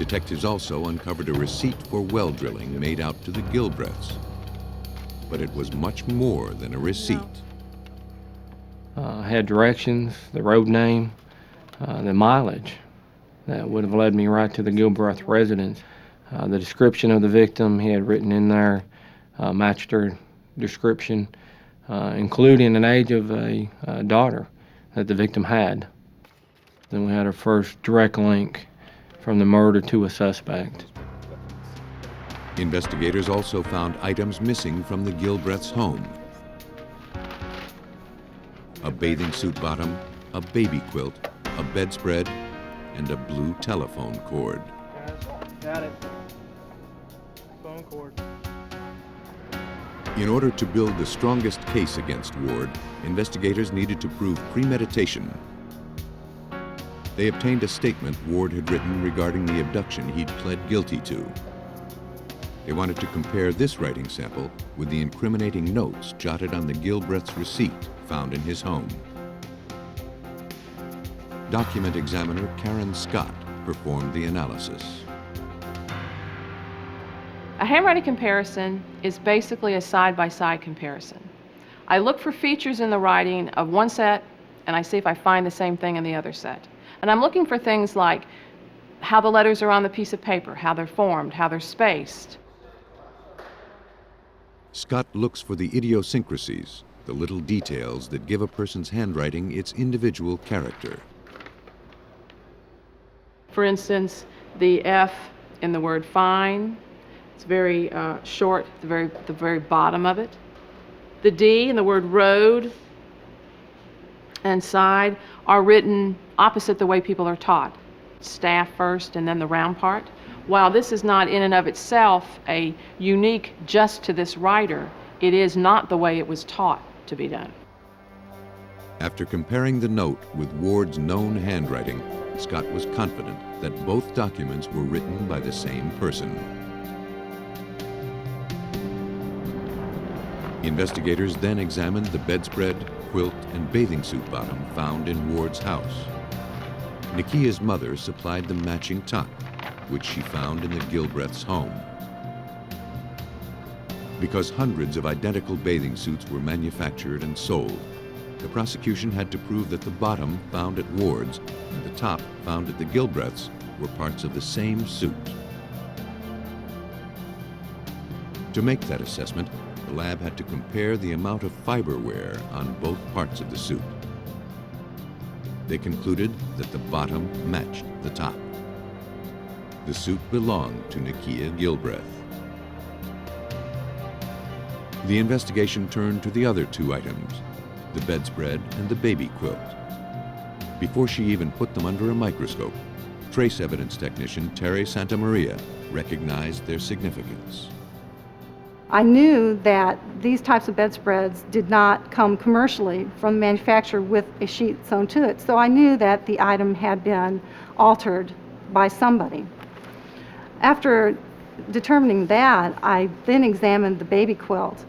Detectives also uncovered a receipt for well drilling made out to the Gilbreaths. But it was much more than a receipt. Had directions, the road name, the mileage that would have led me right to the Gilbreath residence. The description of the victim he had written in there matched her description, including an age of a daughter that the victim had. Then we had our first direct link from the murder to a suspect. Investigators also found items missing from the Gilbreaths' home. A bathing suit bottom, a baby quilt, a bedspread, and a blue telephone cord. Got it. Phone cord. In order to build the strongest case against Ward, investigators needed to prove premeditation. They obtained a statement Ward had written regarding the abduction he'd pled guilty to. They wanted to compare this writing sample with the incriminating notes jotted on the Gilbreath's receipt found in his home. Document examiner Karen Scott performed the analysis. A handwriting comparison is basically a side-by-side comparison. I look for features in the writing of one set and I see if I find the same thing in the other set. And I'm looking for things like how the letters are on the piece of paper, how they're formed, how they're spaced. Scott looks for the idiosyncrasies, the little details that give a person's handwriting its individual character. For instance, the F in the word fine, it's very short, the very bottom of it. The D in the word road and side are written opposite the way people are taught. Staff first and then the round part. While this is not in and of itself a unique just to this writer, it is not the way it was taught to be done. After comparing the note with Ward's known handwriting, Scott was confident that both documents were written by the same person. Investigators then examined the bedspread, quilt, and bathing suit bottom found in Ward's house. Nikia's mother supplied the matching top, which she found in the Gilbreaths' home. Because hundreds of identical bathing suits were manufactured and sold, the prosecution had to prove that the bottom found at Ward's and the top found at the Gilbreaths were parts of the same suit. To make that assessment, the lab had to compare the amount of fiber wear on both parts of the suit. They concluded that the bottom matched the top. The suit belonged to Nikia Gilbreath. The investigation turned to the other two items, the bedspread and the baby quilt. Before she even put them under a microscope, trace evidence technician Terry Santamaria recognized their significance. I knew that these types of bedspreads did not come commercially from the manufacturer with a sheet sewn to it, so I knew that the item had been altered by somebody. After determining that, I then examined the baby quilt.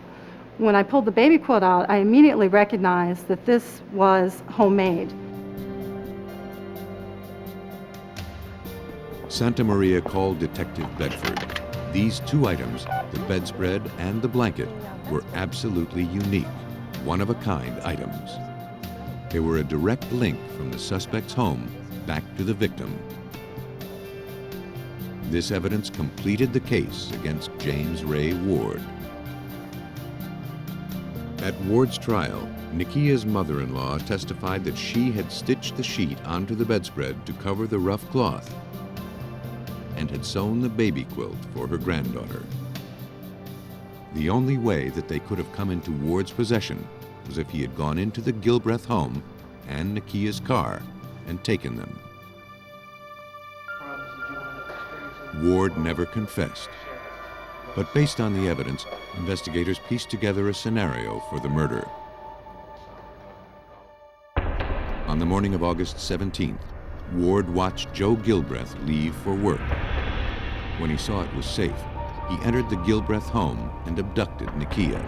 When I pulled the baby quilt out, I immediately recognized that this was homemade. Santamaria called Detective Bedford. These two items, the bedspread and the blanket, were absolutely unique, one-of-a-kind items. They were a direct link from the suspect's home back to the victim. This evidence completed the case against James Ray Ward. At Ward's trial, Nikia's mother-in-law testified that she had stitched the sheet onto the bedspread to cover the rough cloth and had sewn the baby quilt for her granddaughter. The only way that they could have come into Ward's possession was if he had gone into the Gilbreath home and Nikia's car and taken them. Ward never confessed, but based on the evidence, investigators pieced together a scenario for the murder. On the morning of August 17th, Ward watched Joe Gilbreath leave for work. When he saw it was safe, he entered the Gilbreath home and abducted Nikia.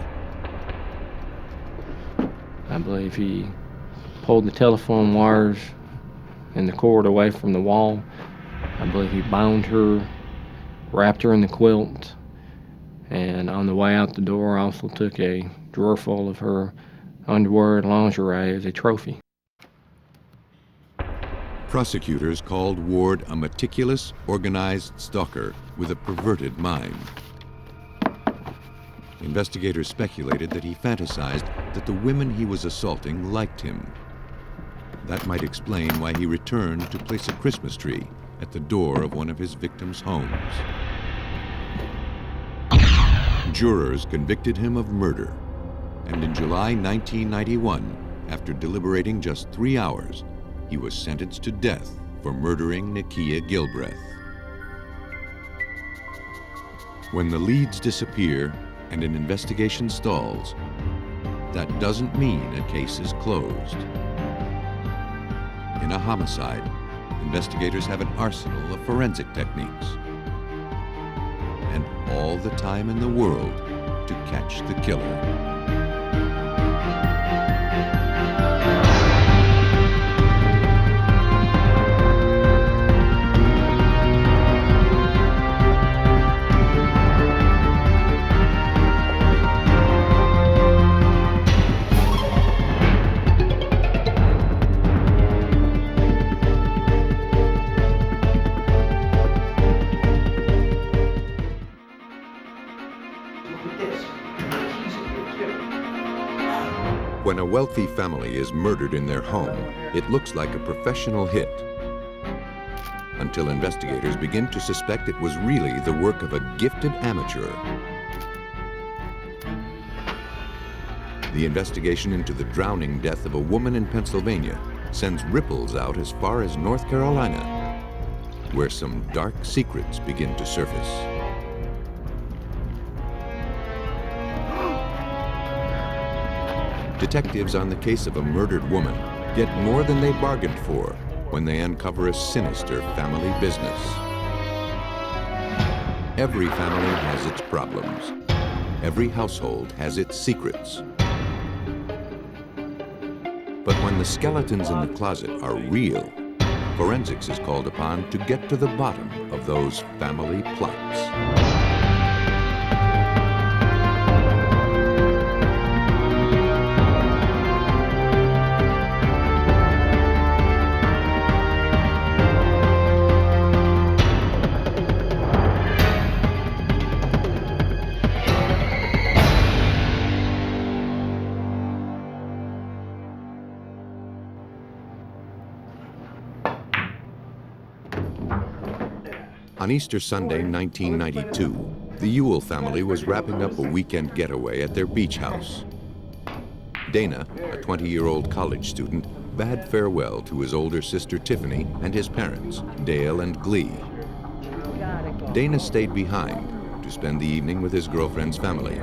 I believe he pulled the telephone wires and the cord away from the wall, I believe he bound her, wrapped her in the quilt, and on the way out the door also took a drawer full of her underwear and lingerie as a trophy. Prosecutors called Ward a meticulous, organized stalker with a perverted mind. Investigators speculated that he fantasized that the women he was assaulting liked him. That might explain why he returned to place a Christmas tree at the door of one of his victims' homes. Jurors convicted him of murder, and in July 1991, after deliberating just 3 hours, he was sentenced to death for murdering Nikia Gilbreath. When the leads disappear and an investigation stalls, that doesn't mean a case is closed. In a homicide, investigators have an arsenal of forensic techniques and all the time in the world to catch the killer. When a wealthy family is murdered in their home, it looks like a professional hit, until investigators begin to suspect it was really the work of a gifted amateur. The investigation into the drowning death of a woman in Pennsylvania sends ripples out as far as North Carolina, where some dark secrets begin to surface. Detectives on the case of a murdered woman get more than they bargained for when they uncover a sinister family business. Every family has its problems. Every household has its secrets. But when the skeletons in the closet are real, forensics is called upon to get to the bottom of those family plots. On Easter Sunday, 1992, the Ewell family was wrapping up a weekend getaway at their beach house. Dana, a 20-year-old college student, bade farewell to his older sister Tiffany and his parents, Dale and Glee. Dana stayed behind to spend the evening with his girlfriend's family,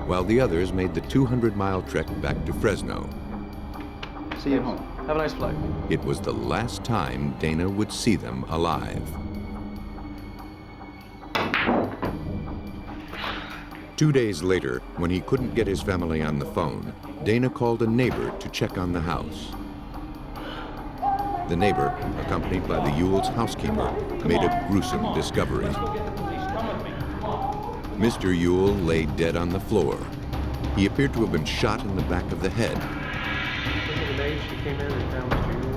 while the others made the 200-mile trek back to Fresno. See you home. Have a nice flight. It was the last time Dana would see them alive. 2 days later, when he couldn't get his family on the phone, Dana called a neighbor to check on the house. The neighbor, accompanied by the Ewell's housekeeper, made a gruesome discovery. Mr. Ewell lay dead on the floor. He appeared to have been shot in the back of the head.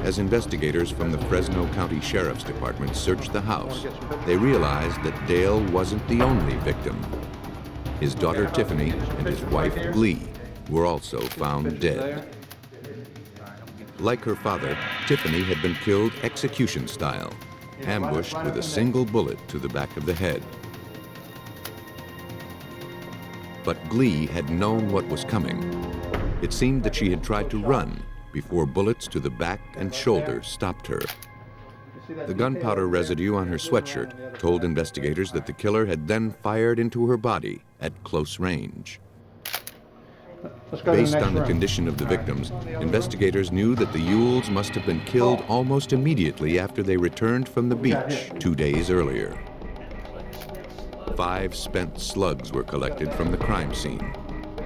As investigators from the Fresno County Sheriff's Department searched the house, they realized that Dale wasn't the only victim. His daughter Tiffany and his wife Glee were also found dead. Like her father, Tiffany had been killed execution style, ambushed with a single bullet to the back of the head. But Glee had known what was coming. It seemed that she had tried to run before bullets to the back and shoulder stopped her. The gunpowder residue on her sweatshirt told investigators that the killer had then fired into her body at close range. Based on the condition of the victims, investigators knew that the Ewells must have been killed almost immediately after they returned from the beach 2 days earlier. 5 spent slugs were collected from the crime scene.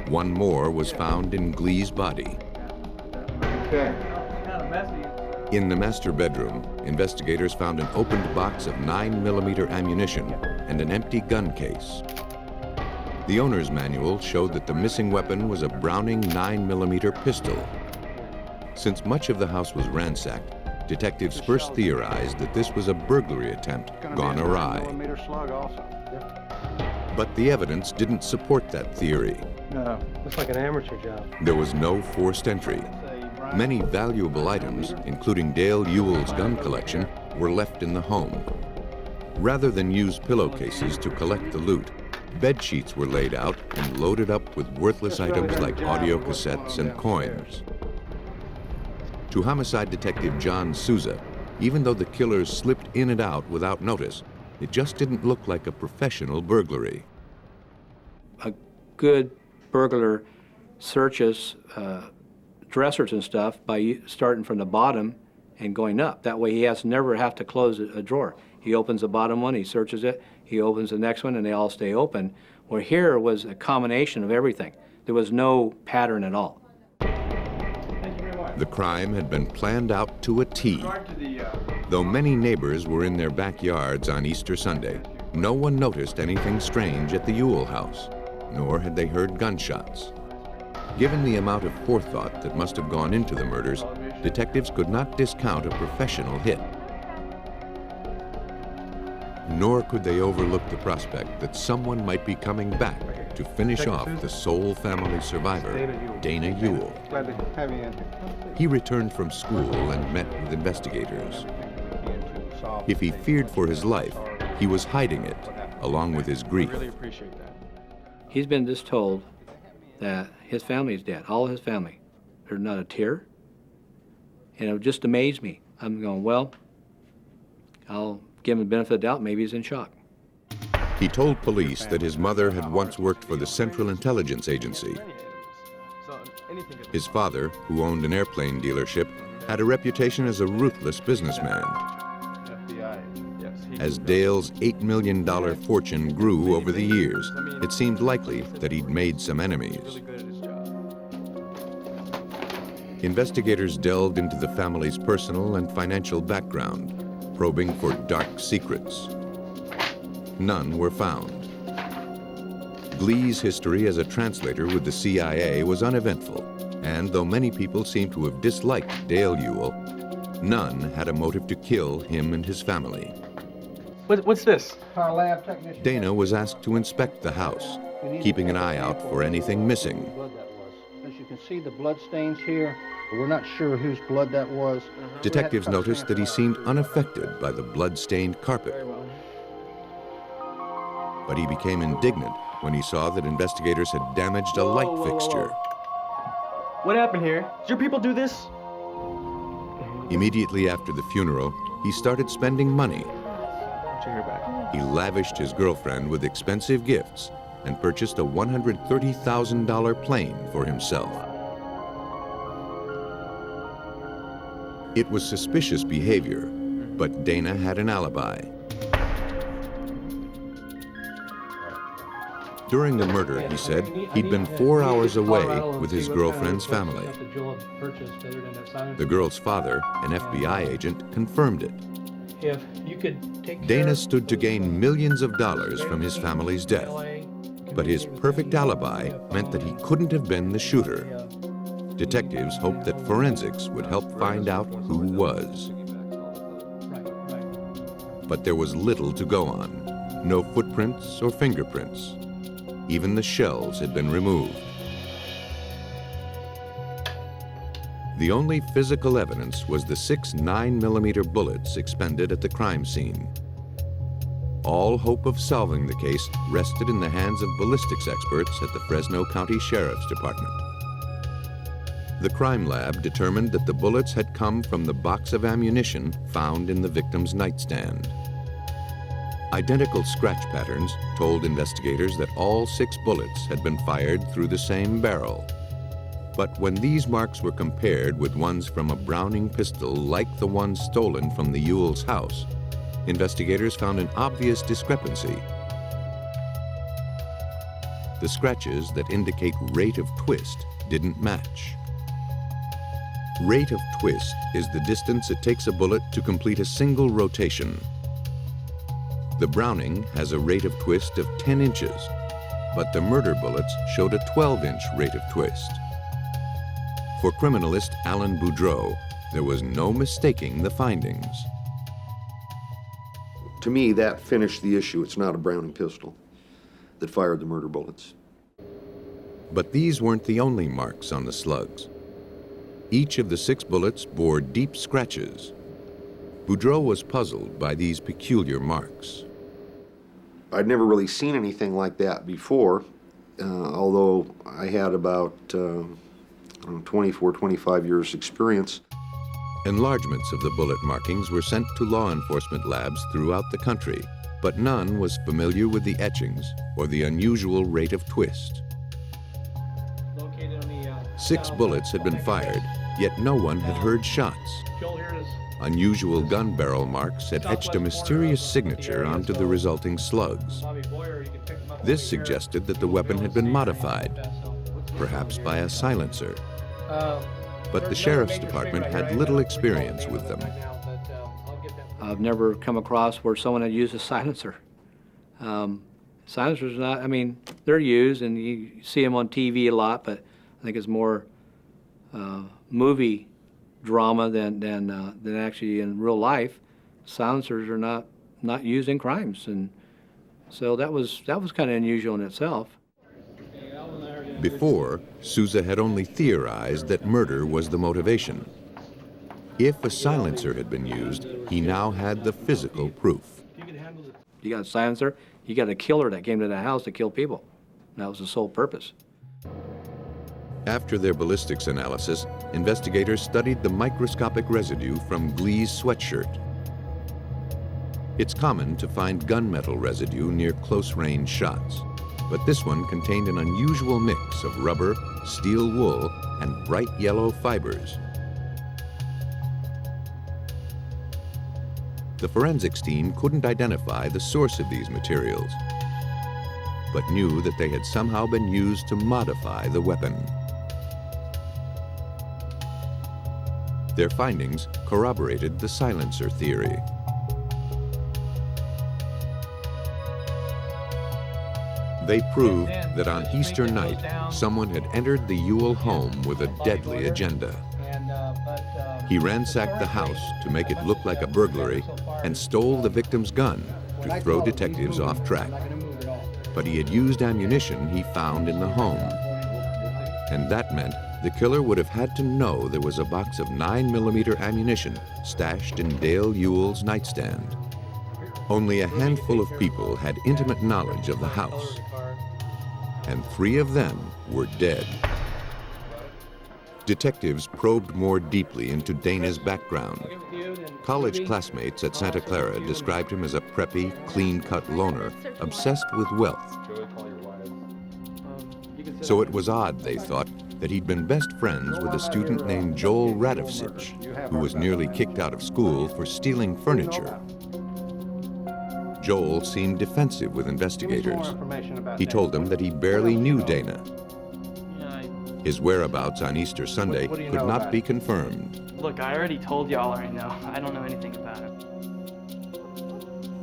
1 more was found in Glee's body. Okay. In the master bedroom, investigators found an opened box of 9mm ammunition and an empty gun case. The owner's manual showed that the missing weapon was a Browning 9mm pistol. Since much of the house was ransacked, detectives first theorized that this was a burglary attempt gone awry. But the evidence didn't support that theory. No, looks like an amateur job. There was no forced entry. Many valuable items, including Dale Ewell's gun collection, were left in the home. Rather than use pillowcases to collect the loot, bed sheets were laid out and loaded up with worthless items like audio cassettes and coins. To homicide detective John Souza, even though the killers slipped in and out without notice, it just didn't look like a professional burglary. A good burglar searches dressers and stuff by starting from the bottom and going up. That way he never have to close a drawer. He opens the bottom one, he searches it, he opens the next one, and they all stay open. Where here was a combination of everything. There was no pattern at all. The crime had been planned out to a T. Though many neighbors were in their backyards on Easter Sunday, no one noticed anything strange at the Ewell house, nor had they heard gunshots. Given the amount of forethought that must have gone into the murders, detectives could not discount a professional hit. Nor could they overlook the prospect that someone might be coming back to finish off the sole family survivor, Dana Ewell. Glad to have you in here. He returned from school and met with investigators. If he feared for his life, he was hiding it, along with his grief. Really appreciate that. He's been just told that his family is dead, all his family. There's not a tear. And it just amazed me. I'm going, well, I'll give him the benefit of the doubt, maybe he's in shock. He told police that his mother had once worked for the Central Intelligence Agency. His father, who owned an airplane dealership, had a reputation as a ruthless businessman. As Dale's $8 million fortune grew over the years, it seemed likely that he'd made some enemies. Investigators delved into the family's personal and financial background, probing for dark secrets. None were found. Glee's history as a translator with the CIA was uneventful, and though many people seem to have disliked Dale Ewell, none had a motive to kill him and his family. What's this? Our lab technician. Dana was asked to inspect the house, keeping an eye out for anything missing. As you can see, the blood stains here. We're not sure whose blood that was. Detectives noticed that he seemed unaffected by the blood-stained carpet. But he became indignant when he saw that investigators had damaged a light fixture. What happened here? Did your people do this? Immediately after the funeral, he started spending money. He lavished his girlfriend with expensive gifts and purchased a $130,000 plane for himself. It was suspicious behavior, but Dana had an alibi. During the murder, he said, he'd been 4 hours away with his girlfriend's family. The girl's father, an FBI agent, confirmed it. If you could take Dana stood to gain millions of dollars from his family's death, but his perfect alibi meant that he couldn't have been the shooter. Detectives hoped that forensics would help find out who was. But there was little to go on. No footprints or fingerprints. Even the shells had been removed. The only physical evidence was the 6 9mm bullets expended at the crime scene. All hope of solving the case rested in the hands of ballistics experts at the Fresno County Sheriff's Department. The crime lab determined that the bullets had come from the box of ammunition found in the victim's nightstand. Identical scratch patterns told investigators that all 6 bullets had been fired through the same barrel. But when these marks were compared with ones from a Browning pistol like the one stolen from the Ewell's house, investigators found an obvious discrepancy. The scratches that indicate rate of twist didn't match. Rate of twist is the distance it takes a bullet to complete a single rotation. The Browning has a rate of twist of 10 inches, but the murder bullets showed a 12-inch rate of twist. For criminalist Alan Boudreau, there was no mistaking the findings. To me, that finished the issue. It's not a Browning pistol that fired the murder bullets. But these weren't the only marks on the slugs. Each of the 6 bullets bore deep scratches. Boudreau was puzzled by these peculiar marks. I'd never really seen anything like that before, although I had about 24, 25 years experience. Enlargements of the bullet markings were sent to law enforcement labs throughout the country, but none was familiar with the etchings or the unusual rate of twist. 6 bullets had been fired, yet no one had heard shots. Unusual gun barrel marks had etched a mysterious signature onto the resulting slugs. This suggested that the weapon had been modified, perhaps by a silencer. But the sheriff's department had little experience with them. I've never come across where someone had used a silencer. Silencers are not, I mean, they're used and you see them on TV a lot, but I think it's more movie drama than actually in real life. Silencers are not used in crimes, and so that was kind of unusual in itself. Before, Souza had only theorized that murder was the motivation. If a silencer had been used, he now had the physical proof. You got a silencer, you got a killer that came to the house to kill people. That was the sole purpose. After their ballistics analysis, investigators studied the microscopic residue from Glee's sweatshirt. It's common to find gunmetal residue near close-range shots, but this one contained an unusual mix of rubber, steel wool, and bright yellow fibers. The forensics team couldn't identify the source of these materials, but knew that they had somehow been used to modify the weapon. Their findings corroborated the silencer theory. They proved that on Easter night, someone had entered the Ewell home with a deadly agenda. He ransacked the house to make it look like a burglary and stole the victim's gun to throw detectives off track. But he had used ammunition he found in the home. And that meant the killer would have had to know there was a box of 9mm ammunition stashed in Dale Ewell's nightstand. Only a handful of people had intimate knowledge of the house, and 3 of them were dead. Detectives probed more deeply into Dana's background. College classmates at Santa Clara described him as a preppy, clean-cut loner, obsessed with wealth. So it was odd, they thought, that he'd been best friends with a student named Joel Radovsich, who was nearly kicked out of school for stealing furniture. Joel seemed defensive with investigators. He told them that he barely knew Dana. His whereabouts on Easter Sunday could not be confirmed. Look, I already told y'all I know. I don't know anything about it.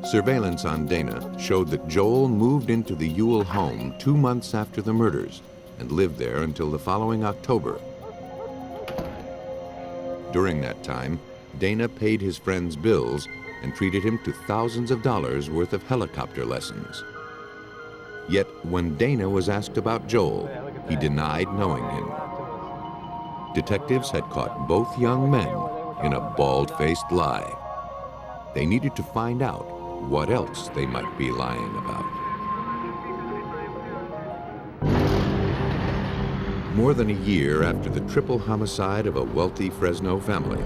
Surveillance on Dana showed that Joel moved into the Ewell home 2 months after the murders and lived there until the following October. During that time, Dana paid his friends bills and treated him to thousands of dollars worth of helicopter lessons. Yet when Dana was asked about Joel, he denied knowing him. Detectives had caught both young men in a bald-faced lie. They needed to find out what else they might be lying about. More than a year after the triple homicide of a wealthy Fresno family,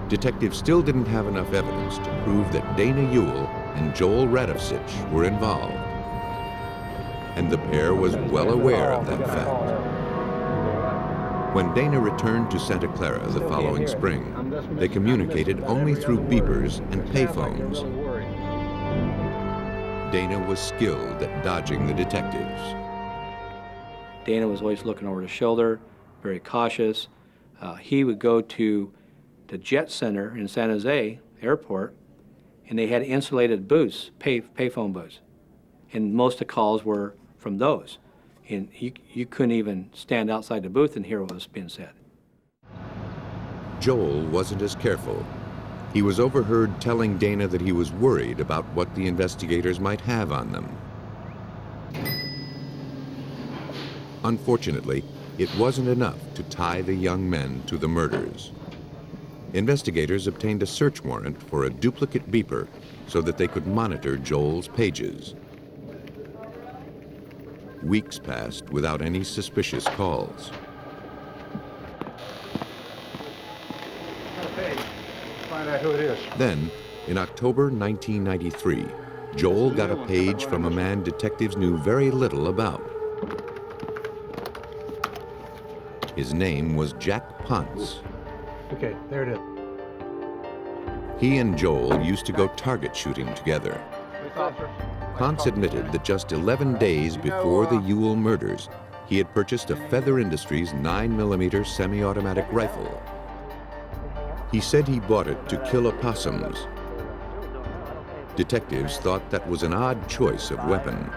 detectives still didn't have enough evidence to prove that Dana Ewell and Joel Radovsich were involved. And the pair was well aware of that fact. When Dana returned to Santa Clara the following spring, they communicated only through beepers and payphones. Dana was skilled at dodging the detectives. Dana was always looking over his shoulder, very cautious. He would go to the Jet Center in San Jose Airport, and they had insulated booths, payphone booths, and most of the calls were from those. And you couldn't even stand outside the booth and hear what was being said. Joel wasn't as careful. He was overheard telling Dana that he was worried about what the investigators might have on them. Unfortunately, it wasn't enough to tie the young men to the murders. Investigators obtained a search warrant for a duplicate beeper so that they could monitor Joel's pages. Weeks passed without any suspicious calls. Find out who it is. Then, in October 1993, Joel got a page from a man detectives knew very little about. His name was Jack Ponce. Okay, there it is. He and Joel used to go target shooting together. Ponce admitted that just 11 days before the Ewell murders, he had purchased a Feather Industries 9mm semi-automatic rifle. He said he bought it to kill opossums. Detectives thought that was an odd choice of weapon,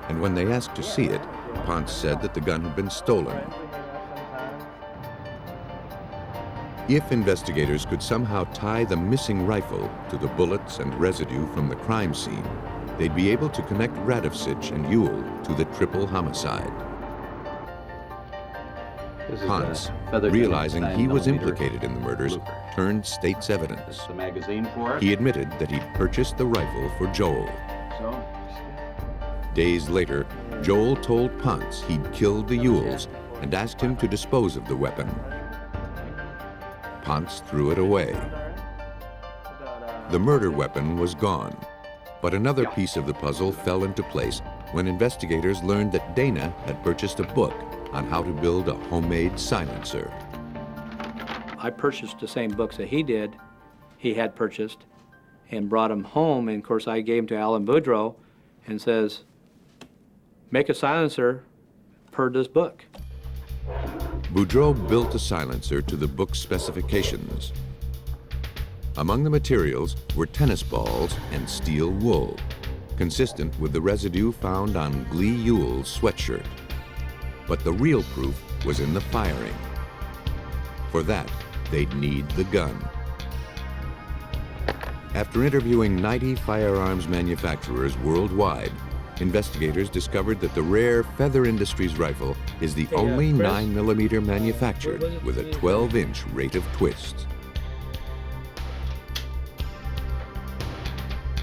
and when they asked to see it, Ponce said that the gun had been stolen. If investigators could somehow tie the missing rifle to the bullets and residue from the crime scene, they'd be able to connect Radovsich and Ewell to the triple homicide. Ponce, realizing he was implicated in the murders, turned state's evidence. He admitted that he'd purchased the rifle for Joel. Days later, Joel told Ponce he'd killed the Ewells and asked him to dispose of the weapon. Ponce threw it away. The murder weapon was gone, but another piece of the puzzle fell into place when investigators learned that Dana had purchased a book on how to build a homemade silencer. I purchased the same books that he had purchased, and brought them home, and of course I gave them to Alan Boudreau and says, make a silencer per this book. Boudreau built a silencer to the book's specifications. Among the materials were tennis balls and steel wool, consistent with the residue found on Glee Ewell's sweatshirt. But the real proof was in the firing. For that, they'd need the gun. After interviewing 90 firearms manufacturers worldwide, investigators discovered that the rare Feather Industries rifle is the only 9mm manufactured with a 12-inch rate of twist.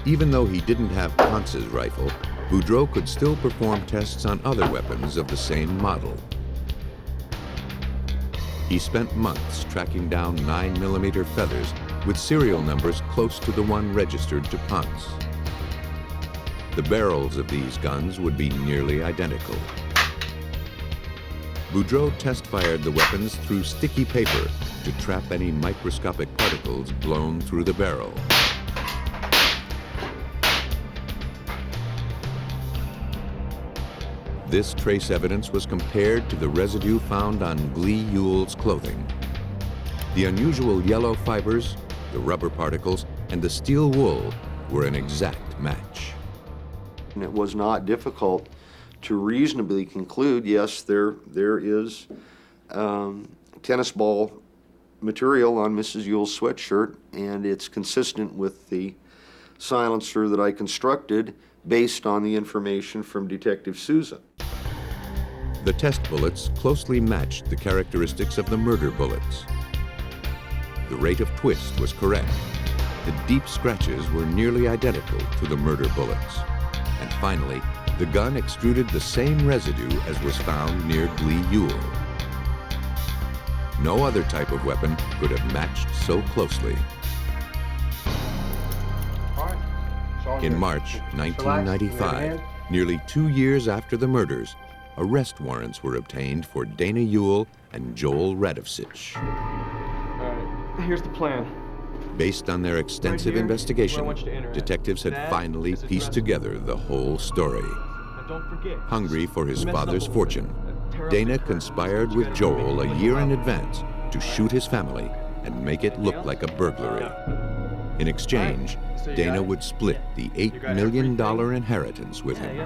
Even though he didn't have Ponce's rifle, Boudreau could still perform tests on other weapons of the same model. He spent months tracking down 9mm feathers with serial numbers close to the one registered to Ponce. The barrels of these guns would be nearly identical. Boudreau test-fired the weapons through sticky paper to trap any microscopic particles blown through the barrel. This trace evidence was compared to the residue found on Glee Ewell's clothing. The unusual yellow fibers, the rubber particles, and the steel wool were an exact match. And it was not difficult to reasonably conclude, yes, there is tennis ball material on Mrs. Ewell's sweatshirt, and it's consistent with the silencer that I constructed based on the information from Detective Souza. The test bullets closely matched the characteristics of the murder bullets. The rate of twist was correct. The deep scratches were nearly identical to the murder bullets. And finally, the gun extruded the same residue as was found near Glee Ewell. No other type of weapon could have matched so closely. In March 1995, nearly 2 years after the murders, arrest warrants were obtained for Dana Ewell and Joel Radovsich. Here's the plan. Based on their extensive investigation, detectives had finally pieced together the whole story. Hungry for his father's fortune, Dana conspired with Joel a year in advance to shoot his family and make it look like a burglary. In exchange, Dana would split the $8 million inheritance with him.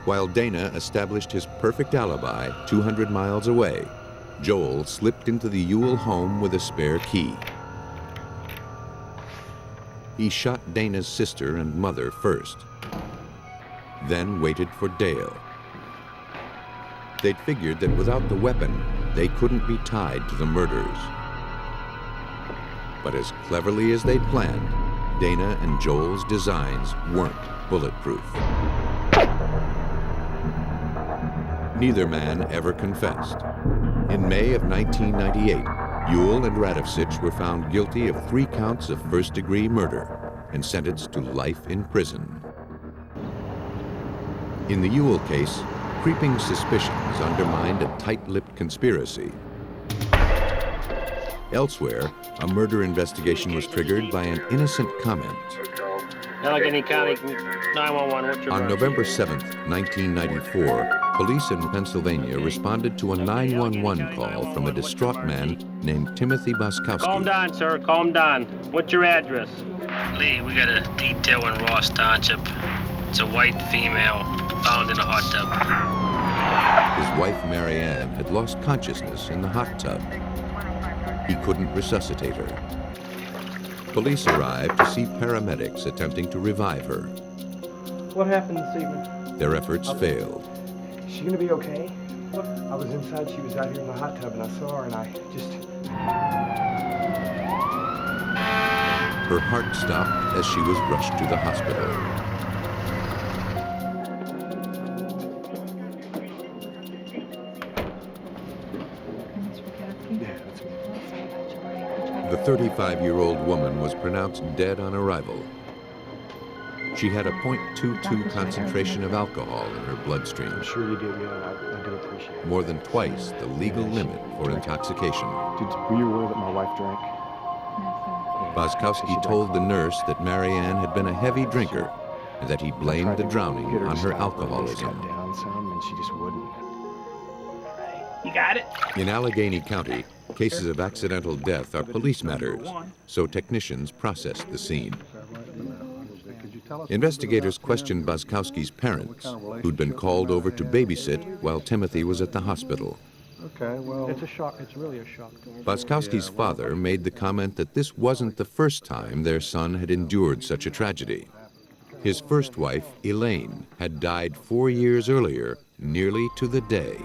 While Dana established his perfect alibi 200 miles away, Joel slipped into the Ewell home with a spare key. He shot Dana's sister and mother first, then waited for Dale. They'd figured that without the weapon, they couldn't be tied to the murders. But as cleverly as they'd planned, Dana and Joel's designs weren't bulletproof. Neither man ever confessed. In May of 1998, Ewell and Radovsich were found guilty of 3 counts of first-degree murder and sentenced to life in prison. In the Ewell case, creeping suspicions undermined a tight-lipped conspiracy. Elsewhere, a murder investigation was triggered by an innocent comment. Allegheny County 911, what's your On November 7th, 1994, police in Pennsylvania responded to a 911 call from a distraught man named Timothy Boskowski. Calm down, sir. Calm down. What's your address? Lee, we got a detail in Ross Township. It's a white female found in a hot tub. His wife, Mary Ann, had lost consciousness in the hot tub. He couldn't resuscitate her. Police arrived to see paramedics attempting to revive her. What happened this evening? Their efforts failed. Is she gonna be okay? I was inside, she was out here in the hot tub, and I saw her, and I just... Her heart stopped as she was rushed to the hospital. The 35-year-old woman was pronounced dead on arrival. She had a .22 concentration of alcohol in her bloodstream. I'm sure you did, man. I do appreciate it. More than twice the legal limit for intoxication. Were you aware that my wife drank? Boskowski told the nurse that Mary Ann had been a heavy drinker and that he blamed the drowning on her alcoholism. Down some, and she just wouldn't. You got it? In Allegheny County, cases of accidental death are police matters, so technicians processed the scene. Investigators questioned Boskowski's parents, who'd been called over to babysit while Timothy was at the hospital. Okay, well... It's a shock. It's really a shock. Boskowski's father made the comment that this wasn't the first time their son had endured such a tragedy. His first wife, Elaine, had died 4 years earlier, nearly to the day.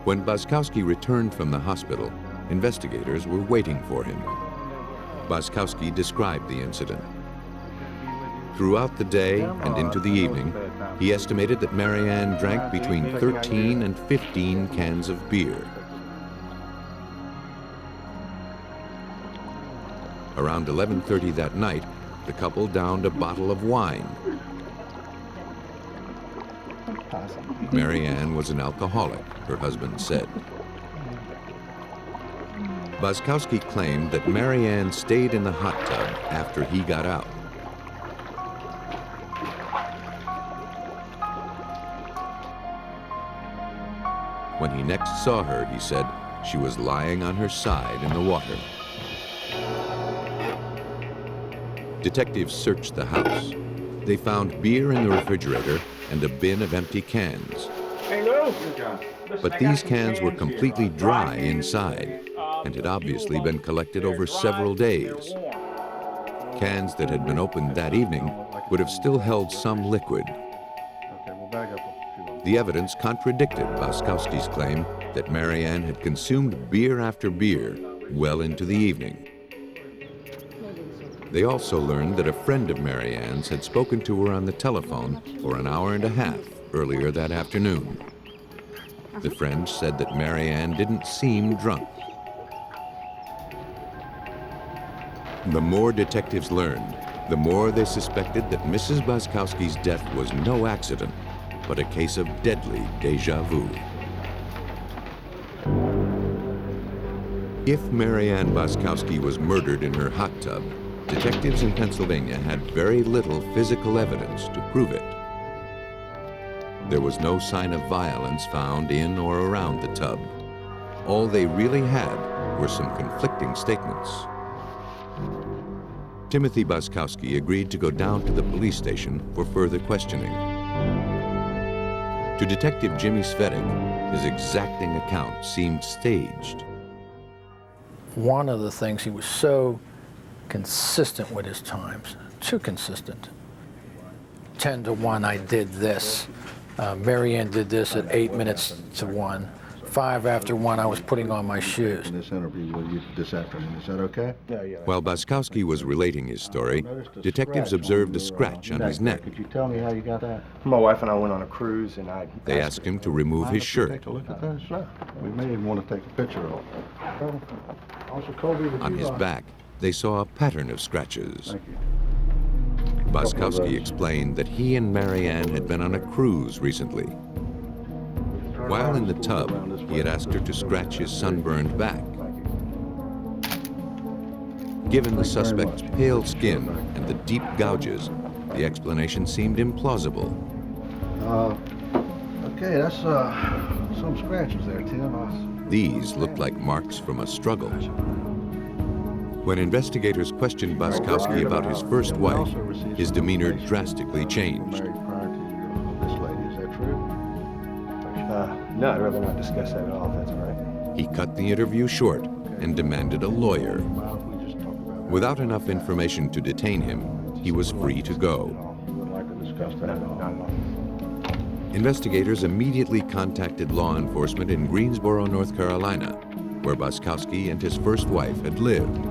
When Boskowski returned from the hospital, investigators were waiting for him. Boskowski described the incident. Throughout the day and into the evening, he estimated that Mary Ann drank between 13 and 15 cans of beer. Around 11:30 that night, the couple downed a bottle of wine. Mary Ann was an alcoholic, her husband said. Boskowski claimed that Mary Ann stayed in the hot tub after he got out. When he next saw her, he said, she was lying on her side in the water. Detectives searched the house. They found beer in the refrigerator and a bin of empty cans. But these cans were completely dry inside and had obviously been collected over several days. Cans that had been opened that evening would have still held some liquid. The evidence contradicted Boskowski's claim that Mary Ann had consumed beer after beer well into the evening. They also learned that a friend of Mary Ann's had spoken to her on the telephone for an hour and a half earlier that afternoon. The friend said that Mary Ann didn't seem drunk. The more detectives learned, the more they suspected that Mrs. Boskowski's death was no accident, but a case of deadly déjà vu. If Mary Ann Boskowski was murdered in her hot tub, detectives in Pennsylvania had very little physical evidence to prove it. There was no sign of violence found in or around the tub. All they really had were some conflicting statements. Timothy Baskowski agreed to go down to the police station for further questioning. To Detective Jimmy Svedek, his exacting account seemed staged. One of the things, he was so consistent with his times, too consistent. 10 to 1, I did this. Mary Ann did this at 8 minutes to 1. 5 after 1, I was putting on my shoes. In this interview with you this afternoon, is that okay? Yeah. While Baskowski was relating his story, detectives observed a scratch on his neck. Could you tell me how you got that? My wife and I went on a cruise, and They asked him to remove his shirt. Take a look at that? Sure. We may even want to take a picture of it. On his back, they saw a pattern of scratches. Baskowski explained that he and Mary Ann had been on a cruise recently. While in the tub, he had asked her to scratch his sunburned back. Given the suspect's pale skin and the deep gouges, the explanation seemed implausible. Okay, that's some scratches there, Tim. These looked like marks from a struggle. When investigators questioned Baskowski about his first wife, his demeanor drastically changed. No, I'd rather not discuss that at all, if that's all right. He cut the interview short and demanded a lawyer. Without enough information to detain him, he was free to go. Investigators immediately contacted law enforcement in Greensboro, North Carolina, where Baskowski and his first wife had lived.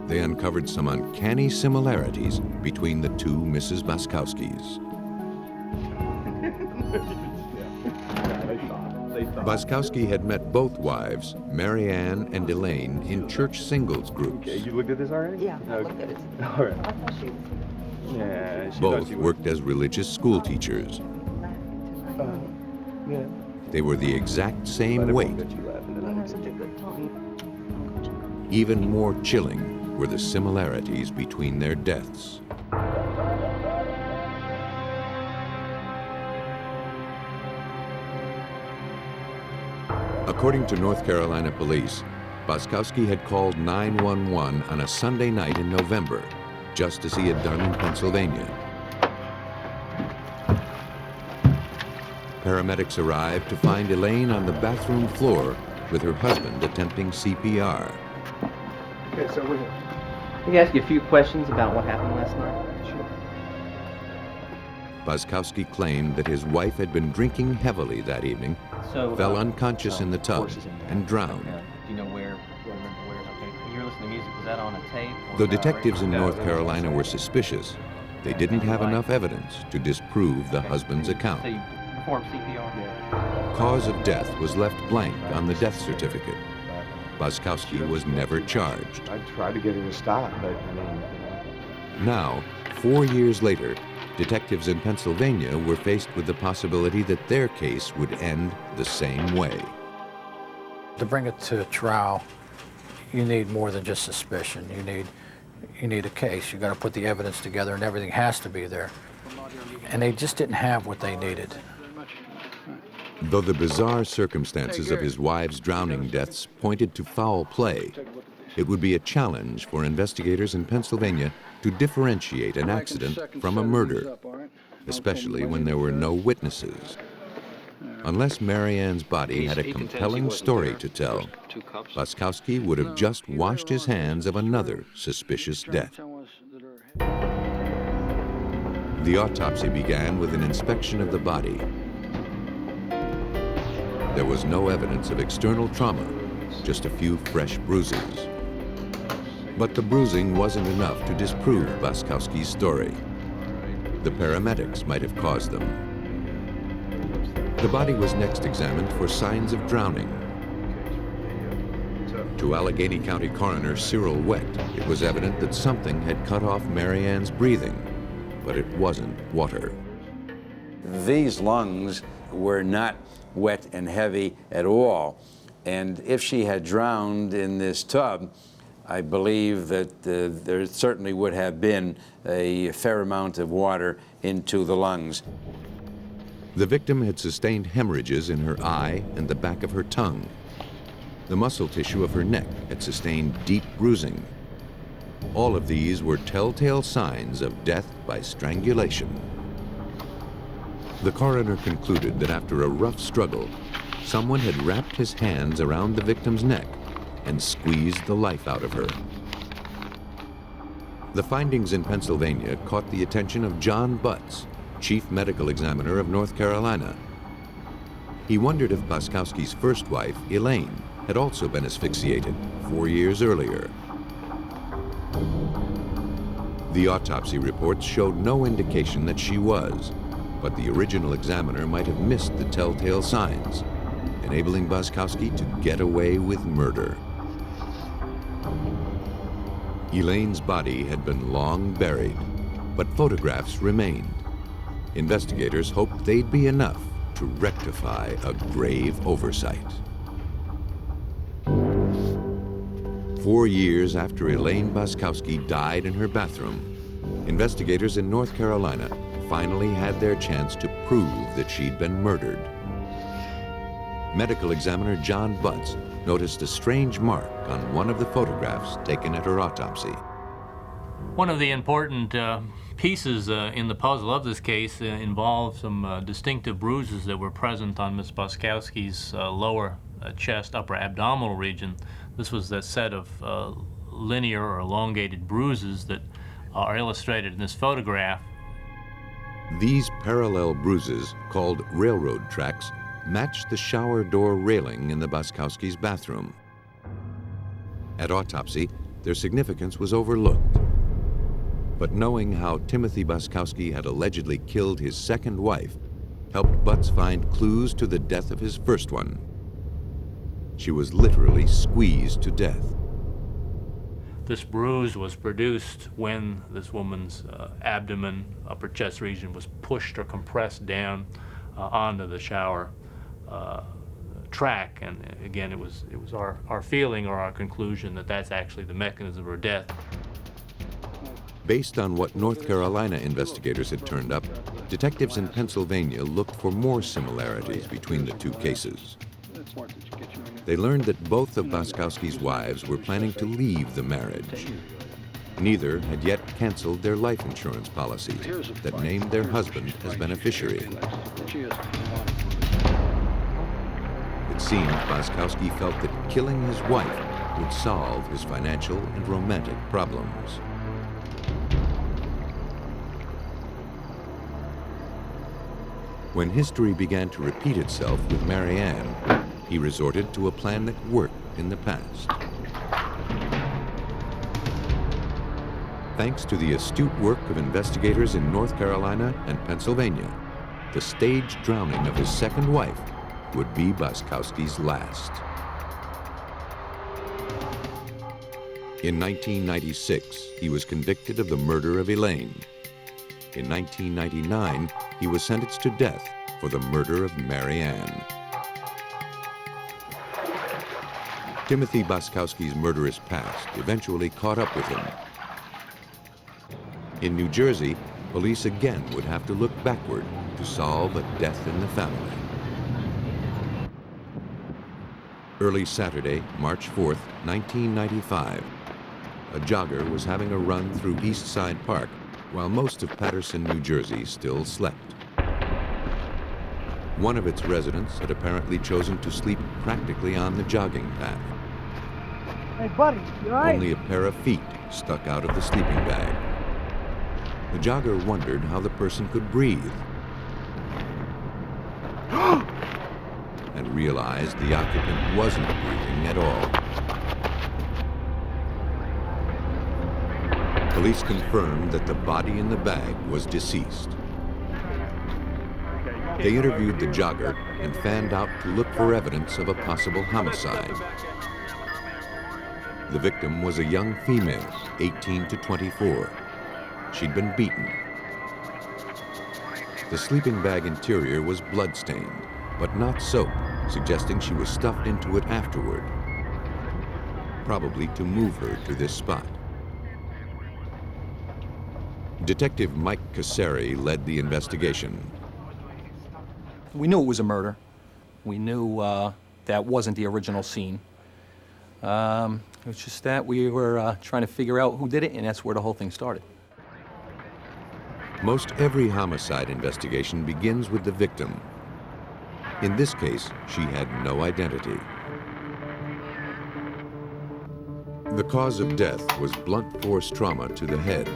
They uncovered some uncanny similarities between the two Mrs. Baskowskis. Baskowski had met both wives, Mary Ann and Elaine, in church singles groups. Okay, you looked at this already? Yeah, I looked at it. All right. I thought she was... Yeah, she Both worked as religious school teachers. Yeah. They were the exact same weight. Even more chilling were the similarities between their deaths. According to North Carolina police, Baskowski had called 911 on a Sunday night in November, just as he had done in Pennsylvania. Paramedics arrived to find Elaine on the bathroom floor with her husband attempting CPR. Okay, so we're here. Can I ask you a few questions about what happened last night? Sure. Baskowski claimed that his wife had been drinking heavily that evening, fell unconscious in the tub, and drowned. Do you know where? Okay, you're listening to music. Was that on a tape? Though detectives in North Carolina were suspicious, they didn't have enough evidence to disprove the husband's account. So you performed CPR? Cause of death was left blank on the death certificate. Baskowski was never charged. I tried to get her to stop, but I mean, Now, 4 years later, detectives in Pennsylvania were faced with the possibility that their case would end the same way. To bring it to trial, you need more than just suspicion. You need a case. You got to put the evidence together, and everything has to be there. And they just didn't have what they needed. Though the bizarre circumstances of his wife's drowning deaths pointed to foul play, it would be a challenge for investigators in Pennsylvania to differentiate an accident from a murder, especially when there were no witnesses. Unless Mary Ann's body had a compelling story to tell, Baskowski would have just washed his hands of another suspicious death. The autopsy began with an inspection of the body. There was no evidence of external trauma, just a few fresh bruises. But the bruising wasn't enough to disprove Baskowski's story. The paramedics might have caused them. The body was next examined for signs of drowning. To Allegheny County Coroner Cyril Wett, it was evident that something had cut off Mary Ann's breathing, but it wasn't water. These lungs were not wet and heavy at all. And if she had drowned in this tub, I believe that there certainly would have been a fair amount of water into the lungs. The victim had sustained hemorrhages in her eye and the back of her tongue. The muscle tissue of her neck had sustained deep bruising. All of these were telltale signs of death by strangulation. The coroner concluded that after a rough struggle, someone had wrapped his hands around the victim's neck and squeezed the life out of her. The findings in Pennsylvania caught the attention of John Butts, Chief Medical Examiner of North Carolina. He wondered if Boskowski's first wife, Elaine, had also been asphyxiated 4 years earlier. The autopsy reports showed no indication that she was, but the original examiner might have missed the telltale signs, enabling Boskowski to get away with murder. Elaine's body had been long buried, but photographs remained. Investigators hoped they'd be enough to rectify a grave oversight. 4 years after Elaine Boskowski died in her bathroom, investigators in North Carolina finally had their chance to prove that she'd been murdered. Medical examiner John Butts noticed a strange mark on one of the photographs taken at her autopsy. One of the important pieces in the puzzle of this case involved some distinctive bruises that were present on Ms. Boskowski's lower chest, upper abdominal region. This was that set of linear or elongated bruises that are illustrated in this photograph. These parallel bruises, called railroad tracks, matched the shower door railing in the Boskowski's bathroom. At autopsy, their significance was overlooked. But knowing how Timothy Boskowski had allegedly killed his second wife helped Butts find clues to the death of his first one. She was literally squeezed to death. This bruise was produced when this woman's abdomen, upper chest region was pushed or compressed down onto the shower track. And again, it was our feeling or our conclusion that that's actually the mechanism of her death. Based on what North Carolina investigators had turned up, detectives in Pennsylvania looked for more similarities between the two cases. They learned that both of Boskowski's wives were planning to leave the marriage. Neither had yet canceled their life insurance policies that named their husband as beneficiary. It seemed Boskowski felt that killing his wife would solve his financial and romantic problems. When history began to repeat itself with Mary Ann, he resorted to a plan that worked in the past. Thanks to the astute work of investigators in North Carolina and Pennsylvania, the staged drowning of his second wife would be Boskowski's last. In 1996, he was convicted of the murder of Elaine. In 1999, he was sentenced to death for the murder of Mary Ann. Timothy Boskowski's murderous past eventually caught up with him. In New Jersey, police again would have to look backward to solve a death in the family. Early Saturday, March 4th, 1995, a jogger was having a run through East Side Park while most of Paterson, New Jersey still slept. One of its residents had apparently chosen to sleep practically on the jogging path. Hey, buddy, you all right? Only a pair of feet stuck out of the sleeping bag. The jogger wondered how the person could breathe and realized the occupant wasn't breathing at all. Police confirmed that the body in the bag was deceased. They interviewed the jogger and fanned out to look for evidence of a possible homicide. The victim was a young female, 18 to 24. She'd been beaten. The sleeping bag interior was blood-stained, but not soap, suggesting she was stuffed into it afterward, probably to move her to this spot. Detective Mike Cassari led the investigation. We knew it was a murder. We knew that wasn't the original scene. It was just that we were trying to figure out who did it, and that's where the whole thing started. Most every homicide investigation begins with the victim. In this case, she had no identity. The cause of death was blunt force trauma to the head.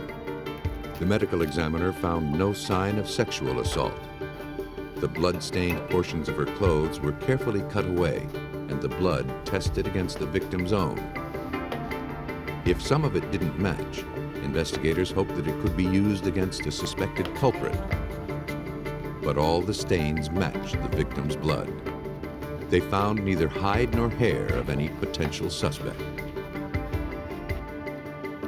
The medical examiner found no sign of sexual assault. The blood-stained portions of her clothes were carefully cut away, and the blood tested against the victim's own. If some of it didn't match, investigators hoped that it could be used against a suspected culprit. But all the stains matched the victim's blood. They found neither hide nor hair of any potential suspect.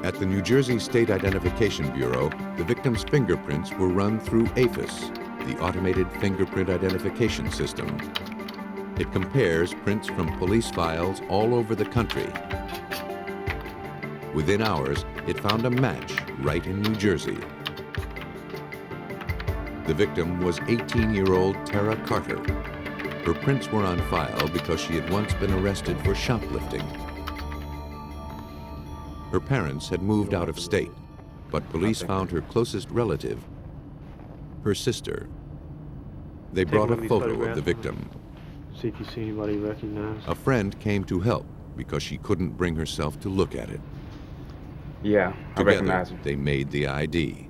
At the New Jersey State Identification Bureau, the victim's fingerprints were run through AFIS, the Automated Fingerprint Identification System. It compares prints from police files all over the country. Within hours, it found a match right in New Jersey. The victim was 18-year-old Tara Carter. Her prints were on file because she had once been arrested for shoplifting. Her parents had moved out of state, but police found her closest relative, her sister. They brought a photo of the victim. See if you see anybody you recognize. A friend came to help because she couldn't bring herself to look at it. Yeah, I recognize her. They made the ID.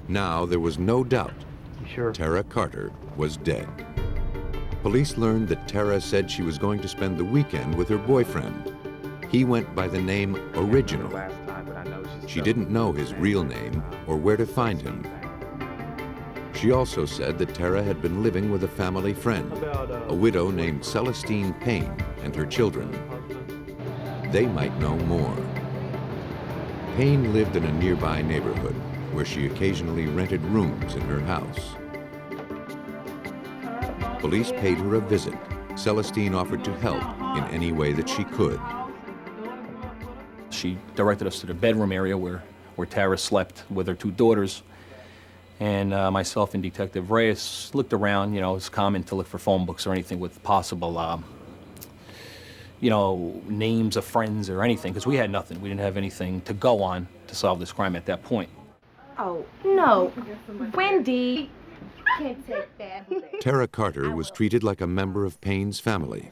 Now there was no doubt. Sure? Tara Carter was dead. Police learned that Tara said she was going to spend the weekend with her boyfriend. He went by the name Original. She didn't know his real name or where to find him. She also said that Tara had been living with a family friend, a widow named Celestine Payne, and her children. They might know more. Payne lived in a nearby neighborhood where she occasionally rented rooms in her house. Police paid her a visit. Celestine offered to help in any way that she could. She directed us to the bedroom area where Tara slept with her two daughters. And myself and Detective Reyes looked around. You know, it's common to look for phone books or anything with possible, you know, names of friends or anything, because we had nothing. We didn't have anything to go on to solve this crime at that point. Oh, no. Wendy. Can't take that. Tara Carter was treated like a member of Payne's family.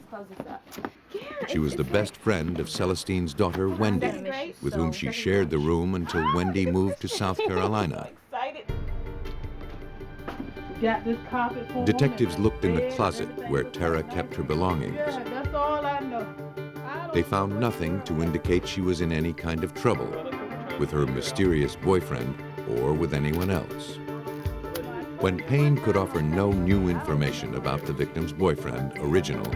She was the best friend of Celestine's daughter, Wendy, with whom she shared the room until Wendy moved to South Carolina. Got this carpet for Detectives looked in the closet where Tara kept her belongings. Yeah, that's all I know. They found nothing to indicate she was in any kind of trouble with her mysterious boyfriend or with anyone else. When Payne could offer no new information about the victim's boyfriend, Original,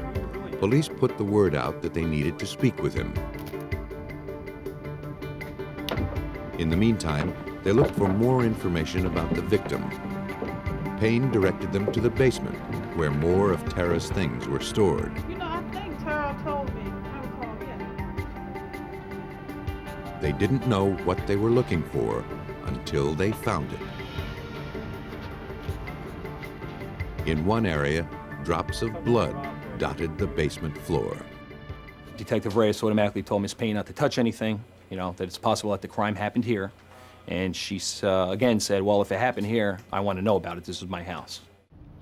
police put the word out that they needed to speak with him. In the meantime, they looked for more information about the victim. Payne directed them to the basement, where more of Tara's things were stored. You know, I think Tara told me. They didn't know what they were looking for until they found it. In one area, drops of blood dotted the basement floor. Detective Reyes automatically told Miss Payne not to touch anything, you know, that it's possible that the crime happened here. And she, again, said, well, if it happened here, I want to know about it. This is my house.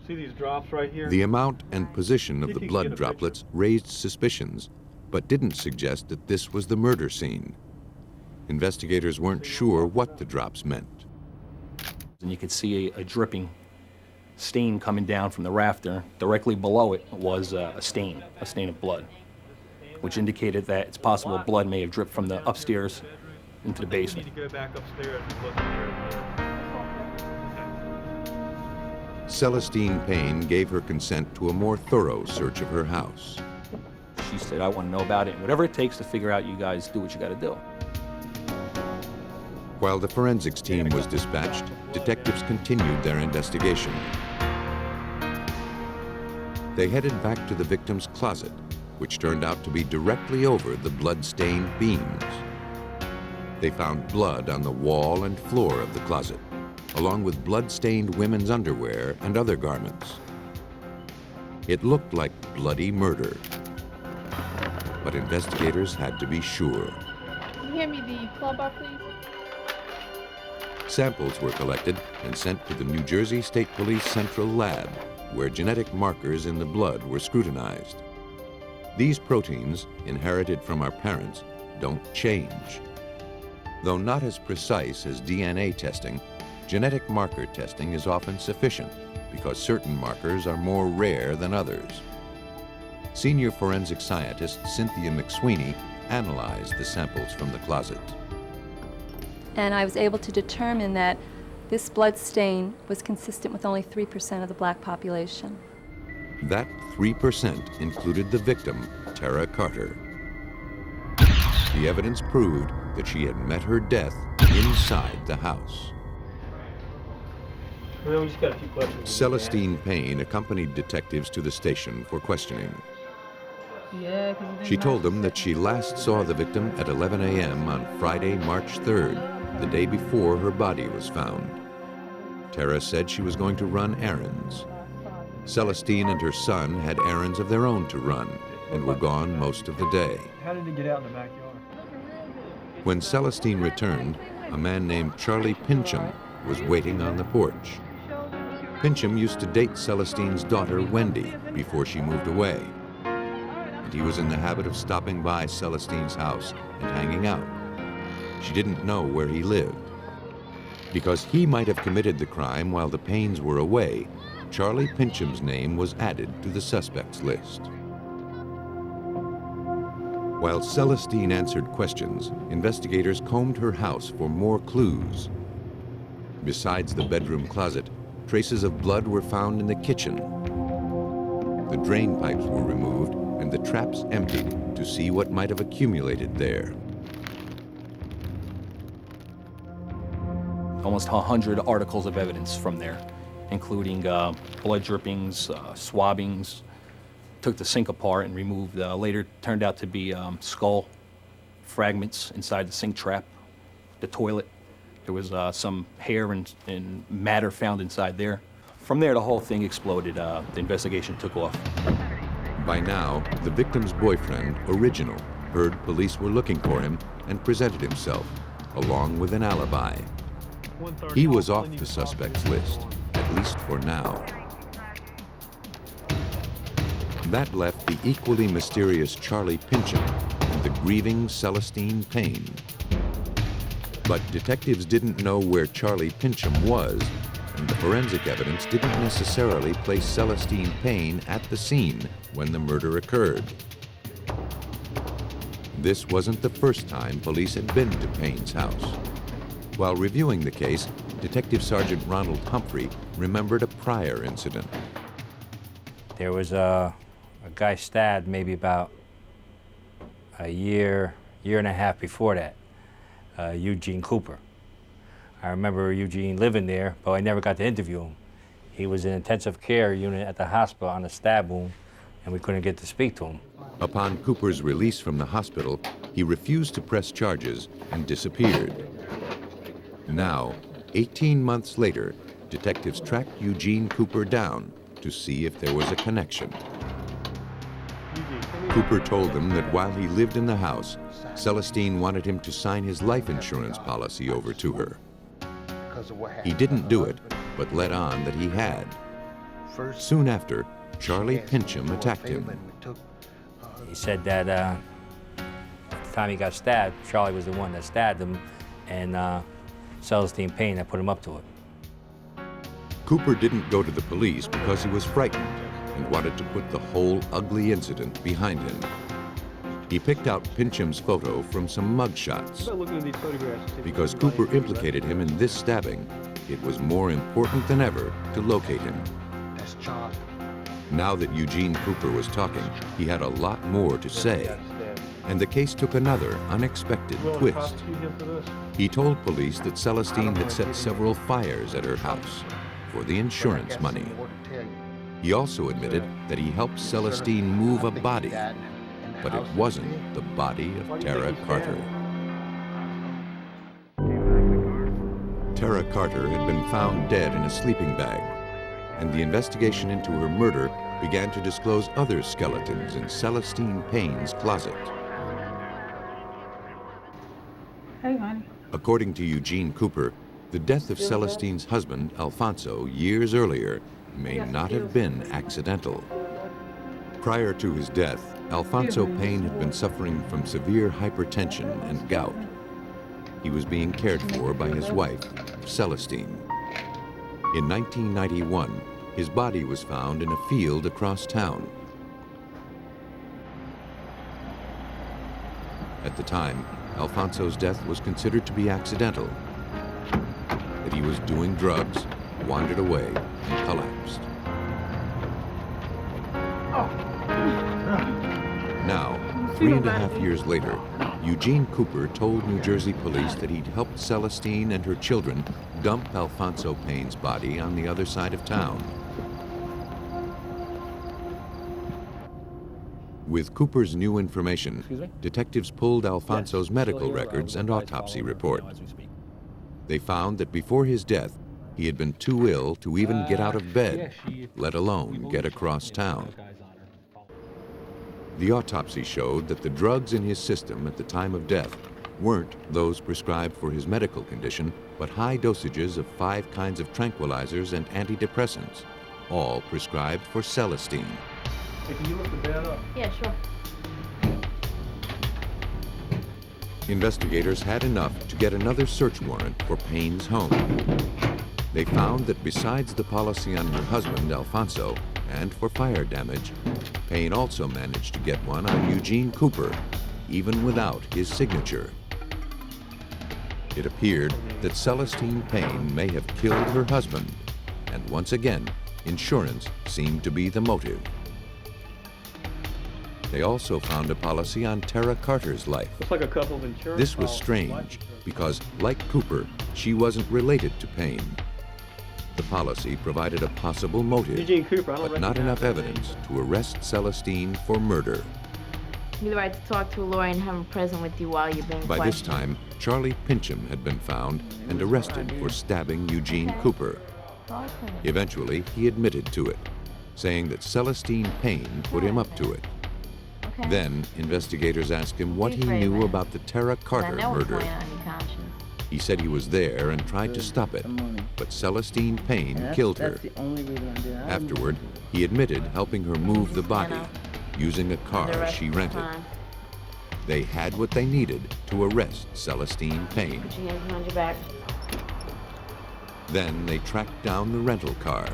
See these drops right here? The amount and position of the blood droplets raised suspicions, but didn't suggest that this was the murder scene. Investigators weren't sure what the drops meant. And you could see a dripping stain coming down from the rafter. Directly below it was a stain of blood, which indicated that it's possible blood may have dripped from the upstairs into the basement. You need to go back upstairs and look in there. Celestine Payne gave her consent to a more thorough search of her house. She said, I want to know about it. Whatever it takes to figure out, you guys do what you got to do. While the forensics team was dispatched, detectives continued their investigation. They headed back to the victim's closet, which turned out to be directly over the blood-stained beams. They found blood on the wall and floor of the closet, along with blood-stained women's underwear and other garments. It looked like bloody murder. But investigators had to be sure. Can you hand me the club bar, please? Samples were collected and sent to the New Jersey State Police Central Lab, where genetic markers in the blood were scrutinized. These proteins, inherited from our parents, don't change. Though not as precise as DNA testing, genetic marker testing is often sufficient because certain markers are more rare than others. Senior forensic scientist Cynthia McSweeney analyzed the samples from the closet. And I was able to determine that this blood stain was consistent with only 3% of the black population. That 3% included the victim, Tara Carter. The evidence proved that she had met her death inside the house. Well, we just got a few questions. Celestine Payne accompanied detectives to the station for questioning. She told them that she last saw the victim at 11 a.m. on Friday, March 3rd, the day before her body was found. Tara said she was going to run errands. Celestine and her son had errands of their own to run and were gone most of the day. How did he get out in the backyard? When Celestine returned, a man named Charlie Pincham was waiting on the porch. Pincham used to date Celestine's daughter, Wendy, before she moved away. And he was in the habit of stopping by Celestine's house and hanging out. She didn't know where he lived. Because he might have committed the crime while the Paynes were away, Charlie Pincham's name was added to the suspects list. While Celestine answered questions, investigators combed her house for more clues. Besides the bedroom closet, traces of blood were found in the kitchen. The drain pipes were removed and the traps emptied to see what might have accumulated there. Almost 100 articles of evidence from there, including blood drippings, swabbings. Took the sink apart and removed, later turned out to be skull fragments inside the sink trap, the toilet. There was some hair and matter found inside there. From there, the whole thing exploded. The investigation took off. By now, the victim's boyfriend, Original, heard police were looking for him and presented himself, along with an alibi. He was off the suspects list, at least for now. That left the equally mysterious Charlie Pincham and the grieving Celestine Payne. But detectives didn't know where Charlie Pincham was, and the forensic evidence didn't necessarily place Celestine Payne at the scene when the murder occurred. This wasn't the first time police had been to Payne's house. While reviewing the case, Detective Sergeant Ronald Humphrey remembered a prior incident. There was a guy stabbed maybe about a year and a half before that, Eugene Cooper. I remember Eugene living there, but I never got to interview him. He was in intensive care unit at the hospital on a stab wound, and we couldn't get to speak to him. Upon Cooper's release from the hospital, he refused to press charges and disappeared. Now, 18 months later, detectives tracked Eugene Cooper down to see if there was a connection. Cooper told them that while he lived in the house, Celestine wanted him to sign his life insurance policy over to her. He didn't do it, but let on that he had. Soon after, Charlie Pincham attacked him. He said that at the time he got stabbed, Charlie was the one that stabbed him, and Celestine Payne that put him up to it. Cooper didn't go to the police because he was frightened and wanted to put the whole ugly incident behind him. He picked out Pincham's photo from some mugshots. Because Cooper implicated him in this stabbing, it was more important than ever to locate him. Now that Eugene Cooper was talking, he had a lot more to say. And the case took another unexpected twist. He told police that Celestine had set several fires at her house for the insurance money. He also admitted that he helped Celestine move a body, but it wasn't the body of Tara Carter. Tara Carter had been found dead in a sleeping bag, and the investigation into her murder began to disclose other skeletons in Celestine Payne's closet. Hey, honey. According to Eugene Cooper, the death of Celestine's husband, Alfonso, years earlier, may not have been accidental. Prior to his death, Alfonso Payne had been suffering from severe hypertension and gout. He was being cared for by his wife, Celestine. In 1991, his body was found in a field across town. At the time, Alfonso's death was considered to be accidental, that he was doing drugs, wandered away, and collapsed. Now, 3.5 years later, Eugene Cooper told New Jersey police that he'd helped Celestine and her children dump Alfonso Payne's body on the other side of town. With Cooper's new information, detectives pulled Alfonso's medical records and autopsy report. They found that before his death, he had been too ill to even get out of bed, let alone get across town. The autopsy showed that the drugs in his system at the time of death weren't those prescribed for his medical condition, but high dosages of 5 kinds of tranquilizers and antidepressants, all prescribed for Celestine. Hey, can you lift the bed up? Yeah, sure. Investigators had enough to get another search warrant for Payne's home. They found that besides the policy on her husband, Alfonso, and for fire damage, Payne also managed to get one on Eugene Cooper, even without his signature. It appeared that Celestine Payne may have killed her husband, and once again, insurance seemed to be the motive. They also found a policy on Tara Carter's life. Looks like a couple of insurance. This was strange because, like Cooper, she wasn't related to Payne. The policy provided a possible motive, Eugene Cooper, I don't but not enough evidence to arrest Celestine for murder. You have the right to talk to a lawyer and have him present with you while you're being questioned. By this time, Charlie Pincham had been found and arrested for stabbing Eugene Cooper. Eventually, he admitted to it, saying that Celestine Payne put him up to it. Then, investigators asked him what he knew about the Tara Carter murder. He said he was there and tried to stop it, but Celestine Payne killed her. Afterward, he admitted helping her move the body, using a car she rented. They had what they needed to arrest Celestine Payne. Put your hands behind your back. Then they tracked down the rental car.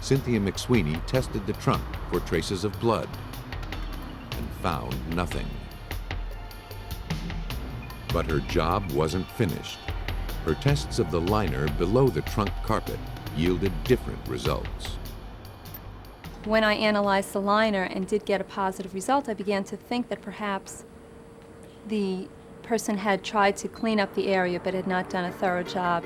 Cynthia McSweeney tested the trunk for traces of blood and found nothing. But her job wasn't finished. Her tests of the liner below the trunk carpet yielded different results. When I analyzed the liner and did get a positive result, I began to think that perhaps the person had tried to clean up the area but had not done a thorough job.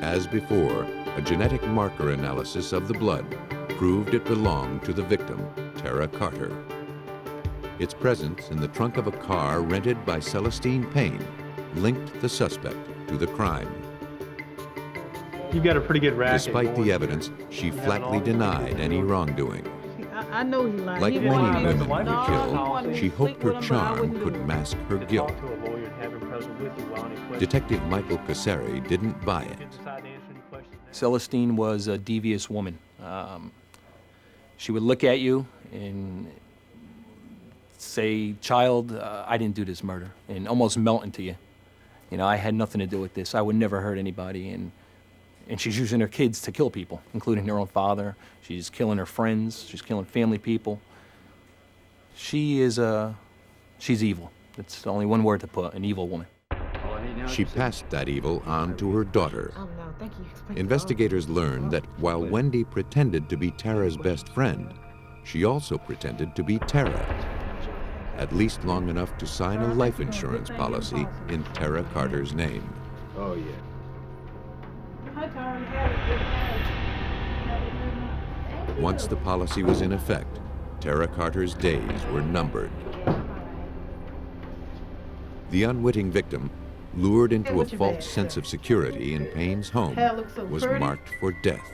As before, a genetic marker analysis of the blood proved it belonged to the victim, Tara Carter. Its presence in the trunk of a car rented by Celestine Payne linked the suspect to the crime. You've got a pretty good racket. Despite the evidence, she flatly denied any wrongdoing. I know he lied. Like many women who kill, she hoped her charm could mask her guilt. Detective Michael Casari didn't buy it. Celestine was a devious woman. She would look at you and say, "Child, I didn't do this murder," and almost melt into you. You know, I had nothing to do with this. I would never hurt anybody. And she's using her kids to kill people, including her own father. She's killing her friends. She's killing family people. She's evil. That's only one word to put, an evil woman. She passed that evil on to her daughter. Oh, no, thank you. Investigators learned that while Wendy pretended to be Tara's best friend, she also pretended to be Tara, at least long enough to sign a life insurance policy in Tara Carter's name. Oh, yeah. Once the policy was in effect, Tara Carter's days were numbered. The unwitting victim, lured into a false sense of security in Payne's home, was marked for death.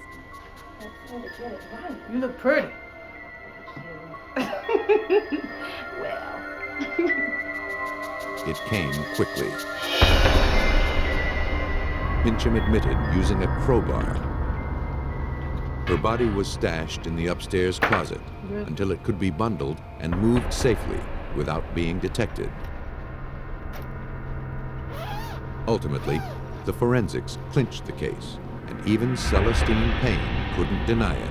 You look pretty. Well. It came quickly. Pincham admitted using a crowbar. Her body was stashed in the upstairs closet until it could be bundled and moved safely without being detected. Ultimately, the forensics clinched the case, and even Celestine Payne couldn't deny it.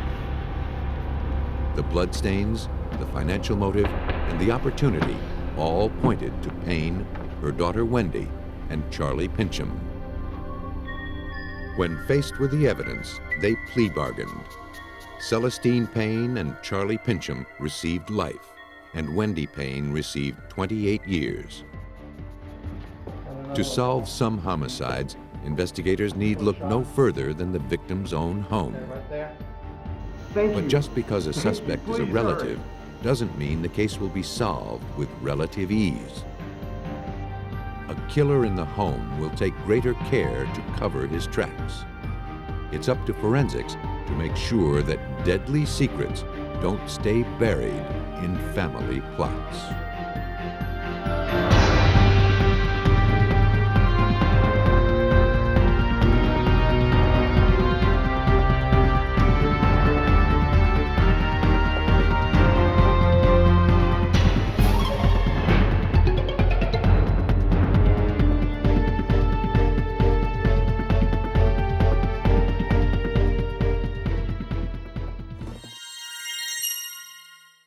The bloodstains, the financial motive, and the opportunity all pointed to Payne, her daughter Wendy, and Charlie Pincham. When faced with the evidence, they plea bargained. Celestine Payne and Charlie Pincham received life, and Wendy Payne received 28 years. To solve some homicides, investigators need look no further than the victim's own home. But just because a suspect is a relative doesn't mean the case will be solved with relative ease. A killer in the home will take greater care to cover his tracks. It's up to forensics to make sure that deadly secrets don't stay buried in family plots.